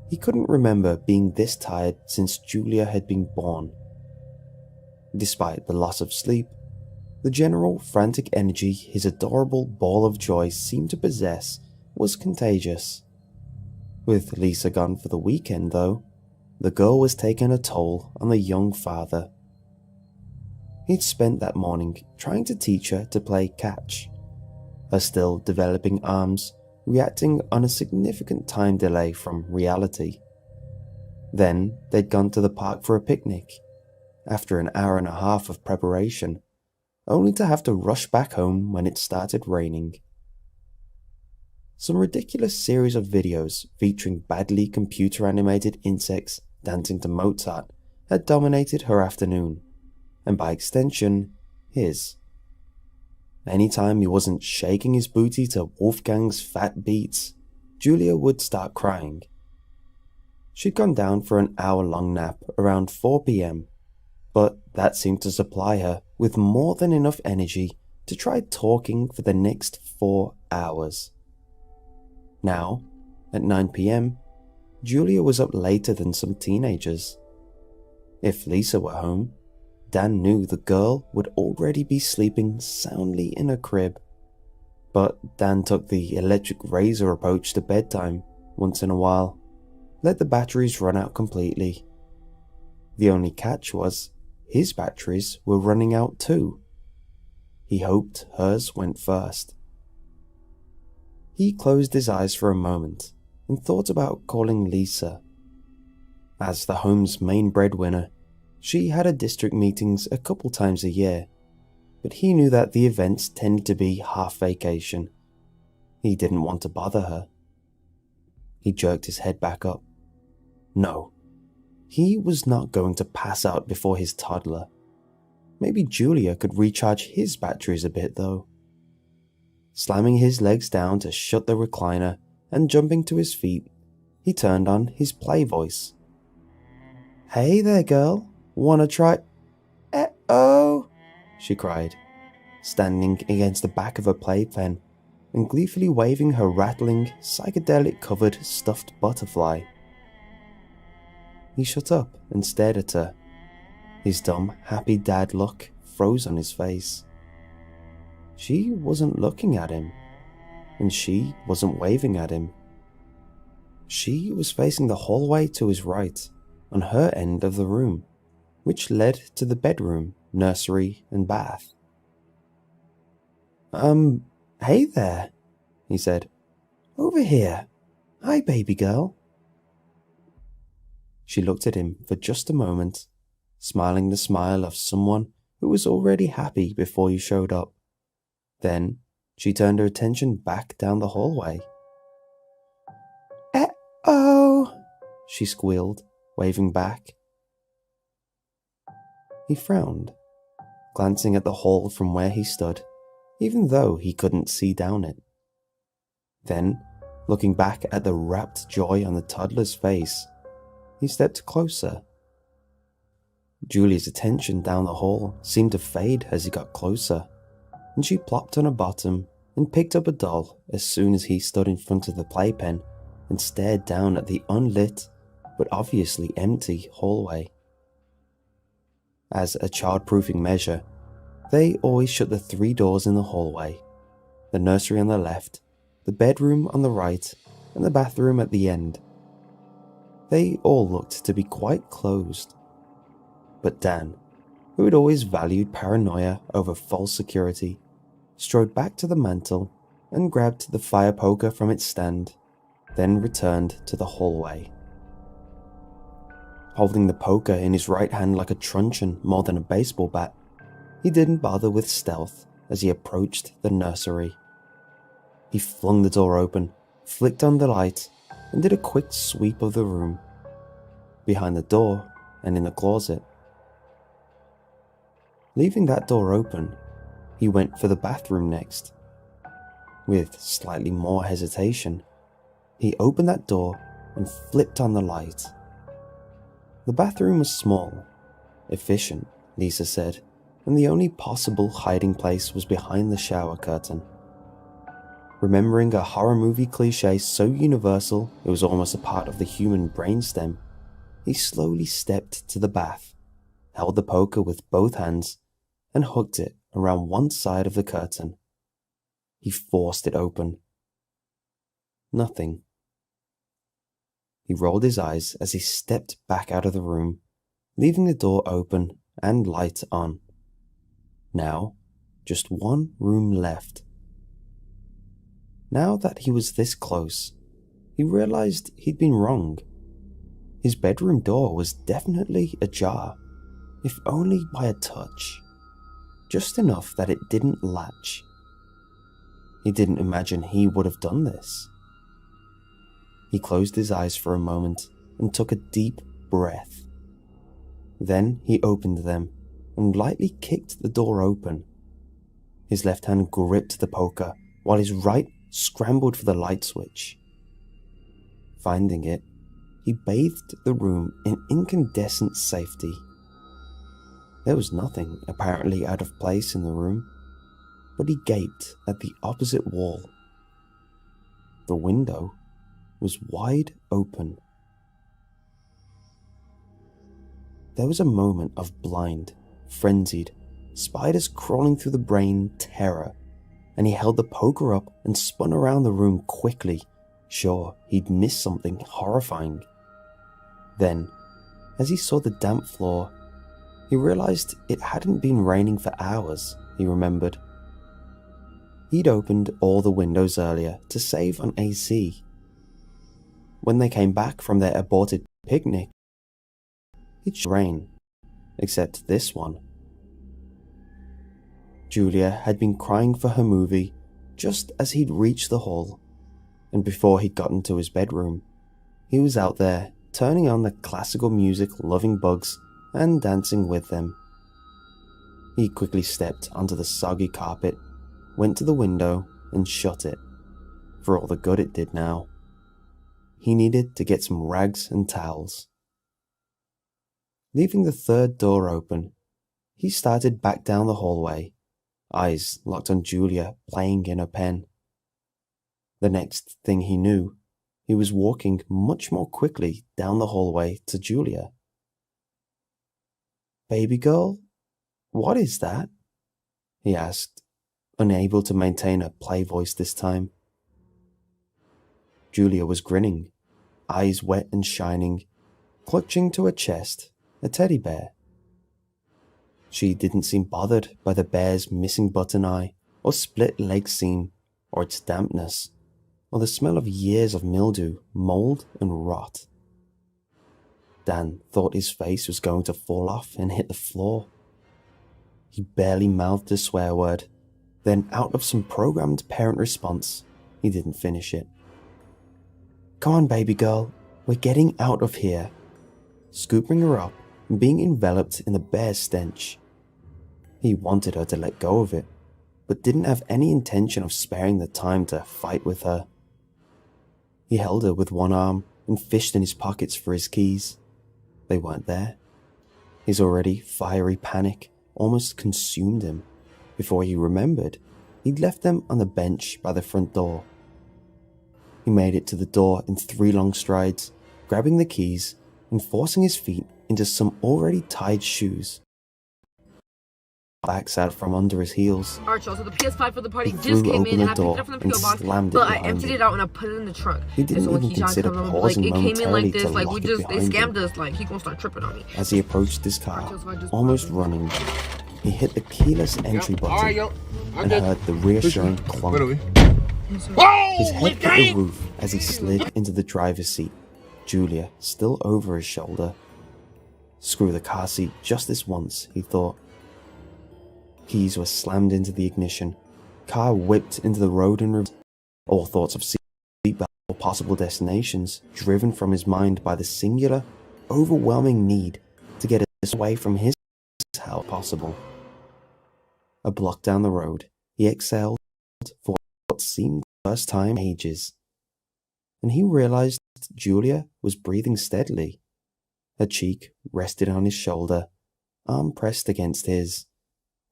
S1: He couldn't remember being this tired since Julia had been born. Despite the loss of sleep, the general frantic energy his adorable ball of joy seemed to possess was contagious. With Lisa gone for the weekend, though, the girl was taking a toll on the young father. He'd spent that morning trying to teach her to play catch, her still developing arms reacting on a significant time delay from reality. Then they'd gone to the park for a picnic, after an hour and a half of preparation, only to have to rush back home when it started raining. Some ridiculous series of videos featuring badly computer-animated insects dancing to Mozart had dominated her afternoon, and by extension, his. Anytime he wasn't shaking his booty to Wolfgang's fat beats, Julia would start crying. She'd gone down for an hour-long nap around 4 p.m, but that seemed to supply her with more than enough energy to try talking for the next 4 hours. Now, at 9 p.m, Julia was up later than some teenagers. If Lisa were home, Dan knew the girl would already be sleeping soundly in her crib. But Dan took the electric razor approach to bedtime once in a while, let the batteries run out completely. The only catch was, his batteries were running out too. He hoped hers went first. He closed his eyes for a moment and thought about calling Lisa. As the home's main breadwinner, she had her district meetings a couple times a year, but he knew that the events tended to be half vacation. He didn't want to bother her. He jerked his head back up. No, he was not going to pass out before his toddler. Maybe Julia could recharge his batteries a bit though. Slamming his legs down to shut the recliner and jumping to his feet, he turned on his play voice. "Hey there, girl. Wanna try—" "Eh-oh," she cried, standing against the back of her playpen and gleefully waving her rattling, psychedelic-covered stuffed butterfly. He shut up and stared at her. His dumb, happy dad look froze on his face. She wasn't looking at him, and she wasn't waving at him. She was facing the hallway to his right, on her end of the room, which led to the bedroom, nursery, and bath. Hey there, he said. Over here. Hi, baby girl. She looked at him for just a moment, smiling the smile of someone who was already happy before you showed up. Then she turned her attention back down the hallway. "Uh-oh," she squealed, waving back. He frowned, glancing at the hall from where he stood, even though he couldn't see down it. Then, looking back at the rapt joy on the toddler's face, he stepped closer. Julia's attention down the hall seemed to fade as he got closer, and she plopped on her bottom and picked up a doll as soon as he stood in front of the playpen and stared down at the unlit but obviously empty hallway. As a child-proofing measure, they always shut the 3 doors in the hallway: the nursery on the left, the bedroom on the right, and the bathroom at the end. They all looked to be quite closed. But Dan, who had always valued paranoia over false security, strode back to the mantel and grabbed the fire poker from its stand, then returned to the hallway. Holding the poker in his right hand like a truncheon more than a baseball bat, he didn't bother with stealth as he approached the nursery. He flung the door open, flicked on the light, and did a quick sweep of the room, behind the door and in the closet. Leaving that door open, he went for the bathroom next. With slightly more hesitation, he opened that door and flipped on the light. The bathroom was small, efficient, Lisa said, and the only possible hiding place was behind the shower curtain. Remembering a horror movie cliche so universal it was almost a part of the human brainstem, he slowly stepped to the bath, held the poker with both hands, and hooked it around one side of the curtain. He forced it open. Nothing. He rolled his eyes as he stepped back out of the room, leaving the door open and light on. Now, just one room left. Now that he was this close, he realized he'd been wrong. His bedroom door was definitely ajar, if only by a touch. Just enough that it didn't latch. He didn't imagine he would have done this. He closed his eyes for a moment and took a deep breath. Then he opened them and lightly kicked the door open. His left hand gripped the poker while his right scrambled for the light switch. Finding it, he bathed the room in incandescent safety. There was nothing apparently out of place in the room, but he gaped at the opposite wall. The window was wide open. There was a moment of blind, frenzied, spiders crawling through the brain terror, and he held the poker up and spun around the room quickly, sure he'd missed something horrifying. Then, as he saw the damp floor, he realized it hadn't been raining for hours, he remembered. He'd opened all the windows earlier to save on AC. When they came back from their aborted picnic, it should rain, except this one. Julia had been crying for her movie just as he'd reached the hall, and before he'd gotten to his bedroom, he was out there turning on the classical music, loving bugs and dancing with them. He quickly stepped onto the soggy carpet, went to the window and shut it, for all the good it did now. He needed to get some rags and towels. Leaving the third door open, he started back down the hallway, eyes locked on Julia playing in her pen. The next thing he knew, he was walking much more quickly down the hallway to Julia. "Baby girl, what is that?" he asked, unable to maintain a play voice this time. Julia was grinning, eyes wet and shining, clutching to her chest a teddy bear. She didn't seem bothered by the bear's missing button eye, or split leg seam, or its dampness, or the smell of years of mildew, mold, and rot. Dan thought his face was going to fall off and hit the floor. He barely mouthed a swear word, then out of some programmed parent response, he didn't finish it. "Come on, baby girl, we're getting out of here," scooping her up and being enveloped in the bear's stench. He wanted her to let go of it, but didn't have any intention of sparing the time to fight with her. He held her with one arm and fished in his pockets for his keys. They weren't there. His already fiery panic almost consumed him. Before he remembered, he'd left them on the bench by the front door. He made it to the door in 3 long strides, grabbing the keys and forcing his feet into some already tied shoes. Backs out from under his heels.
S2: Alright, y'all, so the PS5 for the party
S1: He
S2: just
S1: threw
S2: came
S1: open
S2: in
S1: the
S2: and I picked
S1: door
S2: it up from the
S1: and
S2: PO box,
S1: slammed it
S2: but I
S1: behind
S2: emptied
S1: him.
S2: it out and I put it in the truck.
S1: He didn't
S2: And so when
S1: even
S2: Keyshawn
S1: consider
S2: comes over,
S1: pausing
S2: it came in
S1: momentarily
S2: like
S1: to
S2: this, like
S1: lock
S2: we
S1: it
S2: just, they
S1: behind
S2: scammed
S1: him.
S2: us, like he gonna start tripping on me.
S1: As he approached his car,
S2: Alright, so I just
S1: almost running, he hit the keyless entry button and heard the reassuring clunk. His head hit the roof as he slid into the driver's seat, Julia still over his shoulder. Screw the car seat just this once, he thought. Keys were slammed into the ignition. Car whipped into the road and reversed. All thoughts of seatbelt or possible destinations driven from his mind by the singular, overwhelming need to get us away from his house possible. A block down the road, he exhaled for what seemed the first time in ages, and he realized Julia was breathing steadily. Her cheek rested on his shoulder, arm pressed against his,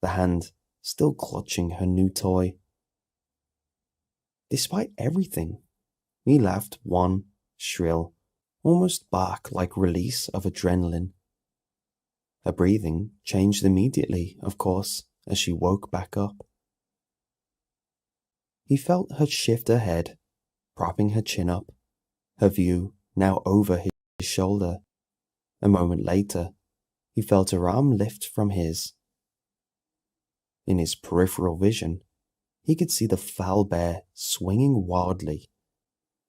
S1: the hand still clutching her new toy. Despite everything, he laughed one shrill, almost bark-like release of adrenaline. Her breathing changed immediately, of course, as she woke back up. He felt her shift her head, propping her chin up, her view now over his shoulder. A moment later, he felt her arm lift from his. In his peripheral vision, he could see the foul bear swinging wildly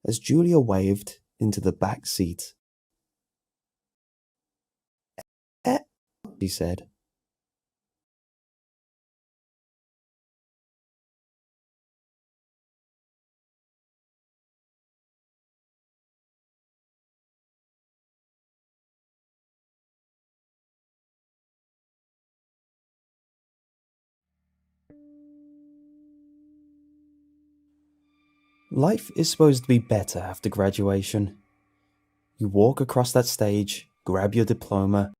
S1: as Julia waved into the back seat. "Eh," she said. Life is supposed to be better after graduation. You walk across that stage, grab your diploma,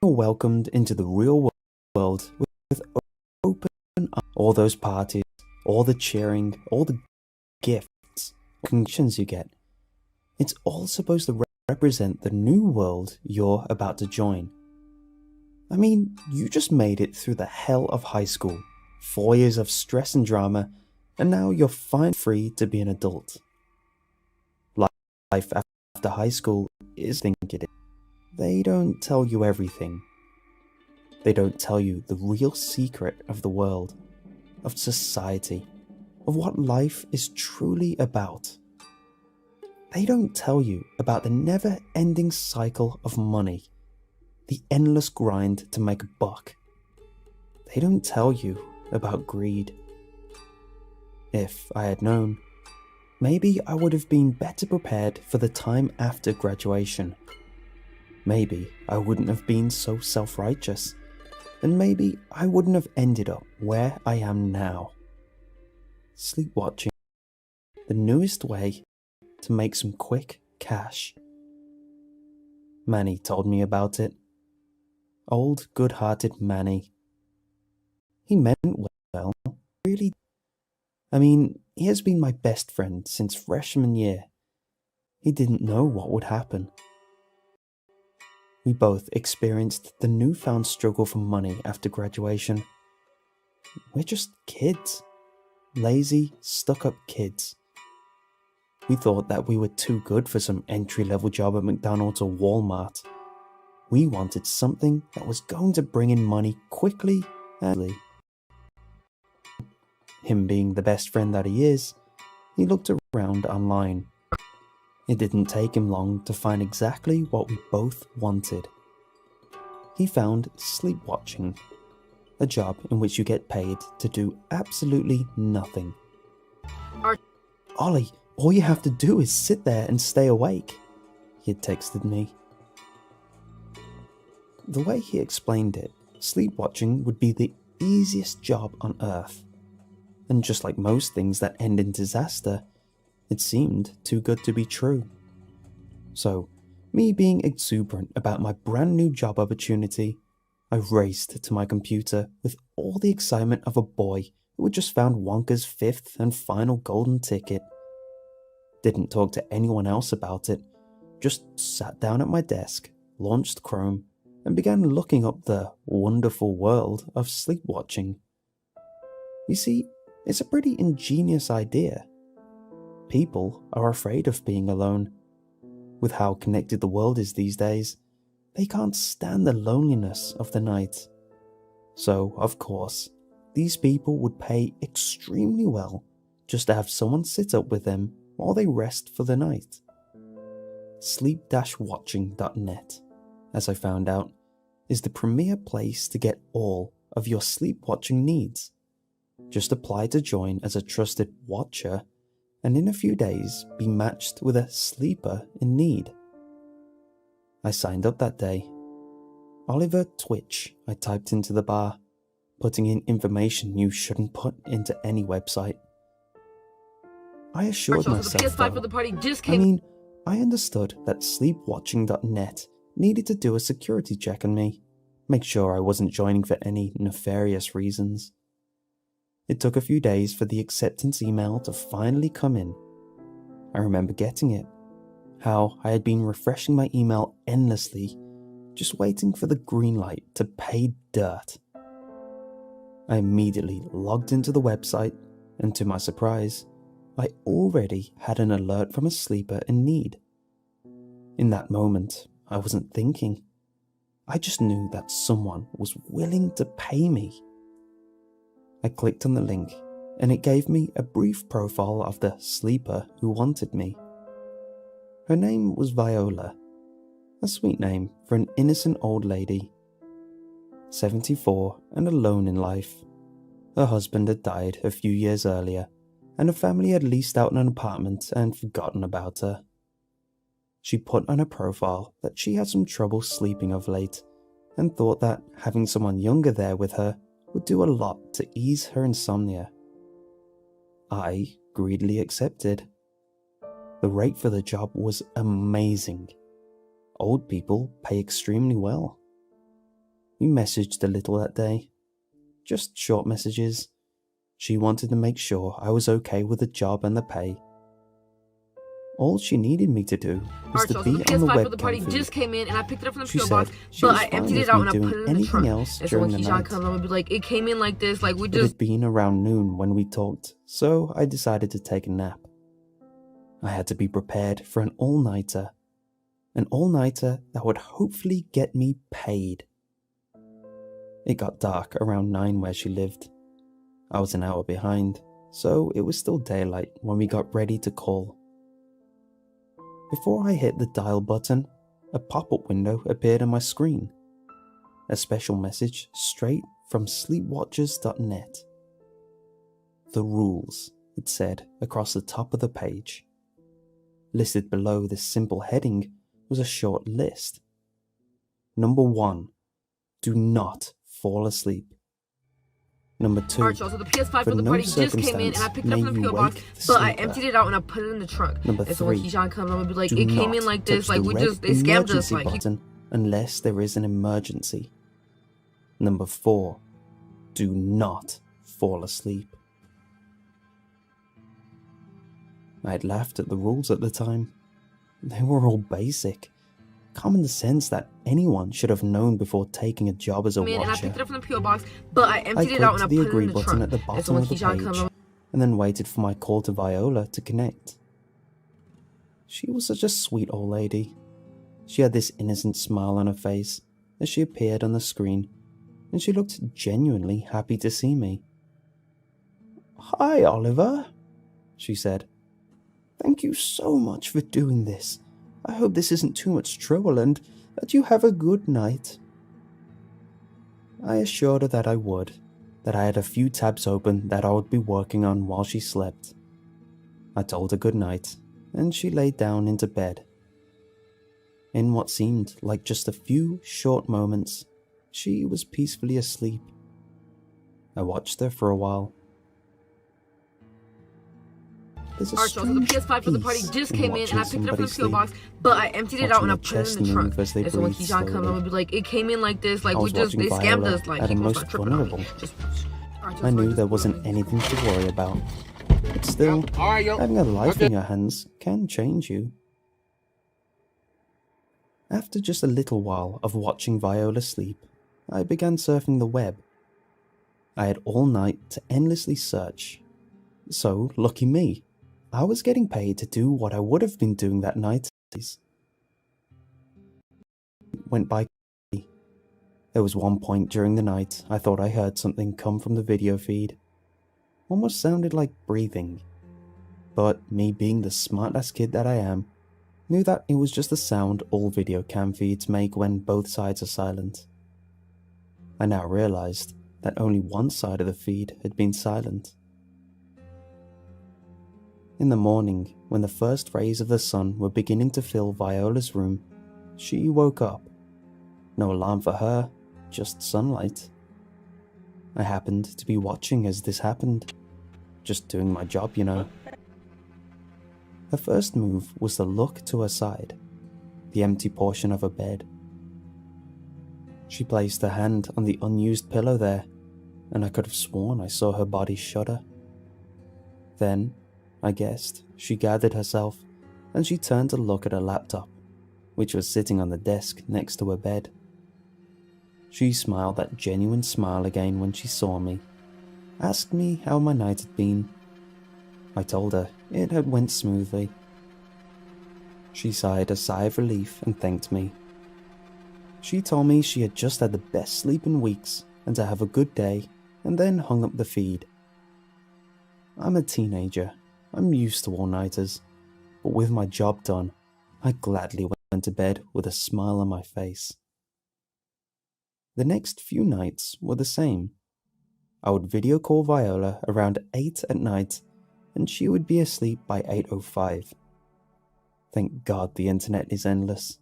S1: you're welcomed into the real world with open arms. All those parties, all the cheering, all the gifts, congratulations you get. It's all supposed to represent the new world you're about to join. I mean, you just made it through the hell of high school, 4 years of stress and drama, and now you're finally free to be an adult. Life after high school is thinking it. They don't tell you everything. They don't tell you the real secret of the world, of society, of what life is truly about. They don't tell you about the never-ending cycle of money, the endless grind to make a buck. They don't tell you about greed. If I had known, maybe I would have been better prepared for the time after graduation. Maybe I wouldn't have been so self-righteous, and maybe I wouldn't have ended up where I am now. Sleepwatching, the newest way to make some quick cash. Manny told me about it. Old, good-hearted Manny. He meant well, really. I mean, he has been my best friend since freshman year. he didn't know what would happen. We both experienced the newfound struggle for money after graduation. We're just kids. Lazy, stuck-up kids. We thought that we were too good for some entry-level job at McDonald's or Walmart. We wanted something that was going to bring in money quickly and easily. Him being the best friend that he is, he looked around online. It didn't take him long to find exactly what we both wanted. He found sleepwatching, a job in which you get paid to do absolutely nothing. Ollie, all you have to do is sit there and stay awake, he had texted me. The way he explained it, sleepwatching would be the easiest job on earth. And just like most things that end in disaster, it seemed too good to be true. So, me being exuberant about my brand new job opportunity, I raced to my computer with all the excitement of a boy who had just found Wonka's fifth and final golden ticket. Didn't talk to anyone else about it, just sat down at my desk, launched Chrome, and began looking up the wonderful world of sleepwatching. You see, it's a pretty ingenious idea. People are afraid of being alone. With how connected the world is these days, they can't stand the loneliness of the night. So, of course, these people would pay extremely well just to have someone sit up with them while they rest for the night. Sleep-watching.net, as I found out, is the premier place to get all of your sleep-watching needs. Just apply to join as a trusted watcher, and in a few days be matched with a sleeper in need. I signed up that day. Oliver Twitch, I typed into the bar, putting in information you shouldn't put into any website. I assured myself though, I understood that sleepwatching.net needed to do a security check on me, make sure I wasn't joining for any nefarious reasons. It took a few days for the acceptance email to finally come in. I remember getting it, how I had been refreshing my email endlessly, just waiting for the green light to pay dirt. I immediately logged into the website, and to my surprise, I already had an alert from a sleeper in need. In that moment, I wasn't thinking. I just knew that someone was willing to pay me. I clicked on the link, and it gave me a brief profile of the sleeper who wanted me. Her name was Viola, a sweet name for an innocent old lady. 74 and alone in life. Her husband had died a few years earlier, and her family had leased out an apartment and forgotten about her. She put on her profile that she had some trouble sleeping of late, and thought that having someone younger there with her would do a lot to ease her insomnia. I greedily accepted. The rate for the job was amazing. Old people pay extremely well. We messaged a little that day. Just short messages. She wanted to make sure I was okay with the job and the pay. All she needed me to do was to be on the webcam feed.
S2: Just came in and I picked it up from the
S1: She
S2: PO
S1: said
S2: box,
S1: she
S2: but
S1: was
S2: I
S1: fine
S2: emptied
S1: with
S2: it out
S1: me
S2: and I put
S1: doing
S2: it in the
S1: anything
S2: truck.
S1: else
S2: And so
S1: during
S2: when
S1: the
S2: Keyshawn
S1: night.
S2: comes, I'm gonna be like, it came in like this, like we
S1: It
S2: just.
S1: had been around noon when we talked, so I decided to take a nap. I had to be prepared for an all-nighter. An all-nighter that would hopefully get me paid. It got dark around 9 where she lived. I was an hour behind, so it was still daylight when we got ready to call. Before I hit the dial button, a pop-up window appeared on my screen. A special message straight from sleepwatchers.net. The rules, it said across the top of the page. Listed below this simple heading was a short list. Number 1. Do not fall asleep. Number 2.
S2: Alright, y'all, so the PS5
S1: for
S2: for the
S1: no
S2: party just came in and I
S1: circumstance
S2: picked it
S1: may
S2: up from the
S1: you
S2: PO box,
S1: wake the
S2: but I
S1: sleeper.
S2: emptied it out and I put it in the truck.
S1: Number
S2: And so when
S1: 3.
S2: Keyshawn comes, I'm gonna be like,
S1: Do
S2: it came
S1: not
S2: in like this,
S1: touch
S2: like
S1: the
S2: we
S1: red
S2: just, they scammed us.
S1: emergency
S2: Like,
S1: button unless there is an emergency. Number 4. Do not fall asleep. I had laughed at the rules at the time, They were all basic. Common sense that anyone should have known before taking a job as a
S2: And I
S1: watcher.
S2: picked it up from the PO box, but I
S1: I
S2: emptied it out and I
S1: clicked the
S2: put it
S1: agree
S2: in the
S1: button
S2: trunk.
S1: at the
S2: And so
S1: bottom
S2: when
S1: of the
S2: Keyshawn
S1: page,
S2: comes,
S1: and then waited for my call to Viola to connect. She was such a sweet old lady. She had this innocent smile on her face as she appeared on the screen, and she looked genuinely happy to see me. "Hi, Oliver," she said. "Thank you so much for doing this. I hope this isn't too much trouble and that you have a good night." I assured her that I would, that I had a few tabs open that I would be working on while she slept. I told her good night, and she lay down into bed. In what seemed like just a few short moments, she was peacefully asleep. I watched her for a while. There's a
S2: Alright, so the
S1: strange
S2: PS5 for the party
S1: peace
S2: just
S1: in
S2: came in, and
S1: watching
S2: I picked it up from
S1: somebody
S2: the PO box,
S1: sleep,
S2: but I emptied it out and I
S1: watching
S2: put
S1: their
S2: it in
S1: chest
S2: the trunk.
S1: move as they
S2: And so when
S1: breathe
S2: Keyshawn comes, I'm
S1: slowly.
S2: gonna be like, it came in like this, like
S1: I
S2: we
S1: was
S2: just
S1: watching
S2: they scammed
S1: Viola
S2: us, like
S1: at
S2: he
S1: her
S2: gonna
S1: most
S2: start tripping on me.
S1: vulnerable.
S2: Alright,
S1: I knew
S2: just
S1: there wasn't anything to worry about, but still, having a life in your hands can change you. After just a little while of watching Viola sleep, I began surfing the web. I had all night to endlessly search. So, lucky me, I was getting paid to do what I would have been doing that night. Went by quickly. There was one point during the night I thought I heard something come from the video feed. Almost sounded like breathing. But me being the smart-ass kid that I am, knew that it was just the sound all video cam feeds make when both sides are silent. I now realized that only one side of the feed had been silent. In the morning, when the first rays of the sun were beginning to fill Viola's room, she woke up. No alarm for her, just sunlight. I happened to be watching as this happened. Just doing my job, you know. Her first move was to look to her side, the empty portion of her bed. She placed her hand on the unused pillow there, and I could have sworn I saw her body shudder. Then, I guessed, she gathered herself, and she turned to look at her laptop, which was sitting on the desk next to her bed. She smiled that genuine smile again when she saw me, asked me how my night had been. I told her it had went smoothly. She sighed a sigh of relief and thanked me. She told me she had just had the best sleep in weeks and to have a good day, and then hung up the feed. I'm a teenager. I'm used to all-nighters, but with my job done, I gladly went to bed with a smile on my face. The next few nights were the same. I would video call Viola around 8 at night, and she would be asleep by 8:05. Thank God the internet is endless.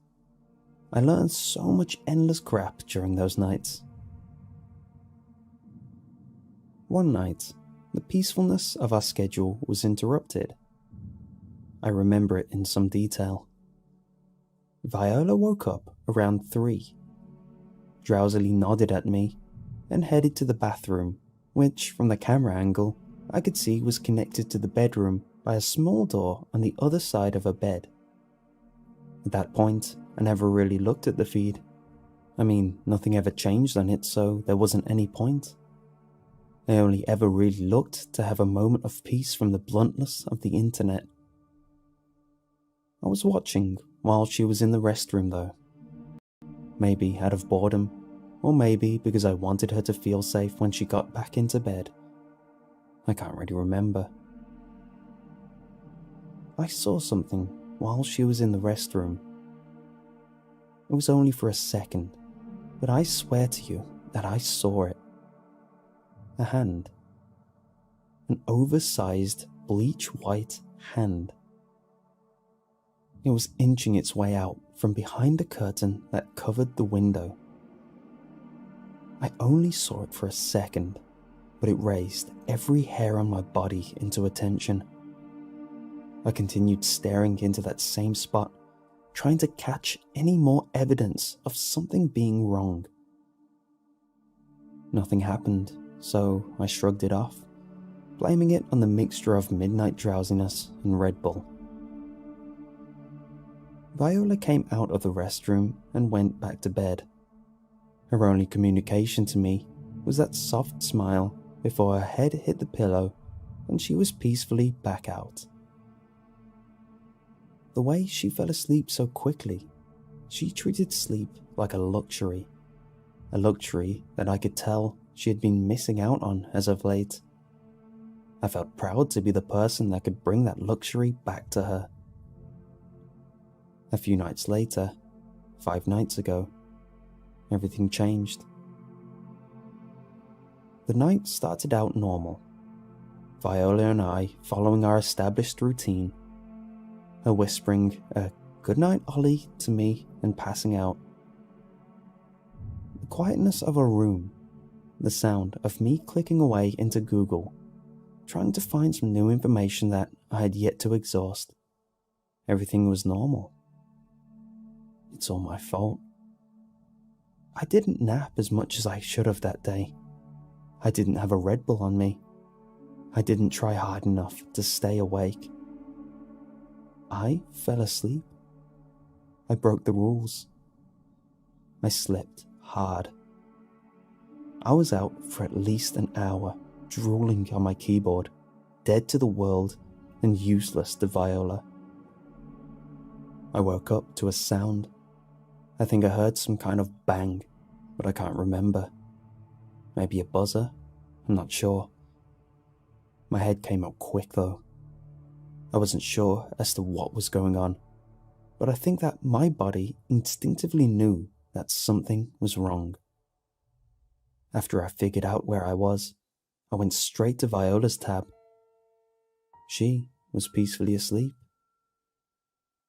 S1: I learned so much endless crap during those nights. One night, the peacefulness of our schedule was interrupted. I remember it in some detail. Viola woke up around 3, drowsily nodded at me, and headed to the bathroom, which, from the camera angle, I could see was connected to the bedroom by a small door on the other side of her bed. At that point, I never really looked at the feed. I mean, nothing ever changed on it, so there wasn't any point. I only ever really looked to have a moment of peace from the bluntness of the internet. I was watching while she was in the restroom though. Maybe out of boredom, or maybe because I wanted her to feel safe when she got back into bed. I can't really remember. I saw something while she was in the restroom. It was only for a second, but I swear to you that I saw it. A hand. An oversized, bleach-white hand. It was inching its way out from behind the curtain that covered the window. I only saw it for a second, but it raised every hair on my body into attention. I continued staring into that same spot, trying to catch any more evidence of something being wrong. Nothing happened, so I shrugged it off, blaming it on the mixture of midnight drowsiness and Red Bull. Viola came out of the restroom and went back to bed. Her only communication to me was that soft smile before her head hit the pillow and she was peacefully back out. The way she fell asleep so quickly, she treated sleep like a luxury that I could tell she had been missing out on as of late. I felt proud to be the person that could bring that luxury back to her. A few nights later, 5 nights ago, everything changed. The night started out normal. Viola and I following our established routine, her whispering a "good night, Ollie" to me and passing out. The quietness of her room, the sound of me clicking away into Google, trying to find some new information that I had yet to exhaust. Everything was normal. It's all my fault. I didn't nap as much as I should have that day. I didn't have a Red Bull on me. I didn't try hard enough to stay awake. I fell asleep. I broke the rules. I slept hard. I was out for at least an hour, drooling on my keyboard, dead to the world and useless to Viola. I woke up to a sound. I think I heard some kind of bang, but I can't remember. Maybe a buzzer? I'm not sure. My head came up quick though. I wasn't sure as to what was going on, but I think that my body instinctively knew that something was wrong. After I figured out where I was, I went straight to Viola's tab. She was peacefully asleep.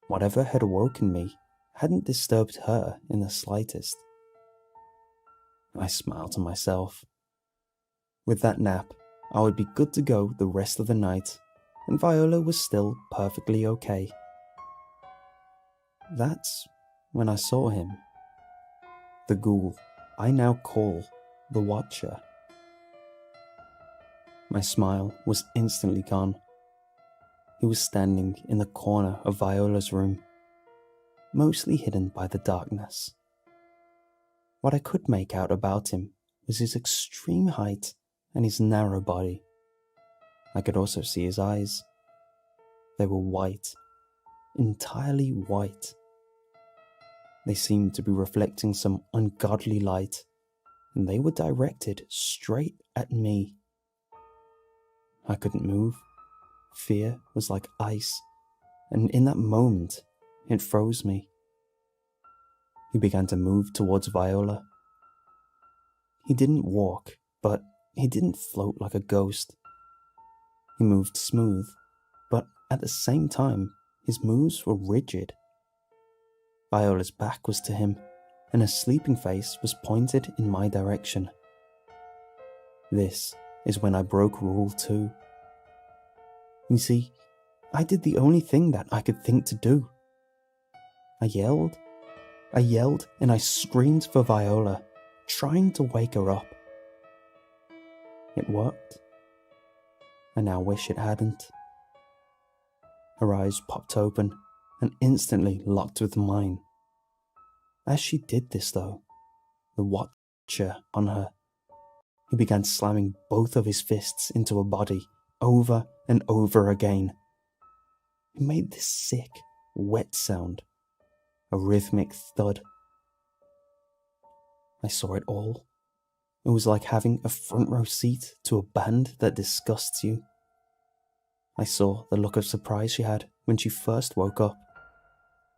S1: Whatever had awoken me hadn't disturbed her in the slightest. I smiled to myself. With that nap, I would be good to go the rest of the night, and Viola was still perfectly okay. That's when I saw him. The ghoul I now call the Watcher. My smile was instantly gone. He was standing in the corner of Viola's room, mostly hidden by the darkness. What I could make out about him was his extreme height and his narrow body. I could also see his eyes. They were white, entirely white. They seemed to be reflecting some ungodly light, and they were directed straight at me. I couldn't move. Fear was like ice, and in that moment, it froze me. He began to move towards Viola. He didn't walk, but he didn't float like a ghost. He moved smooth, but at the same time, his moves were rigid. Viola's back was to him, and her sleeping face was pointed in my direction. This is when I broke Rule 2. You see, I did the only thing that I could think to do. I yelled and I screamed for Viola, trying to wake her up. It worked. I now wish it hadn't. Her eyes popped open and instantly locked with mine. As she did this though, the Watcher on her, he began slamming both of his fists into her body over and over again. He made this sick, wet sound, a rhythmic thud. I saw it all. It was like having a front row seat to a band that disgusts you. I saw the look of surprise she had when she first woke up,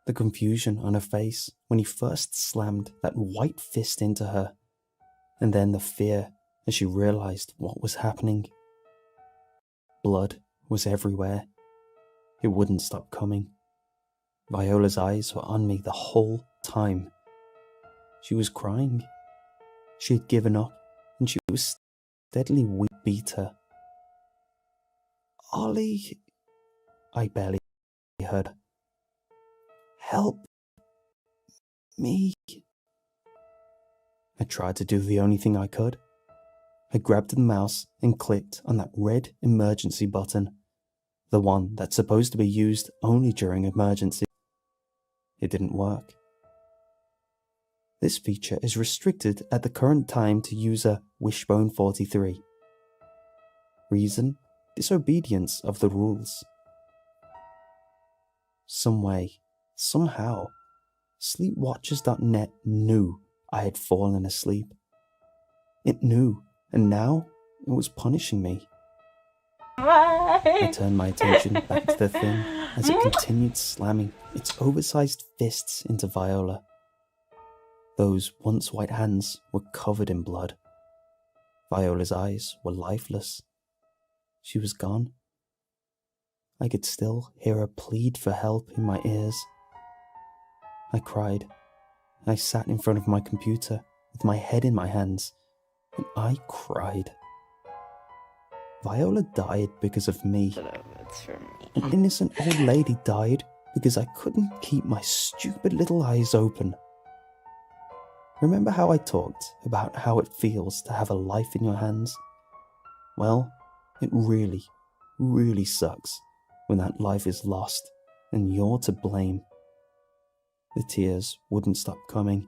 S1: the confusion on her face when he first slammed that white fist into her, and then the fear as she realized what was happening. Blood was everywhere. It wouldn't stop coming. Viola's eyes were on me the whole time. She was crying. She had given up, and she was steadily beat her. "Ollie," I barely heard. "Help me." I tried to do the only thing I could. I grabbed the mouse and clicked on that red emergency button, the one that's supposed to be used only during emergency. it didn't work. This feature is restricted at the current time to user Wishbone43. Reason: disobedience of the rules. Some way, somehow, Sleepwatchers.net knew I had fallen asleep. It knew, and now it was punishing me. I turned my attention back to the thing as it continued slamming its oversized fists into Viola. Those once white hands were covered in blood. Viola's eyes were lifeless. She was gone. I could still hear her plead for help in my ears. I cried. I sat in front of my computer with my head in my hands, and I cried. Viola died because of me. An innocent old lady died because I couldn't keep my stupid little eyes open. Remember how I talked about how it feels to have a life in your hands? Well, it really, really sucks when that life is lost and you're to blame. The tears wouldn't stop coming.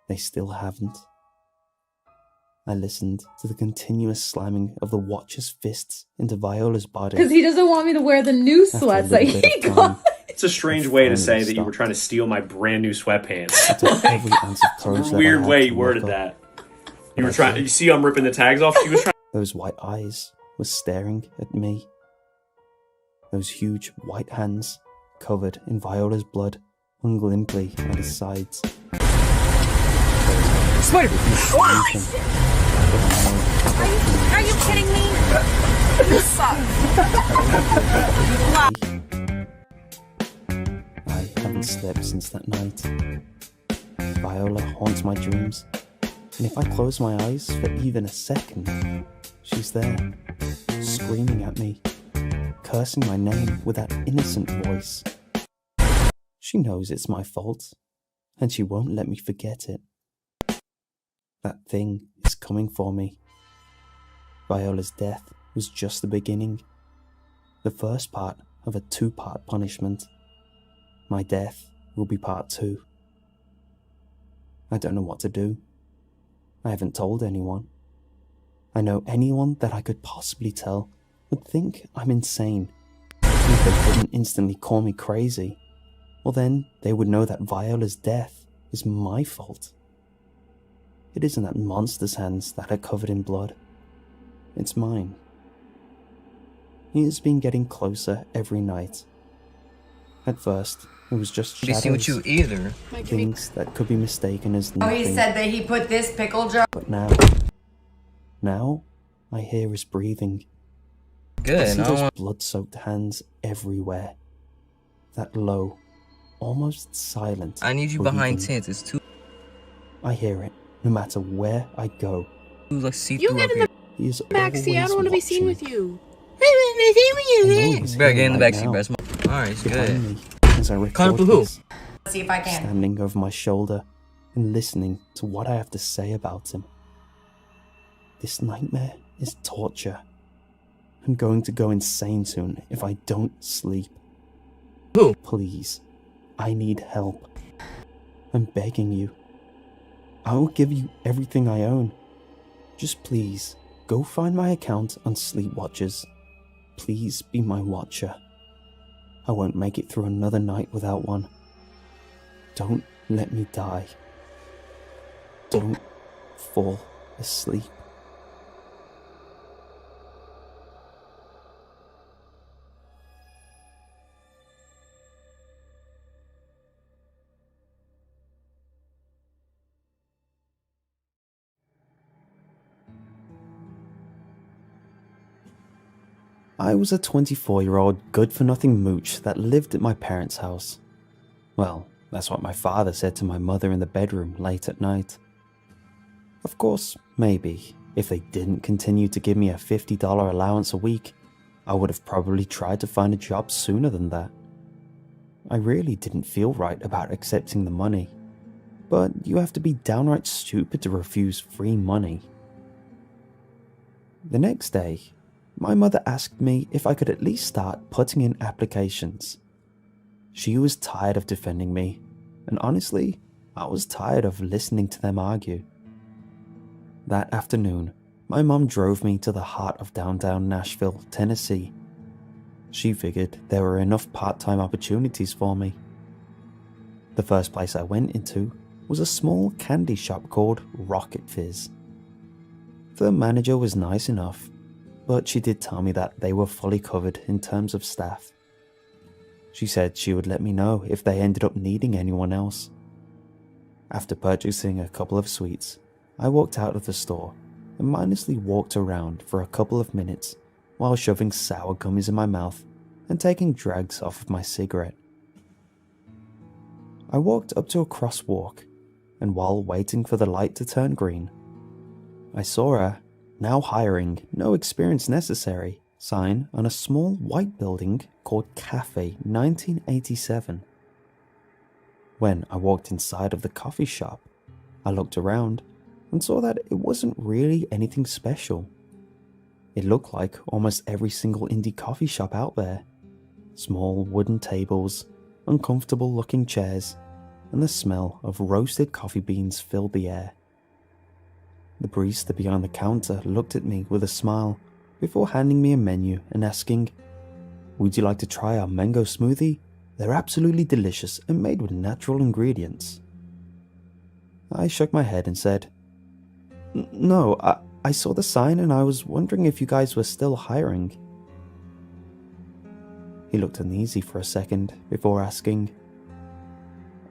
S1: They still haven't. I listened to the continuous slamming of the Watcher's fists into Viola's body.
S3: Because he doesn't want me to wear the new sweats that he got.
S4: It's a strange way to say that you were trying to steal my brand new sweatpants.
S1: Every ounce of courage
S4: It's a
S1: that
S4: weird
S1: I had
S4: way
S1: to
S4: you worded
S1: look up.
S4: that. You were trying. You see, I'm ripping the tags off. She was trying.
S1: Those white eyes were staring at me. Those huge white hands, covered in Viola's blood, hung limply at his sides.
S2: Spider! Are you kidding me? You suck.
S1: I haven't slept since that night. Viola haunts my dreams, and if I close my eyes for even a second, she's there, screaming at me, cursing my name with that innocent voice. She knows it's my fault, and she won't let me forget it. That thing is coming for me. Viola's death was just the beginning, the first part of a two-part punishment. My death will be part 2. I don't know what to do. I haven't told anyone. I know anyone that I could possibly tell would think I'm insane. If they couldn't instantly call me crazy, well then they would know that Viola's death is my fault. It isn't that monster's hands that are covered in blood. It's mine. He has been getting closer every night. At first, it was just shadows,
S5: seen with you either.
S1: things that could be mistaken as
S6: Oh,
S1: nothing.
S6: he said that he put this pickle jar.
S1: But now, I hear his breathing. I
S5: Good.
S1: see
S5: I don't
S1: those
S5: want.
S1: blood-soaked hands everywhere. That low, almost silent.
S5: I need you behind
S1: breathing.
S5: tents. It's too
S1: I hear it, no matter where I go.
S5: like see
S2: You
S5: through
S2: get
S5: up
S2: in
S5: here.
S1: He is
S2: Backseat, I don't want to be seen
S1: watching.
S2: with you.
S1: I know he's
S5: You better
S1: here
S5: get in the
S1: right
S5: backseat,
S1: now,
S5: bro. Alright, it's
S1: behind
S5: good.
S1: me, as I record
S5: Connor, who?
S1: this,
S6: Let's see if I can.
S1: standing over my shoulder and listening to what I have to say about him. This nightmare is torture. I'm going to go insane soon if I don't sleep.
S5: Who?
S1: Please, I need help. I'm begging you. I will give you everything I own. Just please, go find my account on Sleepwatchers. Please be my watcher. I won't make it through another night without one. Don't let me die. Don't fall asleep. I was a 24-year-old good-for-nothing mooch that lived at my parents' house. Well, that's what my father said to my mother in the bedroom late at night. Of course, maybe, if they didn't continue to give me a $50 allowance a week, I would have probably tried to find a job sooner than that. I really didn't feel right about accepting the money, but you have to be downright stupid to refuse free money. The next day, my mother asked me if I could at least start putting in applications. She was tired of defending me, and honestly, I was tired of listening to them argue. That afternoon, my mom drove me to the heart of downtown Nashville, Tennessee. She figured there were enough part-time opportunities for me. The first place I went into was a small candy shop called Rocket Fizz. The manager was nice enough, but she did tell me that they were fully covered in terms of staff. She said she would let me know if they ended up needing anyone else. After purchasing a couple of sweets, I walked out of the store and mindlessly walked around for a couple of minutes while shoving sour gummies in my mouth and taking drags off of my cigarette. I walked up to a crosswalk, and while waiting for the light to turn green, I saw a "Now hiring, no experience necessary" sign on a small white building called Cafe 1987. When I walked inside of the coffee shop, I looked around and saw that it wasn't really anything special. It looked like almost every single indie coffee shop out there. Small wooden tables, uncomfortable looking chairs, and the smell of roasted coffee beans filled the air. The barista behind the counter looked at me with a smile before handing me a menu and asking, "Would you like to try our mango smoothie? They're absolutely delicious and made with natural ingredients." I shook my head and said, "No, I saw the sign and I was wondering if you guys were still hiring." He looked uneasy for a second before asking,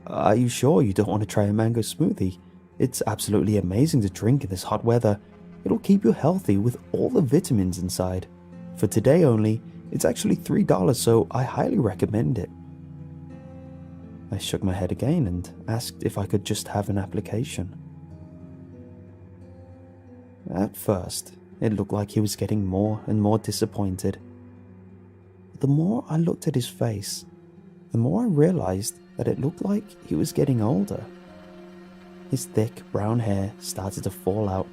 S1: "Are you sure you don't want to try a mango smoothie? It's absolutely amazing to drink in this hot weather. It'll keep you healthy with all the vitamins inside. For today only, it's actually $3, so I highly recommend it." I shook my head again and asked if I could just have an application. At first, it looked like he was getting more and more disappointed. But the more I looked at his face, the more I realized that it looked like he was getting older. His thick brown hair started to fall out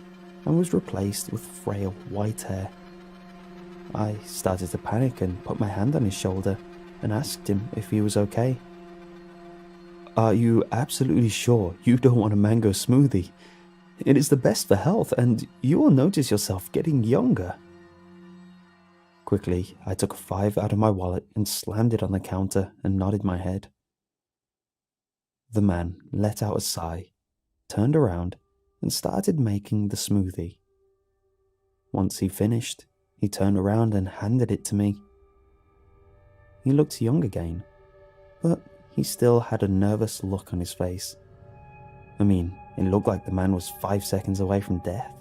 S1: and was replaced with frail white hair. I started to panic and put my hand on his shoulder and asked him if he was okay. "Are you absolutely sure you don't want a mango smoothie? It is the best for health and you will notice yourself getting younger." Quickly, I took a $5 out of my wallet and slammed it on the counter and nodded my head. The man let out a sigh, turned around, and started making the smoothie. Once he finished, he turned around and handed it to me. He looked young again, but he still had a nervous look on his face. I mean, it looked like the man was 5 seconds away from death.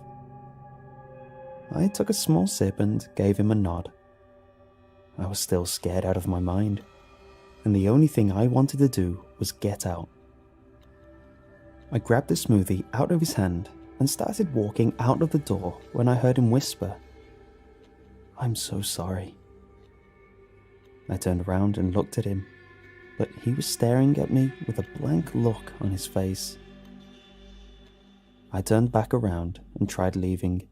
S1: I took a small sip and gave him a nod. I was still scared out of my mind, and the only thing I wanted to do was get out. I grabbed the smoothie out of his hand and started walking out of the door when I heard him whisper, "I'm so sorry." I turned around and looked at him, but he was staring at me with a blank look on his face. I turned back around and tried leaving,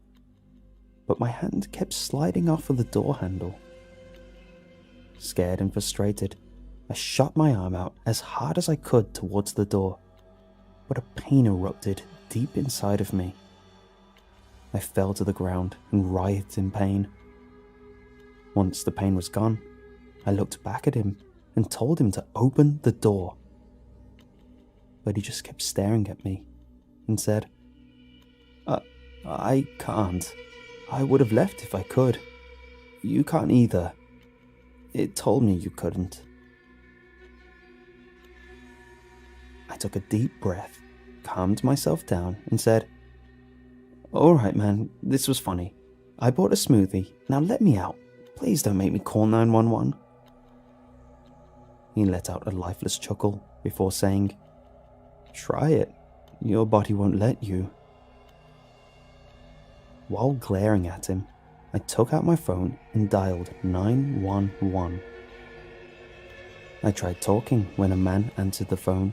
S1: but my hand kept sliding off of the door handle. Scared and frustrated, I shot my arm out as hard as I could towards the door, but a pain erupted deep inside of me. I fell to the ground and writhed in pain. Once the pain was gone, I looked back at him and told him to open the door. But he just kept staring at me and said, I can't. I would have left if I could. You can't either. It told me you couldn't." I took a deep breath, calmed myself down, and said, "Alright man, this was funny. I bought a smoothie. Now let me out. Please don't make me call 911. He let out a lifeless chuckle before saying, "Try it. Your body won't let you." While glaring at him, I took out my phone and dialed 911. I tried talking when a man answered the phone,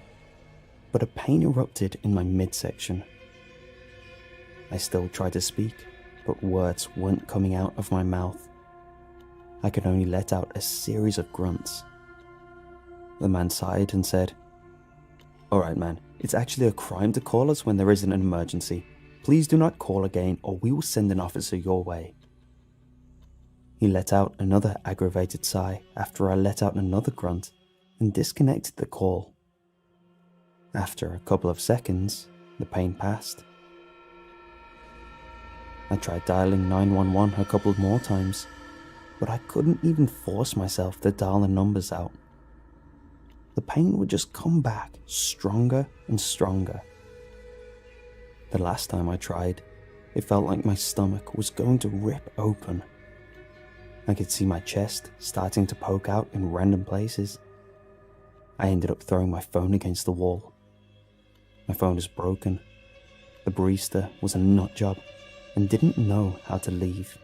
S1: but a pain erupted in my midsection. I still tried to speak, but words weren't coming out of my mouth. I could only let out a series of grunts. The man sighed and said, "Alright man, it's actually a crime to call us when there isn't an emergency. Please do not call again or we will send an officer your way." He let out another aggravated sigh after I let out another grunt and disconnected the call. After a couple of seconds, the pain passed. I tried dialing 911 a couple more times, but I couldn't even force myself to dial the numbers out. The pain would just come back stronger and stronger. The last time I tried, it felt like my stomach was going to rip open. I could see my chest starting to poke out in random places. I ended up throwing my phone against the wall. My phone is broken. The barista was a nut job and didn't know how to leave.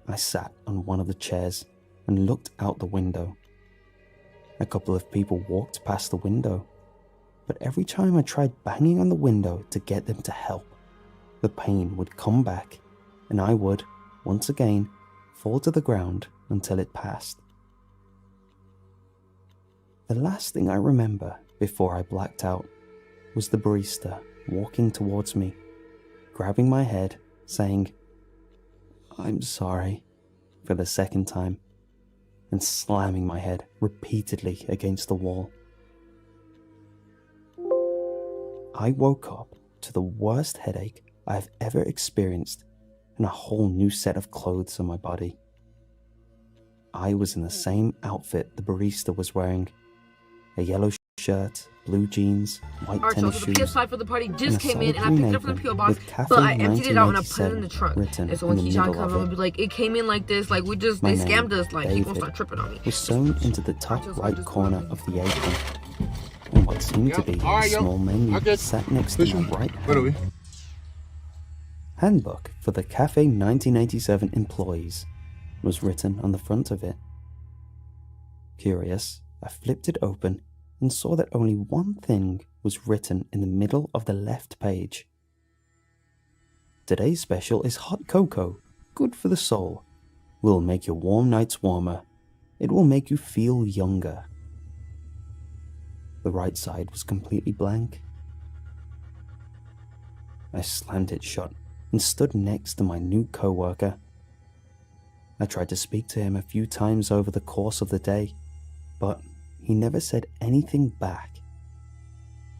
S1: I sat on one of the chairs and looked out the window. A couple of people walked past the window, but every time I tried banging on the window to get them to help, the pain would come back and I would, once again, fall to the ground until it passed. The last thing I remember before I blacked out was the barista walking towards me, grabbing my head, saying, "I'm sorry," for the second time, and slamming my head repeatedly against the wall. I woke up to the worst headache I have ever experienced and a whole new set of clothes on my body. I was in the same outfit the barista was wearing, a yellow shirt, blue jeans, white
S7: Alright,
S1: tennis
S7: so the
S1: shoes,
S7: PS5 for the party
S1: and
S7: just
S1: a
S7: came
S1: solid
S7: in, and I
S1: green
S7: picked it up from the
S1: apron
S7: PO box,
S1: with Cafe
S7: but I emptied it out and I put it in the
S1: 1987
S7: trunk.
S1: written
S7: And so
S1: in
S7: when
S1: the
S7: Keyshawn
S1: middle
S7: comes,
S1: of
S7: I'm gonna be
S1: it.
S7: like, it came in like this, like
S1: My
S7: they
S1: name,
S7: scammed us, like he gonna
S1: David,
S7: start tripping on me.
S1: was sewn into the top right corner of the apron, and what seemed to be a small menu sat next to my right hand. Handbook for the Cafe 1987 employees was written on the front of it. Curious, I flipped it open and saw that only one thing was written in the middle of the left page. Today's special is hot cocoa, good for the soul. Will make your warm nights warmer. It will make you feel younger. The right side was completely blank. I slammed it shut and stood next to my new co-worker. I tried to speak to him a few times over the course of the day, but he never said anything back.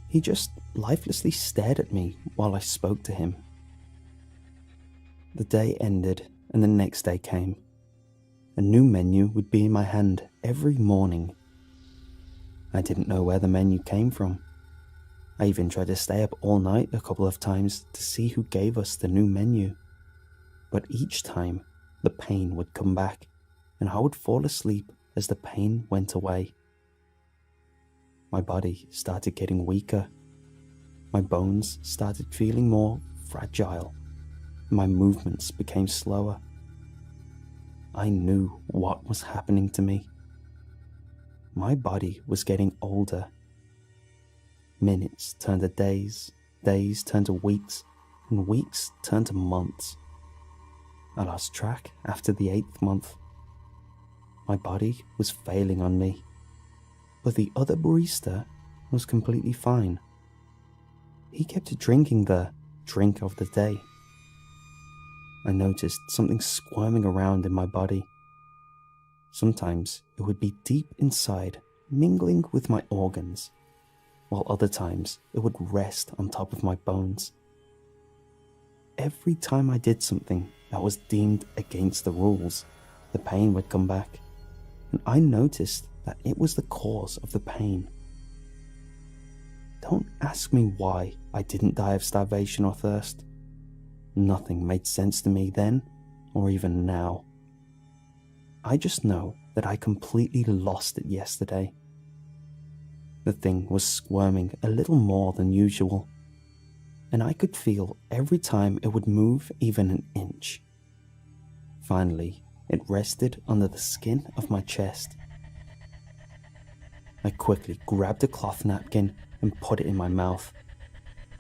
S1: He just lifelessly stared at me while I spoke to him. The day ended and the next day came. A new menu would be in my hand every morning. I didn't know where the menu came from. I even tried to stay up all night a couple of times to see who gave us the new menu. But each time, the pain would come back, and I would fall asleep as the pain went away. My body started getting weaker. My bones started feeling more fragile. My movements became slower. I knew what was happening to me. My body was getting older. Minutes turned to days, days turned to weeks, and weeks turned to months. I lost track after the 8th month. My body was failing on me, but the other barista was completely fine. He kept drinking the drink of the day. I noticed something squirming around in my body. Sometimes it would be deep inside, mingling with my organs, while other times it would rest on top of my bones. Every time I did something that was deemed against the rules, the pain would come back, and I noticed that it was the cause of the pain. Don't ask me why I didn't die of starvation or thirst. Nothing made sense to me then, or even now. I just know that I completely lost it yesterday. The thing was squirming a little more than usual, and I could feel every time it would move even an inch. Finally, it rested under the skin of my chest. I quickly grabbed a cloth napkin and put it in my mouth.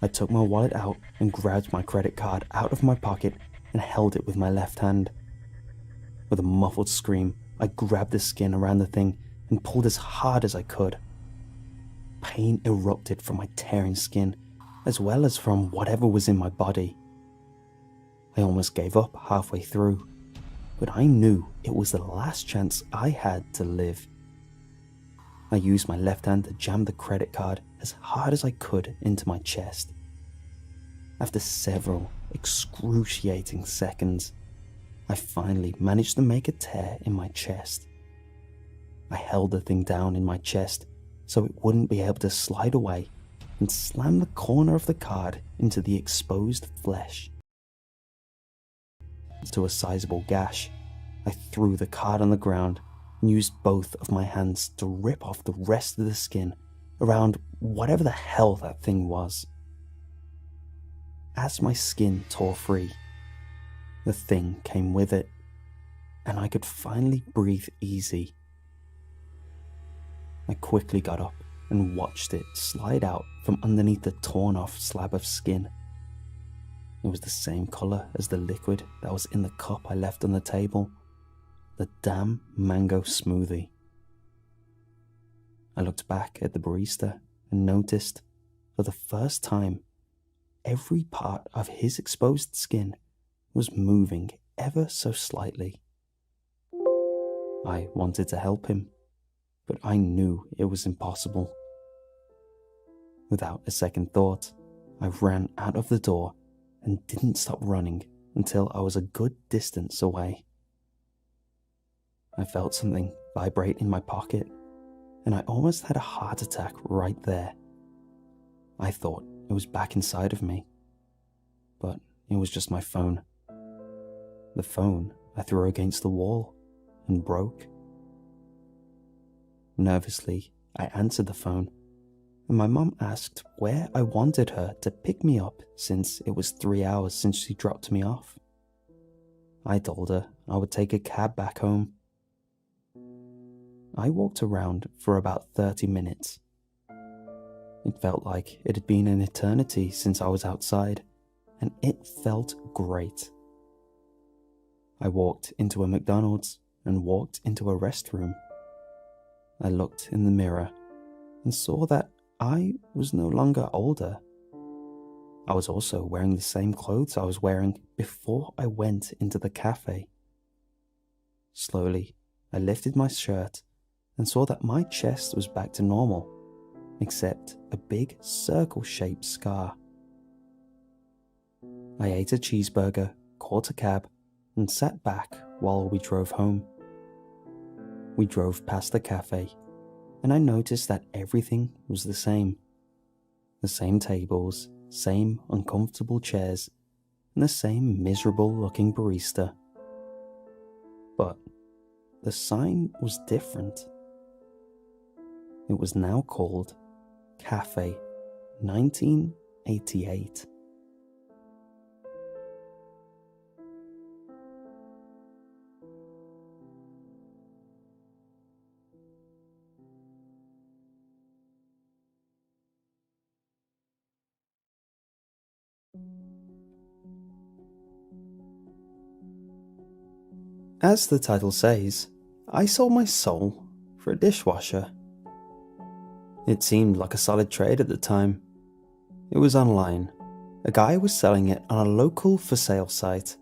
S1: I took my wallet out and grabbed my credit card out of my pocket and held it with my left hand. With a muffled scream, I grabbed the skin around the thing and pulled as hard as I could. Pain erupted from my tearing skin, as well as from whatever was in my body. I almost gave up halfway through, but I knew it was the last chance I had to live. I used my left hand to jam the credit card as hard as I could into my chest. After several excruciating seconds, I finally managed to make a tear in my chest. I held the thing down in my chest so it wouldn't be able to slide away and slammed the corner of the card into the exposed flesh. To a sizable gash, I threw the card on the ground and used both of my hands to rip off the rest of the skin around whatever the hell that thing was. As my skin tore free, the thing came with it, and I could finally breathe easy. I quickly got up and watched it slide out from underneath the torn off slab of skin. It was the same colour as the liquid that was in the cup I left on the table, the damn mango smoothie. I looked back at the barista and noticed, for the first time, every part of his exposed skin was moving ever so slightly. I wanted to help him, but I knew it was impossible. Without a second thought, I ran out of the door and didn't stop running until I was a good distance away. I felt something vibrate in my pocket, and I almost had a heart attack right there. I thought it was back inside of me, but it was just my phone. The phone I threw against the wall and broke. Nervously, I answered the phone, and my mum asked where I wanted her to pick me up since it was 3 hours since she dropped me off. I told her I would take a cab back home. I walked around for about 30 minutes. It felt like it had been an eternity since I was outside, and it felt great. I walked into a McDonald's and walked into a restroom. I looked in the mirror and saw that I was no longer older. I was also wearing the same clothes I was wearing before I went into the cafe. Slowly, I lifted my shirt and saw that my chest was back to normal, except a big circle-shaped scar. I ate a cheeseburger, caught a cab, and sat back while we drove home. We drove past the cafe, and I noticed that everything was the same. The same tables, same uncomfortable chairs, and the same miserable-looking barista. But the sign was different. It was now called Cafe 1988. As the title says, I sold my soul for a dishwasher. It seemed like a solid trade at the time. It was online. A guy was selling it on a local for sale site,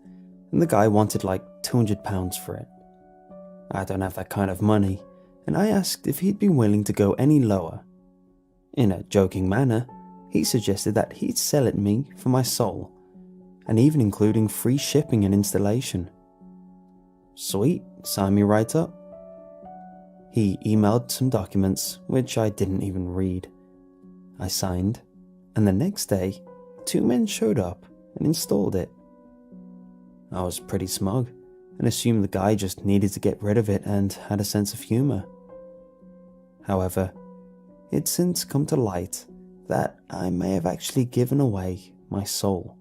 S1: and the guy wanted like £200 for it. I don't have that kind of money, and I asked if he'd be willing to go any lower. In a joking manner, he suggested that he'd sell it me for my soul, and even including free shipping and installation. Sweet, sign me right up. He emailed some documents, which I didn't even read. I signed, and the next day, 2 men showed up and installed it. I was pretty smug, and assumed the guy just needed to get rid of it and had a sense of humor. However, it's since come to light that I may have actually given away my soul.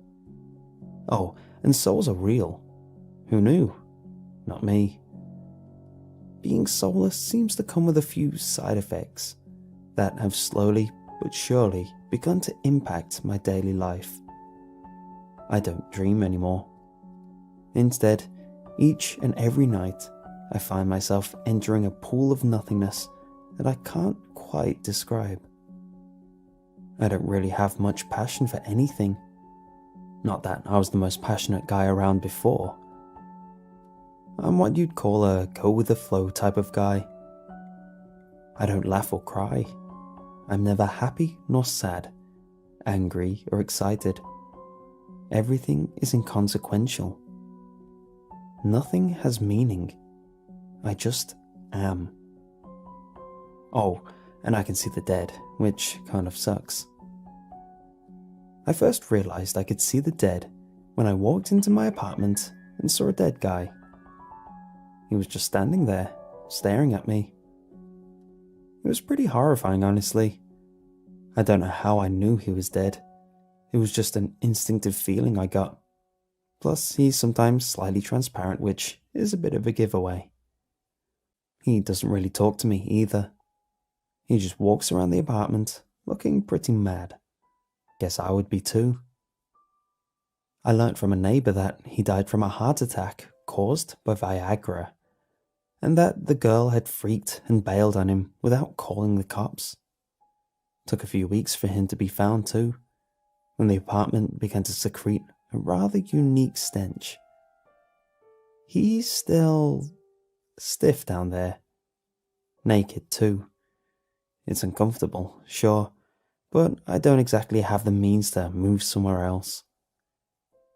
S1: Oh, and souls are real. Who knew? Not me. Being soulless seems to come with a few side effects that have slowly but surely begun to impact my daily life. I don't dream anymore. Instead, each and every night, I find myself entering a pool of nothingness that I can't quite describe. I don't really have much passion for anything. Not that I was the most passionate guy around before. I'm what you'd call a go-with-the-flow type of guy. I don't laugh or cry. I'm never happy nor sad, angry or excited. Everything is inconsequential. Nothing has meaning. I just am. Oh, and I can see the dead, which kind of sucks. I first realized I could see the dead when I walked into my apartment and saw a dead guy. He was just standing there, staring at me. It was pretty horrifying, honestly. I don't know how I knew he was dead. It was just an instinctive feeling I got. Plus, he's sometimes slightly transparent, which is a bit of a giveaway. He doesn't really talk to me either. He just walks around the apartment, looking pretty mad. Guess I would be too. I learnt from a neighbour that he died from a heart attack caused by Viagra, and that the girl had freaked and bailed on him without calling the cops. Took a few weeks for him to be found too, when the apartment began to secrete a rather unique stench. He's still stiff down there. Naked too. It's uncomfortable, sure, but I don't exactly have the means to move somewhere else.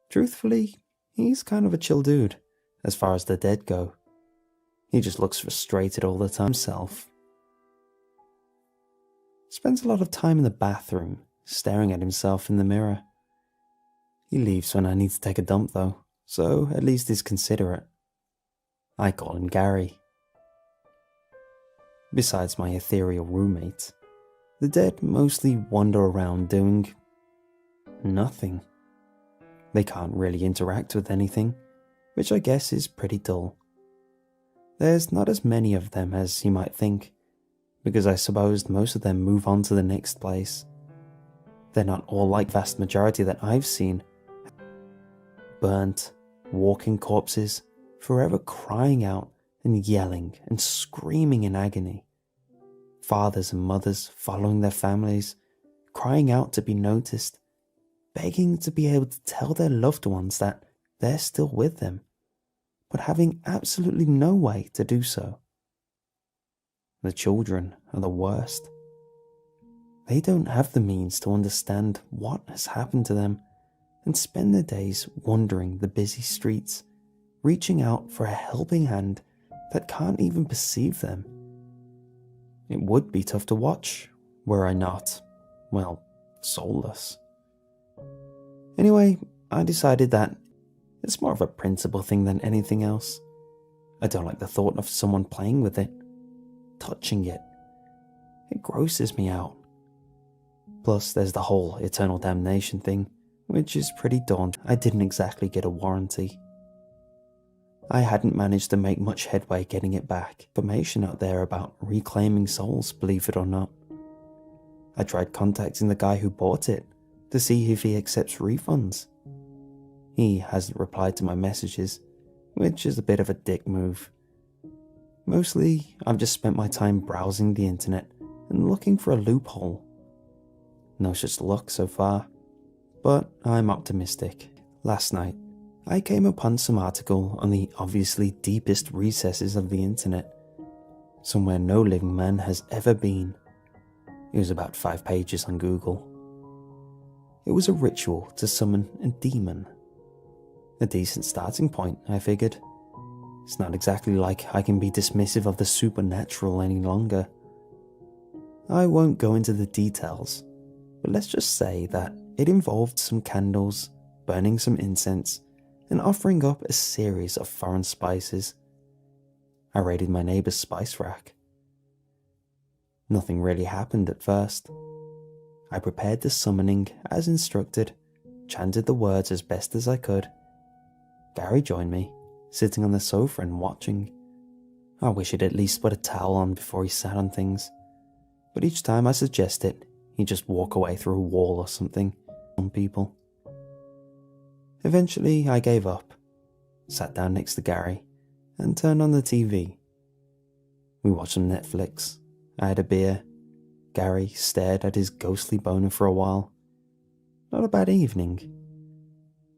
S1: Truthfully, he's kind of a chill dude, as far as the dead go. He just looks frustrated all the time himself. Spends a lot of time in the bathroom, staring at himself in the mirror. He leaves when I need to take a dump though, so at least he's considerate. I call him Gary. Besides my ethereal roommate, the dead mostly wander around doing nothing. They can't really interact with anything, which I guess is pretty dull. There's not as many of them as you might think, because I suppose most of them move on to the next place. They're not all like the vast majority that I've seen. Burnt, walking corpses, forever crying out and yelling and screaming in agony. Fathers and mothers following their families, crying out to be noticed, begging to be able to tell their loved ones that they're still with them, but having absolutely no way to do so. The children are the worst. They don't have the means to understand what has happened to them and spend their days wandering the busy streets, reaching out for a helping hand that can't even perceive them. It would be tough to watch, were I not, well, soulless. Anyway, I decided that it's more of a principle thing than anything else. I don't like the thought of someone playing with it, touching it. It grosses me out. Plus, there's the whole eternal damnation thing, which is pretty daunting. I didn't exactly get a warranty. I hadn't managed to make much headway getting it back. Information out there about reclaiming souls, believe it or not. I tried contacting the guy who bought it to see if he accepts refunds. He hasn't replied to my messages, which is a bit of a dick move. Mostly, I've just spent my time browsing the internet and looking for a loophole. No such luck so far, but I'm optimistic. Last night, I came upon some article on the obviously deepest recesses of the internet, somewhere no living man has ever been. It was about 5 pages on Google. It was a ritual to summon a demon. A decent starting point, I figured. It's not exactly like I can be dismissive of the supernatural any longer. I won't go into the details, but let's just say that it involved some candles, burning some incense, and offering up a series of foreign spices. I raided my neighbour's spice rack. Nothing really happened at first. I prepared the summoning as instructed, chanted the words as best as I could. Gary joined me, sitting on the sofa and watching. I wish he'd at least put a towel on before he sat on things, but each time I suggest it, he'd just walk away through a wall or something. On people. Eventually, I gave up, sat down next to Gary, and turned on the TV. We watched some Netflix. I had a beer. Gary stared at his ghostly boner for a while. Not a bad evening.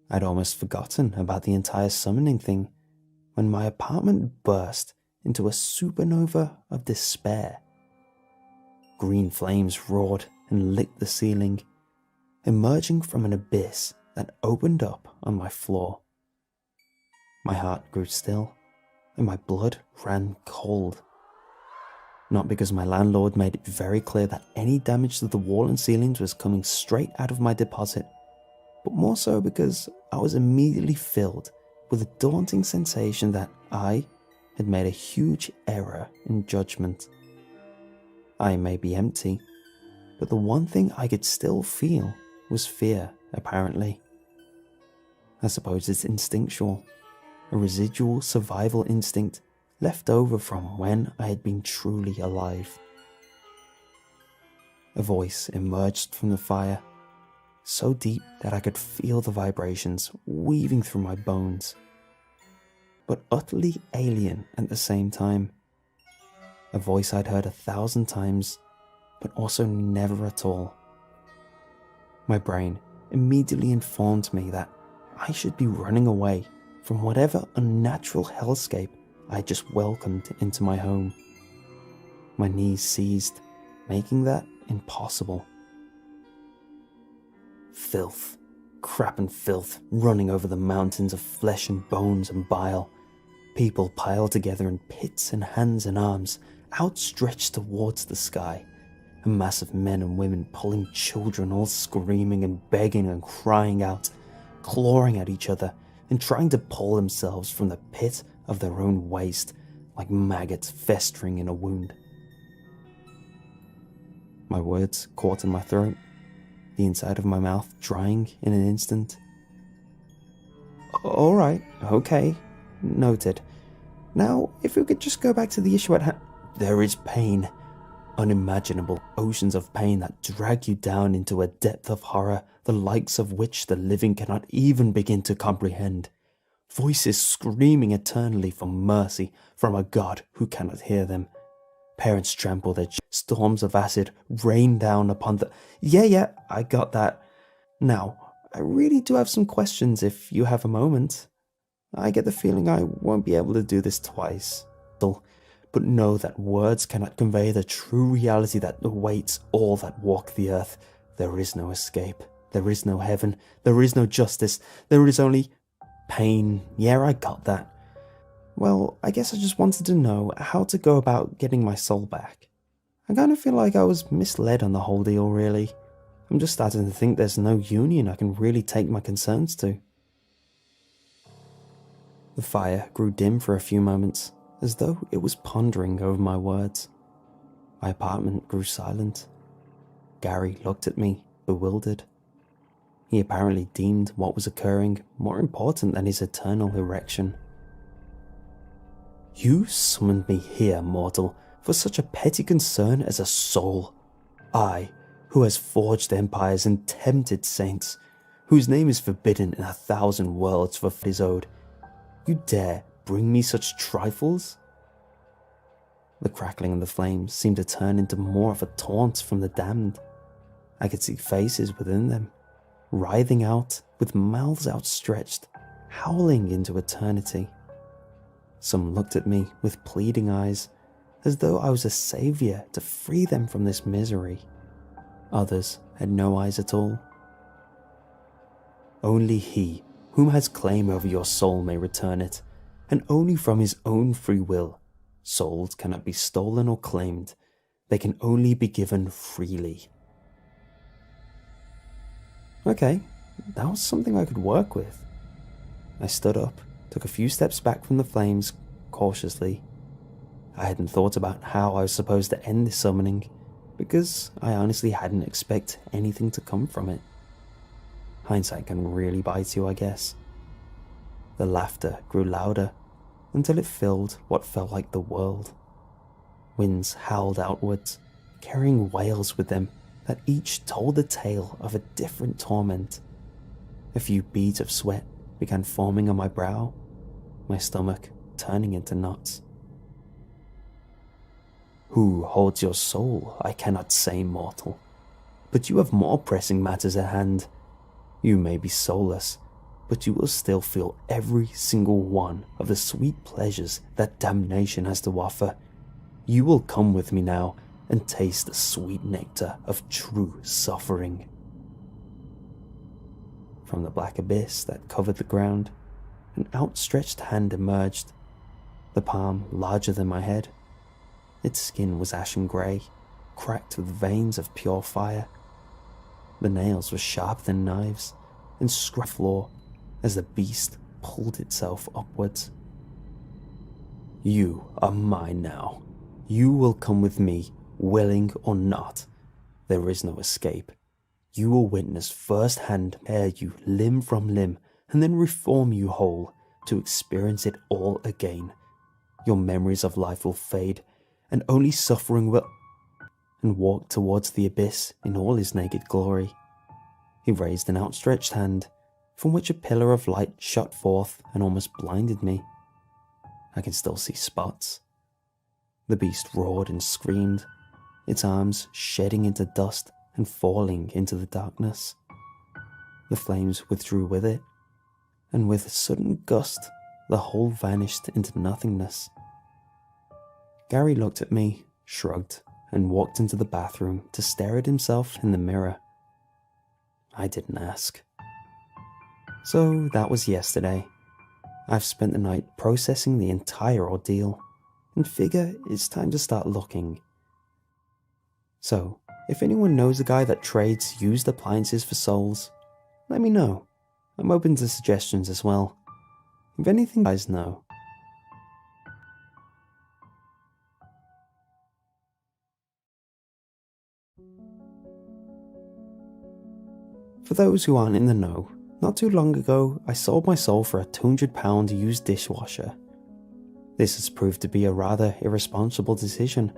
S1: I'd almost forgotten about the entire summoning thing when my apartment burst into a supernova of despair. Green flames roared and licked the ceiling, emerging from an abyss that opened up on my floor. My heart grew still, and my blood ran cold. Not because my landlord made it very clear that any damage to the wall and ceilings was coming straight out of my deposit, but more so because I was immediately filled with a daunting sensation that I had made a huge error in judgment. I may be empty, but the one thing I could still feel was fear, apparently. I suppose it's instinctual, a residual survival instinct left over from when I had been truly alive. A voice emerged from the fire, so deep that I could feel the vibrations weaving through my bones, but utterly alien at the same time. A voice I'd heard 1,000 times, but also never at all. My brain immediately informed me that I should be running away from whatever unnatural hellscape I had just welcomed into my home. My knees seized, making that impossible. Filth, crap and filth running over the mountains of flesh and bones and bile. People piled together in pits and hands and arms, outstretched towards the sky. A mass of men and women pulling children, all screaming and begging and crying out, clawing at each other and trying to pull themselves from the pit of their own waste, like maggots festering in a wound. My words caught in my throat, the inside of my mouth drying in an instant. All right, okay, noted. Now, if we could just go back to the issue at hand. There is pain, unimaginable oceans of pain that drag you down into a depth of horror, the likes of which the living cannot even begin to comprehend. Voices screaming eternally for mercy from a God who cannot hear them. Parents trample their storms of acid rain down upon the... Yeah, I got that. Now, I really do have some questions if you have a moment. I get the feeling I won't be able to do this twice. But know that words cannot convey the true reality that awaits all that walk the earth. There is no escape. There is no heaven. There is no justice. There is only pain. Yeah, I got that. Well, I guess I just wanted to know how to go about getting my soul back. I kind of feel like I was misled on the whole deal, really. I'm just starting to think there's no union I can really take my concerns to. The fire grew dim for a few moments, as though it was pondering over my words. My apartment grew silent. Gary looked at me, bewildered. He apparently deemed what was occurring more important than his eternal erection. You summoned me here, mortal, for such a petty concern as a soul. I, who has forged empires and tempted saints, whose name is forbidden in 1,000 worlds for his ode. You dare bring me such trifles? The crackling of the flames seemed to turn into more of a taunt from the damned. I could see faces within them, writhing out with mouths outstretched, howling into eternity. Some looked at me with pleading eyes, as though I was a savior to free them from this misery. Others had no eyes at all. Only he whom has claim over your soul may return it, and only from his own free will. Souls cannot be stolen or claimed. They can only be given freely. Okay, that was something I could work with. I stood up, took a few steps back from the flames, cautiously. I hadn't thought about how I was supposed to end this summoning, because I honestly hadn't expected anything to come from it. Hindsight can really bite you, I guess. The laughter grew louder, until it filled what felt like the world. Winds howled outwards, carrying wails with them that each told the tale of a different torment. A few beads of sweat began forming on my brow. My stomach turning into knots. Who holds your soul, I cannot say, mortal. But you have more pressing matters at hand. You may be soulless, but you will still feel every single one of the sweet pleasures that damnation has to offer. You will come with me now and taste the sweet nectar of true suffering. From the black abyss that covered the ground, an outstretched hand emerged, the palm larger than my head. Its skin was ashen grey, cracked with veins of pure fire. The nails were sharper than knives and struck the floor as the beast pulled itself upwards. You are mine now. You will come with me, willing or not. There is no escape. You will witness firsthand, tear you limb from limb, and then reform you whole to experience it all again. Your memories of life will fade, and only suffering will, and walk towards the abyss in all his naked glory. He raised an outstretched hand, from which a pillar of light shot forth and almost blinded me. I can still see spots. The beast roared and screamed, its arms shedding into dust and falling into the darkness. The flames withdrew with it, and with a sudden gust, the whole vanished into nothingness. Gary looked at me, shrugged, and walked into the bathroom to stare at himself in the mirror. I didn't ask. So that was yesterday. I've spent the night processing the entire ordeal, and figure it's time to start looking. So, if anyone knows a guy that trades used appliances for souls, let me know. I'm open to suggestions as well. If anything you guys know. For those who aren't in the know, not too long ago I sold my soul for a £200 used dishwasher. This has proved to be a rather irresponsible decision,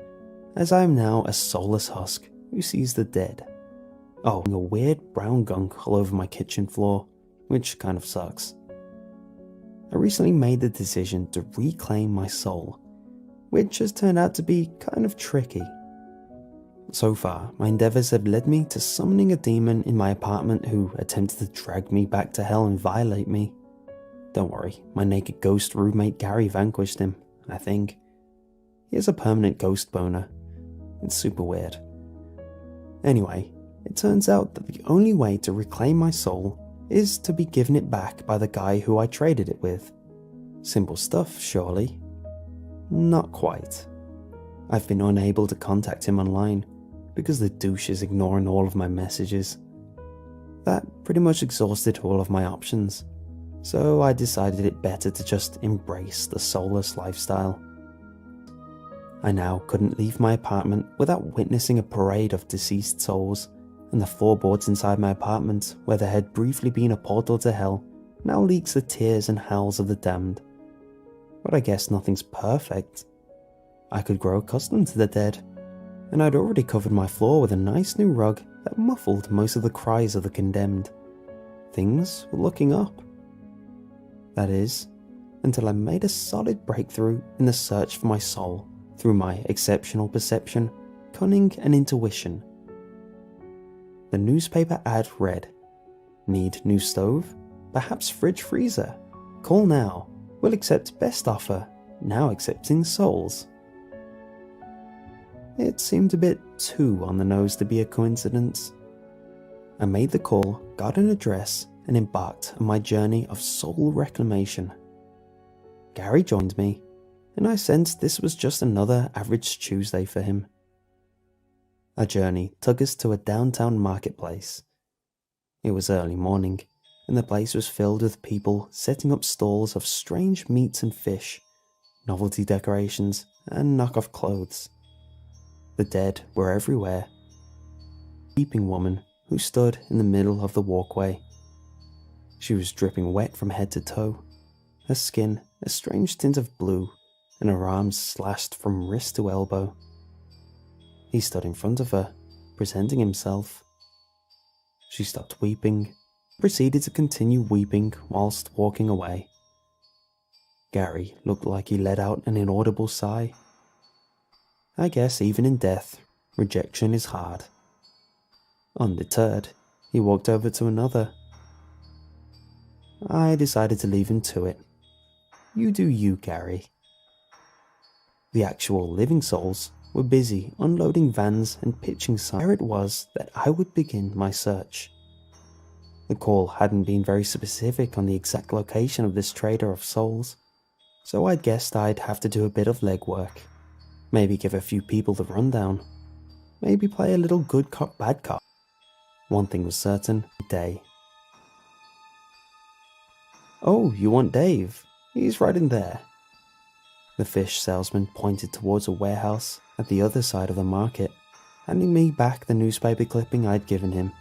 S1: as I am now a soulless husk who sees the dead. Oh, and a weird brown gunk all over my kitchen floor, which kind of sucks. I recently made the decision to reclaim my soul, which has turned out to be kind of tricky. So far, my endeavours have led me to summoning a demon in my apartment who attempted to drag me back to hell and violate me. Don't worry, my naked ghost roommate Gary vanquished him, I think. He has a permanent ghost boner. It's super weird. Anyway, it turns out that the only way to reclaim my soul is to be given it back by the guy who I traded it with. Simple stuff, surely? Not quite. I've been unable to contact him online because the douche is ignoring all of my messages. That pretty much exhausted all of my options, so I decided it better to just embrace the soulless lifestyle. I now couldn't leave my apartment without witnessing a parade of deceased souls, and the floorboards inside my apartment, where there had briefly been a portal to hell, now leaks the tears and howls of the damned. But I guess nothing's perfect. I could grow accustomed to the dead, and I'd already covered my floor with a nice new rug that muffled most of the cries of the condemned. Things were looking up. That is, until I made a solid breakthrough in the search for my soul through my exceptional perception, cunning, and intuition. The newspaper ad read, "Need new stove? Perhaps fridge freezer? Call now. We'll accept best offer. Now accepting souls." It seemed a bit too on the nose to be a coincidence. I made the call, got an address, and embarked on my journey of soul reclamation. Gary joined me, and I sensed this was just another average Tuesday for him. Our journey took us to a downtown marketplace. It was early morning, and the place was filled with people setting up stalls of strange meats and fish, novelty decorations, and knockoff clothes. The dead were everywhere. A weeping woman who stood in the middle of the walkway. She was dripping wet from head to toe, her skin a strange tint of blue, and her arms slashed from wrist to elbow. He stood in front of her, presenting himself. She stopped weeping, proceeded to continue weeping whilst walking away. Gary looked like he let out an inaudible sigh. I guess even in death, rejection is hard. Undeterred, he walked over to another. I decided to leave him to it. You do you, Gary. The actual living souls were busy unloading vans and pitching signs. There it was that I would begin my search. The call hadn't been very specific on the exact location of this trader of souls, so I guessed I'd have to do a bit of legwork. Maybe give a few people the rundown. Maybe play a little good cop, bad cop. One thing was certain, day. Oh, you want Dave? He's right in there. The fish salesman pointed towards a warehouse at the other side of the market, handing me back the newspaper clipping I'd given him.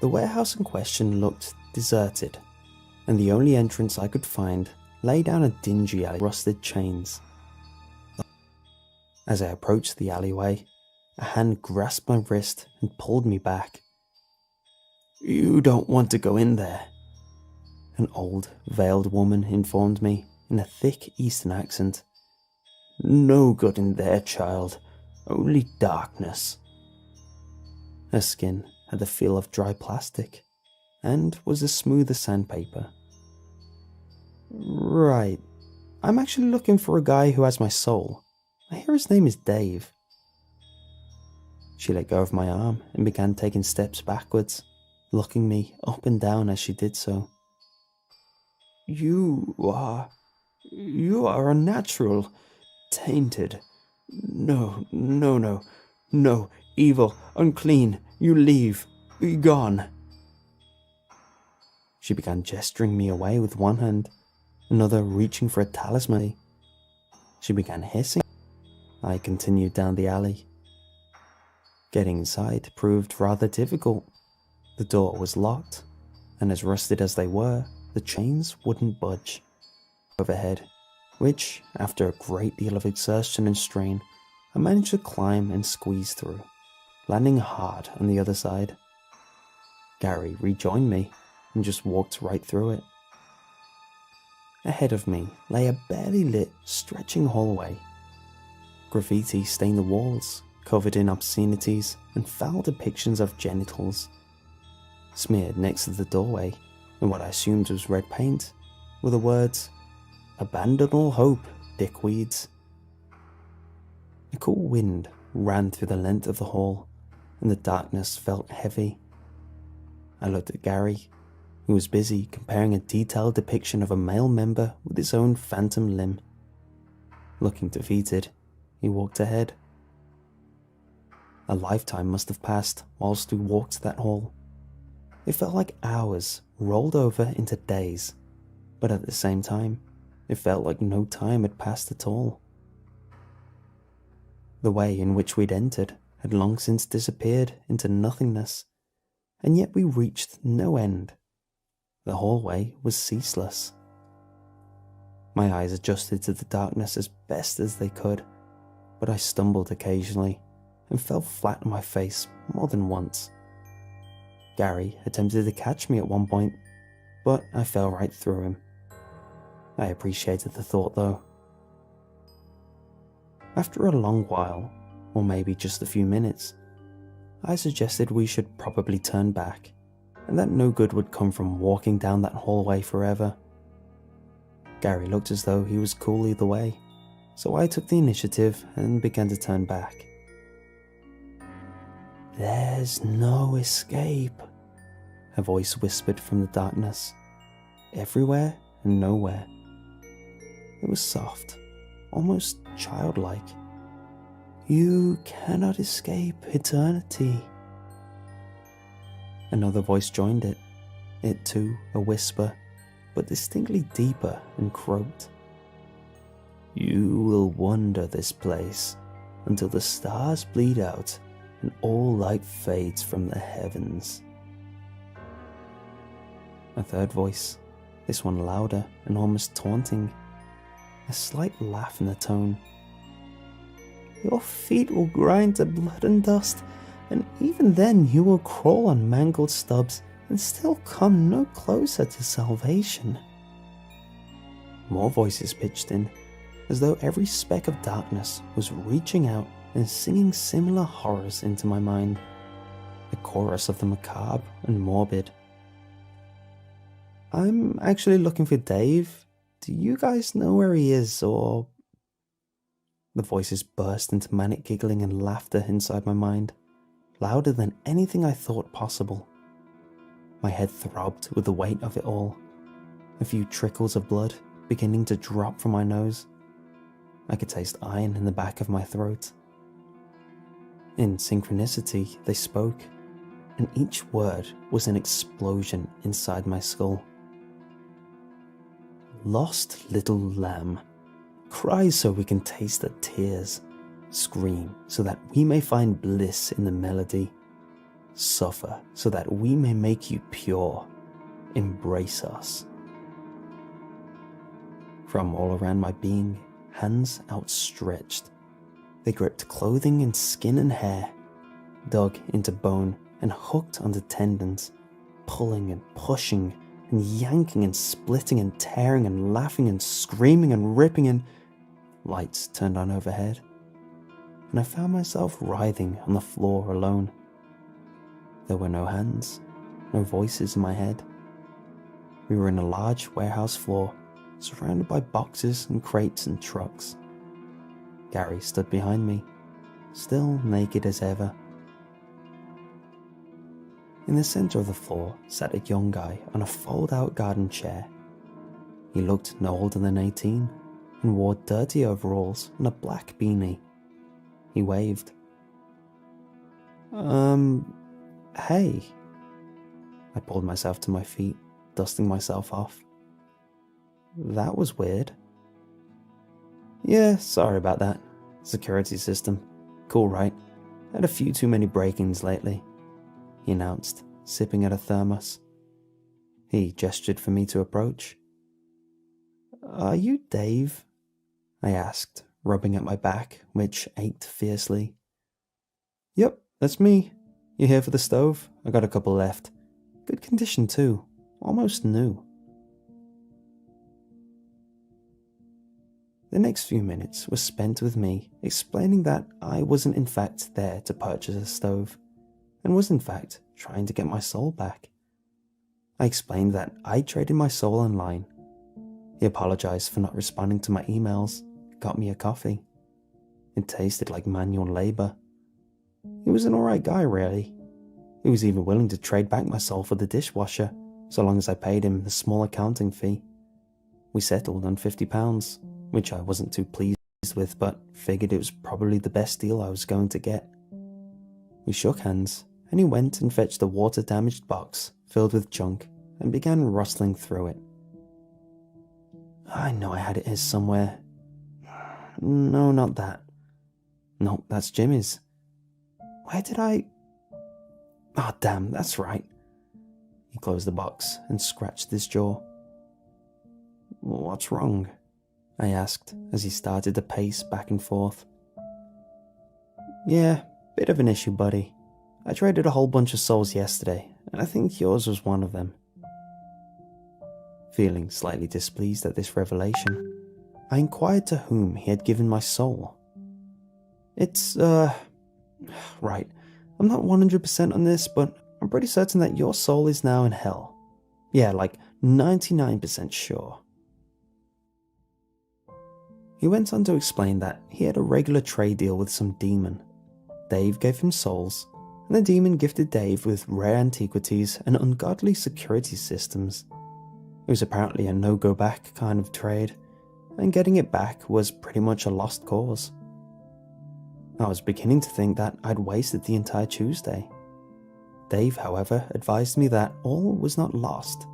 S1: The warehouse in question looked deserted, and the only entrance I could find lay down a dingy alley with rusted chains. As I approached the alleyway, a hand grasped my wrist and pulled me back. You don't want to go in there, an old, veiled woman informed me in a thick Eastern accent. No good in there, child. Only darkness. Her skin had the feel of dry plastic, and was as smooth as sandpaper. Right. I'm actually looking for a guy who has my soul. I hear his name is Dave. She let go of my arm and began taking steps backwards, looking me up and down as she did so. You are unnatural, tainted. No, evil, unclean, you leave, be gone. She began gesturing me away with one hand, another reaching for a talisman. She began hissing. I continued down the alley. Getting inside proved rather difficult. The door was locked, and as rusted as they were, the chains wouldn't budge. Overhead, which, after a great deal of exertion and strain, I managed to climb and squeeze through, landing hard on the other side. Gary rejoined me and just walked right through it. Ahead of me lay a barely lit, stretching hallway. Graffiti stained the walls, covered in obscenities and foul depictions of genitals. Smeared next to the doorway, in what I assumed was red paint, were the words, "Abandon all hope, dickweeds." A cool wind ran through the length of the hall, and the darkness felt heavy. I looked at Gary, who was busy comparing a detailed depiction of a male member with his own phantom limb. Looking defeated, he walked ahead. A lifetime must have passed whilst we walked that hall. It felt like hours rolled over into days, but at the same time, it felt like no time had passed at all. The way in which we'd entered had long since disappeared into nothingness, and yet we reached no end. The hallway was ceaseless. My eyes adjusted to the darkness as best as they could, but I stumbled occasionally and fell flat on my face more than once. Gary attempted to catch me at one point, but I fell right through him. I appreciated the thought though. After a long while, or maybe just a few minutes, I suggested we should probably turn back, and that no good would come from walking down that hallway forever. Gary looked as though he was cool either way, so I took the initiative and began to turn back. There's no escape, a voice whispered from the darkness. Everywhere and nowhere. It was soft, almost childlike. You cannot escape eternity. Another voice joined it. It too, a whisper, but distinctly deeper, and croaked. You will wander this place until the stars bleed out and all light fades from the heavens. A third voice, this one louder and almost taunting, a slight laugh in the tone. Your feet will grind to blood and dust, and even then you will crawl on mangled stubs and still come no closer to salvation. More voices pitched in, as though every speck of darkness was reaching out and singing similar horrors into my mind, a chorus of the macabre and morbid. "I'm actually looking for Dave. Do you guys know where he is, or..." The voices burst into manic giggling and laughter inside my mind, louder than anything I thought possible. My head throbbed with the weight of it all, a few trickles of blood beginning to drop from my nose. I could taste iron in the back of my throat. In synchronicity, they spoke, and each word was an explosion inside my skull. "Lost little lamb, cry so we can taste the tears. Scream so that we may find bliss in the melody. Suffer so that we may make you pure. Embrace us." From all around my being, hands outstretched. They gripped clothing and skin and hair, dug into bone and hooked onto tendons, pulling and pushing and yanking and splitting and tearing and laughing and screaming and ripping, and lights turned on overhead, and I found myself writhing on the floor alone. There were no hands, no voices in my head. We were in a large warehouse floor, surrounded by boxes and crates and trucks. Gary stood behind me, still naked as ever. In the center of the floor sat a young guy on a fold-out garden chair. He looked no older than 18 and wore dirty overalls and a black beanie. He waved. Hey." I pulled myself to my feet, dusting myself off. "That was weird." "Yeah, sorry about that. Security system. Cool, right? Had a few too many break-ins lately," he announced, sipping at a thermos. He gestured for me to approach. "Are you Dave?" I asked, rubbing at my back, which ached fiercely. "Yep, that's me. You here for the stove? I got a couple left. Good condition too, almost new." The next few minutes were spent with me explaining that I wasn't in fact there to purchase a stove, and was in fact trying to get my soul back. I explained that I traded my soul online. He apologized for not responding to my emails, got me a coffee. It tasted like manual labor. He was an alright guy, really. He was even willing to trade back my soul for the dishwasher, so long as I paid him the small accounting fee. We settled on £50, which I wasn't too pleased with, but figured it was probably the best deal I was going to get. We shook hands, and he went and fetched a water-damaged box filled with junk and began rustling through it. I know I had it here somewhere. No, not that. Nope, that's Jimmy's. Where did I... Oh, damn, that's right. He closed the box and scratched his jaw. "What's wrong?" I asked as he started to pace back and forth. "Yeah, bit of an issue, buddy. I traded a whole bunch of souls yesterday, and I think yours was one of them." Feeling slightly displeased at this revelation, I inquired to whom he had given my soul. It's, right, I'm not 100% on this, but I'm pretty certain that your soul is now in hell. Yeah, like 99% sure." He went on to explain that he had a regular trade deal with some demon. Dave gave him souls, and the demon gifted Dave with rare antiquities and ungodly security systems. It was apparently a no-go-back kind of trade, and getting it back was pretty much a lost cause. I was beginning to think that I'd wasted the entire Tuesday. Dave, however, advised me that all was not lost.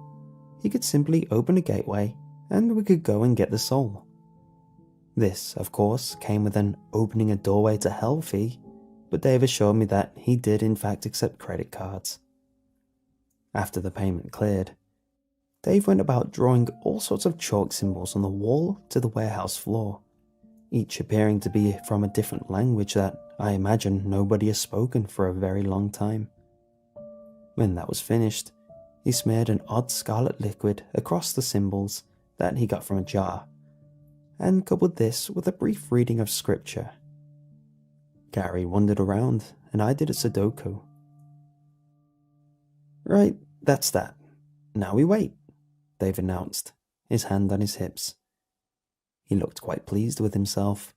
S1: He could simply open a gateway, and we could go and get the soul. This, of course, came with an opening a doorway to hell fee, but Dave assured me that he did in fact accept credit cards. After the payment cleared, Dave went about drawing all sorts of chalk symbols on the wall to the warehouse floor, each appearing to be from a different language that I imagine nobody has spoken for a very long time. When that was finished, he smeared an odd scarlet liquid across the symbols that he got from a jar, and coupled this with a brief reading of scripture. Gary wandered around, and I did a Sudoku. Right, that's that. Now we wait, Dave announced, his hand on his hips. He looked quite pleased with himself,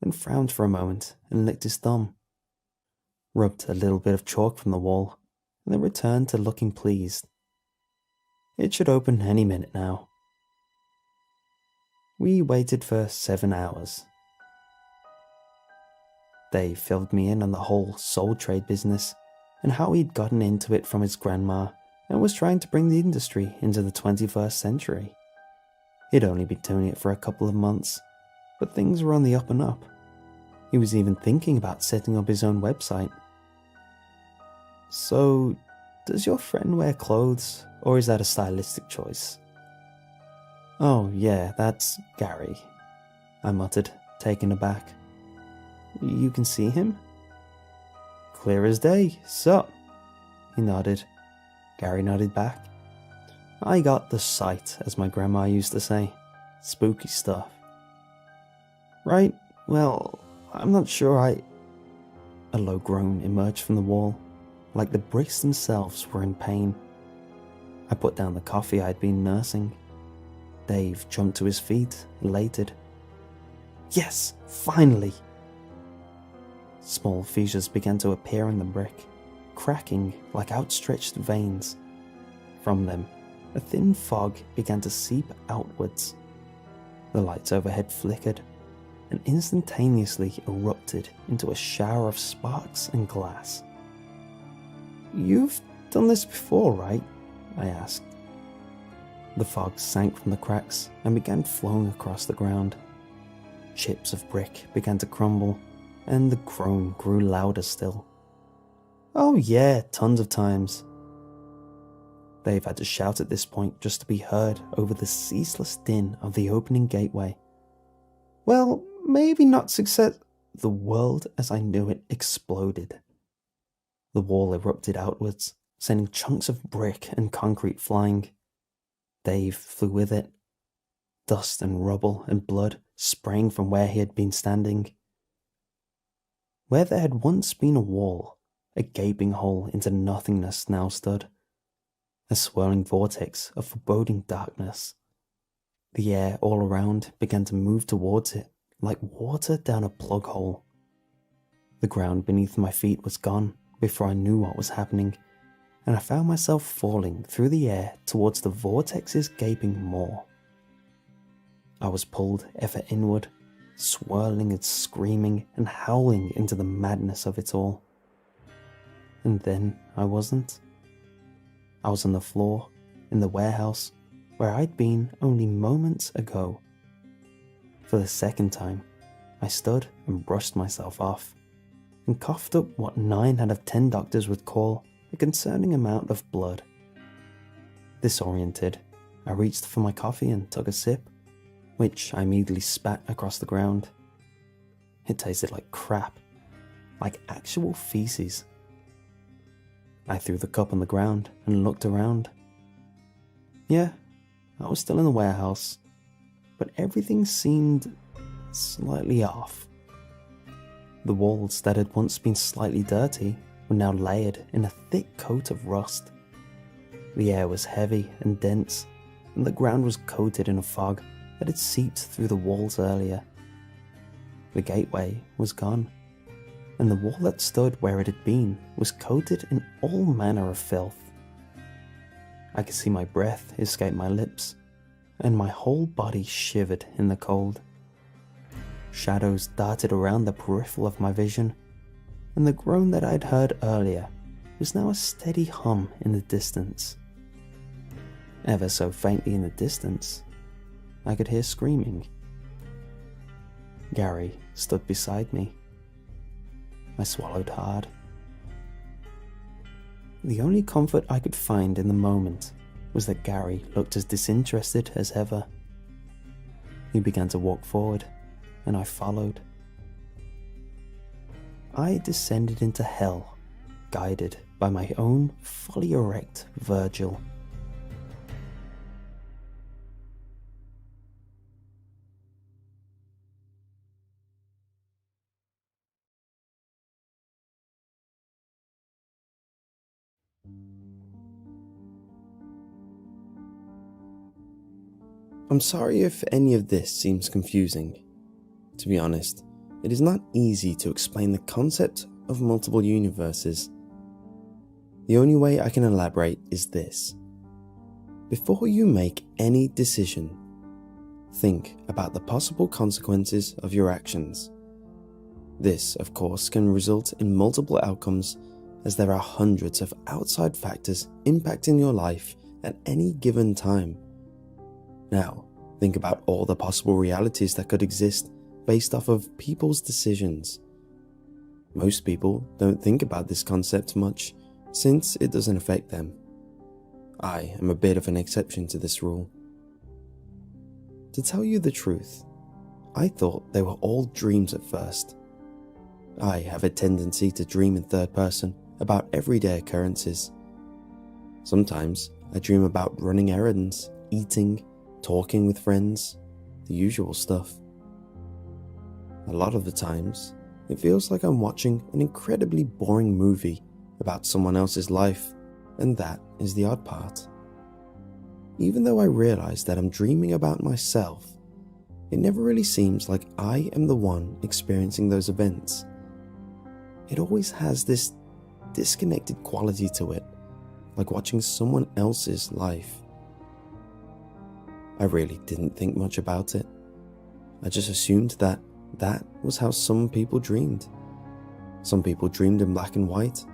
S1: then frowned for a moment and licked his thumb, rubbed a little bit of chalk from the wall, and then returned to looking pleased. It should open any minute now. We waited for 7 hours. Dave filled me in on the whole soul trade business and how he'd gotten into it from his grandma and was trying to bring the industry into the 21st century. He'd only been doing it for a couple of months, but things were on the up and up. He was even thinking about setting up his own website. So, does your friend wear clothes, or is that a stylistic choice? Oh yeah, that's Gary, I muttered, taken aback. You can see him? Clear as day, sup? He nodded. Gary nodded back. I got the sight, as my grandma used to say. Spooky stuff. Right, well, I'm not sure A low groan emerged from the wall, like the bricks themselves were in pain. I put down the coffee I'd been nursing. Dave jumped to his feet, elated. Yes, finally! Small fissures began to appear in the brick, cracking like outstretched veins. From them, a thin fog began to seep outwards. The lights overhead flickered, and instantaneously erupted into a shower of sparks and glass. You've done this before, right? I asked. The fog sank from the cracks and began flowing across the ground. Chips of brick began to crumble, and the groan grew louder still. Oh yeah, tons of times. Dave had to shout at this point just to be heard over the ceaseless din of the opening gateway. Well, maybe not success. The world as I knew it exploded. The wall erupted outwards, sending chunks of brick and concrete flying. Dave flew with it. Dust and rubble and blood sprang from where he had been standing. Where there had once been a wall, a gaping hole into nothingness now stood. A swirling vortex of foreboding darkness. The air all around began to move towards it, like water down a plug hole. The ground beneath my feet was gone before I knew what was happening, and I found myself falling through the air towards the vortex's gaping maw. I was pulled ever inward, swirling and screaming and howling into the madness of it all. And then I wasn't. I was on the floor, in the warehouse, where I'd been only moments ago. For the second time, I stood and brushed myself off, and coughed up what 9 out of 10 doctors would call a concerning amount of blood. Disoriented, I reached for my coffee and took a sip, which I immediately spat across the ground. It tasted like crap, like actual feces. I threw the cup on the ground and looked around. Yeah, I was still in the warehouse, but everything seemed slightly off. The walls that had once been slightly dirty were now layered in a thick coat of rust. The air was heavy and dense, and the ground was coated in a fog that had seeped through the walls earlier. The gateway was gone, and the wall that stood where it had been was coated in all manner of filth. I could see my breath escape my lips, and my whole body shivered in the cold. Shadows darted around the peripheral of my vision, and the groan that I'd heard earlier was now a steady hum in the distance. Ever so faintly in the distance, I could hear screaming. Gary stood beside me. I swallowed hard. The only comfort I could find in the moment was that Gary looked as disinterested as ever. He began to walk forward, and I followed. I descended into hell, guided by my own fully erect Virgil. I'm sorry if any of this seems confusing. To be honest, it is not easy to explain the concept of multiple universes. The only way I can elaborate is this. Before you make any decision, think about the possible consequences of your actions. This, of course, can result in multiple outcomes as there are hundreds of outside factors impacting your life at any given time. Now, think about all the possible realities that could exist based off of people's decisions. Most people don't think about this concept much since it doesn't affect them. I am a bit of an exception to this rule. To tell you the truth, I thought they were all dreams at first. I have a tendency to dream in third person about everyday occurrences. Sometimes I dream about running errands, eating, talking with friends, the usual stuff. A lot of the times, it feels like I'm watching an incredibly boring movie about someone else's life, and that is the odd part. Even though I realize that I'm dreaming about myself, it never really seems like I am the one experiencing those events. It always has this disconnected quality to it, like watching someone else's life. I really didn't think much about it. I just assumed that was how some people dreamed. Some people dreamed in black and white.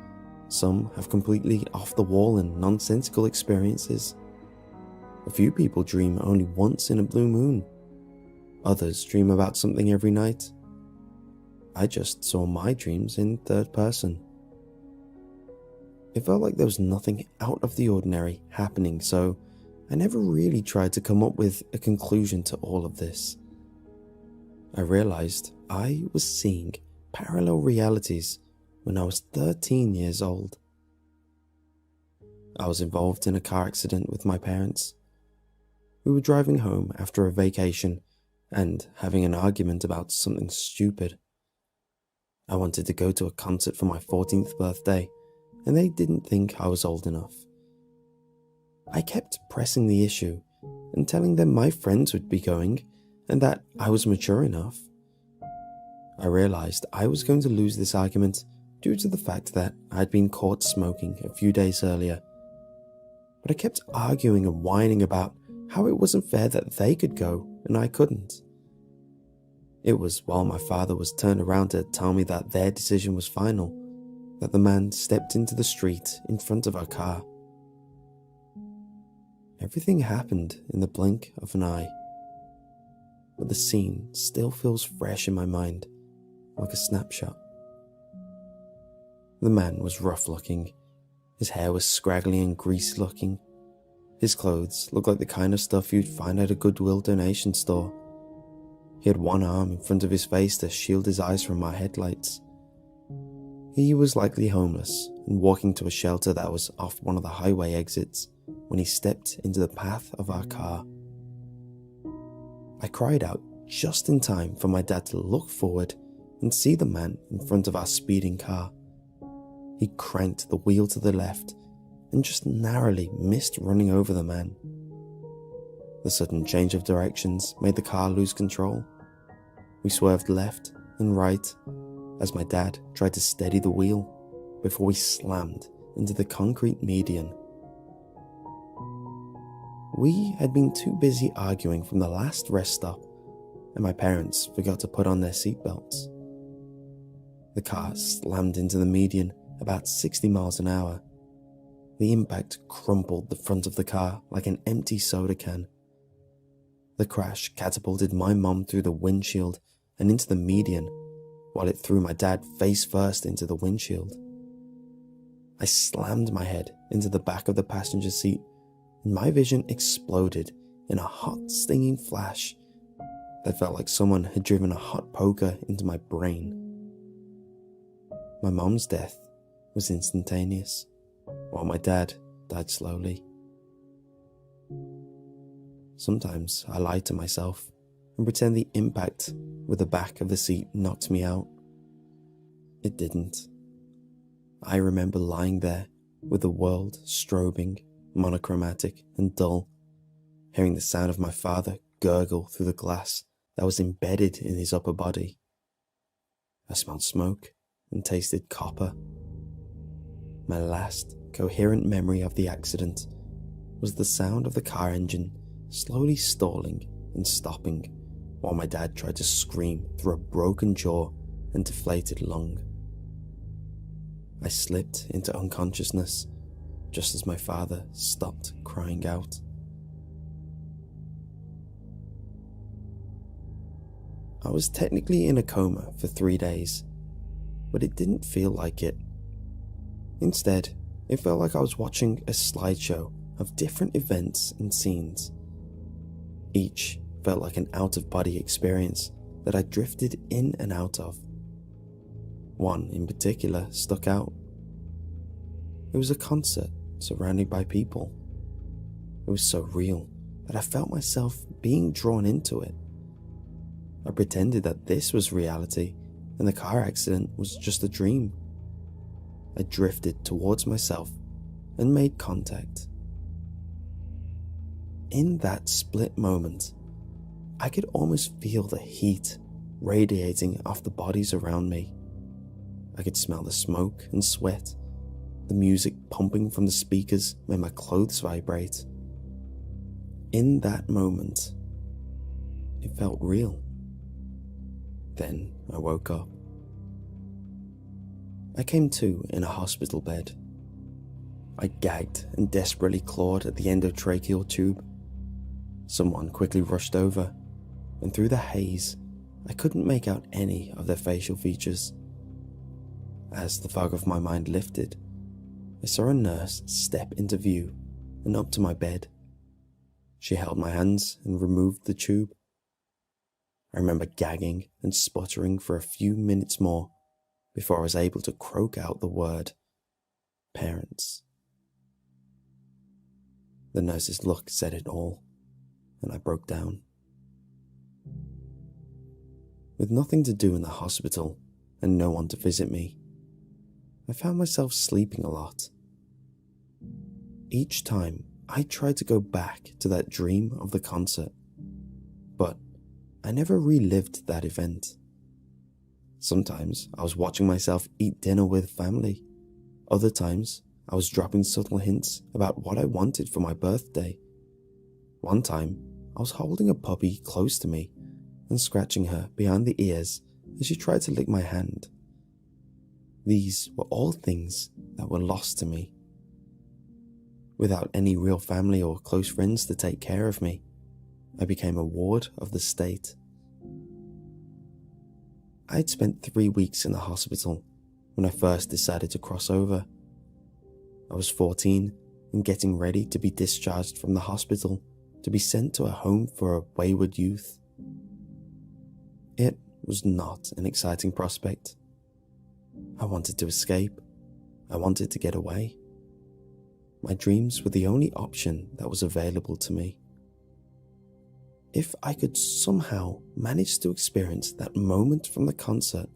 S1: Some have completely off the wall and nonsensical experiences. A few people dream only once in a blue moon. Others dream about something every night. I just saw my dreams in third person. It felt like there was nothing out of the ordinary happening, so I never really tried to come up with a conclusion to all of this. I realized I was seeing parallel realities when I was 13 years old. I was involved in a car accident with my parents. We were driving home after a vacation and having an argument about something stupid. I wanted to go to a concert for my 14th birthday, and they didn't think I was old enough. I kept pressing the issue and telling them my friends would be going and that I was mature enough. I realized I was going to lose this argument due to the fact that I had been caught smoking a few days earlier. But I kept arguing and whining about how it wasn't fair that they could go and I couldn't. It was while my father was turned around to tell me that their decision was final, that the man stepped into the street in front of our car. Everything happened in the blink of an eye, but the scene still feels fresh in my mind, like a snapshot. The man was rough looking. His hair was scraggly and greasy looking. His clothes looked like the kind of stuff you'd find at a Goodwill donation store. He had one arm in front of his face to shield his eyes from my headlights. He was likely homeless and walking to a shelter that was off one of the highway exits when he stepped into the path of our car. I cried out just in time for my dad to look forward and see the man in front of our speeding car. He cranked the wheel to the left and just narrowly missed running over the man. The sudden change of directions made the car lose control. We swerved left and right as my dad tried to steady the wheel before we slammed into the concrete median. We had been too busy arguing from the last rest stop, and my parents forgot to put on their seatbelts. The car slammed into the median about 60 miles an hour. The impact crumpled the front of the car like an empty soda can. The crash catapulted my mom through the windshield and into the median, while it threw my dad face first into the windshield. I slammed my head into the back of the passenger seat, and my vision exploded in a hot, stinging flash that felt like someone had driven a hot poker into my brain. My mom's death was instantaneous, while my dad died slowly. Sometimes I lie to myself and pretend the impact with the back of the seat knocked me out. It didn't. I remember lying there, with the world strobing, monochromatic and dull, hearing the sound of my father gurgle through the glass that was embedded in his upper body. I smelled smoke and tasted copper. My last coherent memory of the accident was the sound of the car engine slowly stalling and stopping while my dad tried to scream through a broken jaw and deflated lung. I slipped into unconsciousness just as my father stopped crying out. I was technically in a coma for 3 days, but it didn't feel like it. Instead, it felt like I was watching a slideshow of different events and scenes. Each felt like an out-of-body experience that I drifted in and out of. One in particular stuck out. It was a concert surrounded by people. It was so real that I felt myself being drawn into it. I pretended that this was reality and the car accident was just a dream. I drifted towards myself and made contact. In that split moment, I could almost feel the heat radiating off the bodies around me. I could smell the smoke and sweat. The music pumping from the speakers made my clothes vibrate. In that moment, it felt real. Then I woke up. I came to in a hospital bed. I gagged and desperately clawed at the endotracheal tube. Someone quickly rushed over, and through the haze, I couldn't make out any of their facial features. As the fog of my mind lifted, I saw a nurse step into view and up to my bed. She held my hands and removed the tube. I remember gagging and sputtering for a few minutes more before I was able to croak out the word, parents. The nurse's look said it all, and I broke down. With nothing to do in the hospital and no one to visit me, I found myself sleeping a lot. Each time I tried to go back to that dream of the concert, but I never relived that event. Sometimes I was watching myself eat dinner with family. Other times I was dropping subtle hints about what I wanted for my birthday. One time I was holding a puppy close to me and scratching her behind the ears as she tried to lick my hand. These were all things that were lost to me. Without any real family or close friends to take care of me, I became a ward of the state. I had spent 3 weeks in the hospital when I first decided to cross over. I was 14 and getting ready to be discharged from the hospital to be sent to a home for wayward youth. It was not an exciting prospect. I wanted to escape. I wanted to get away. My dreams were the only option that was available to me. If I could somehow manage to experience that moment from the concert,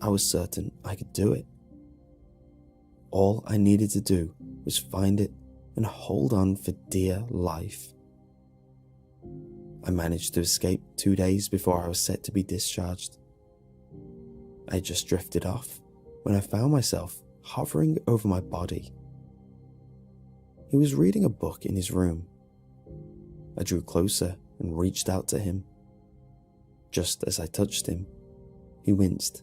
S1: I was certain I could do it. All I needed to do was find it and hold on for dear life. I managed to escape 2 days before I was set to be discharged. I just drifted off when I found myself hovering over my body. He was reading a book in his room. I drew closer and reached out to him. Just as I touched him, he winced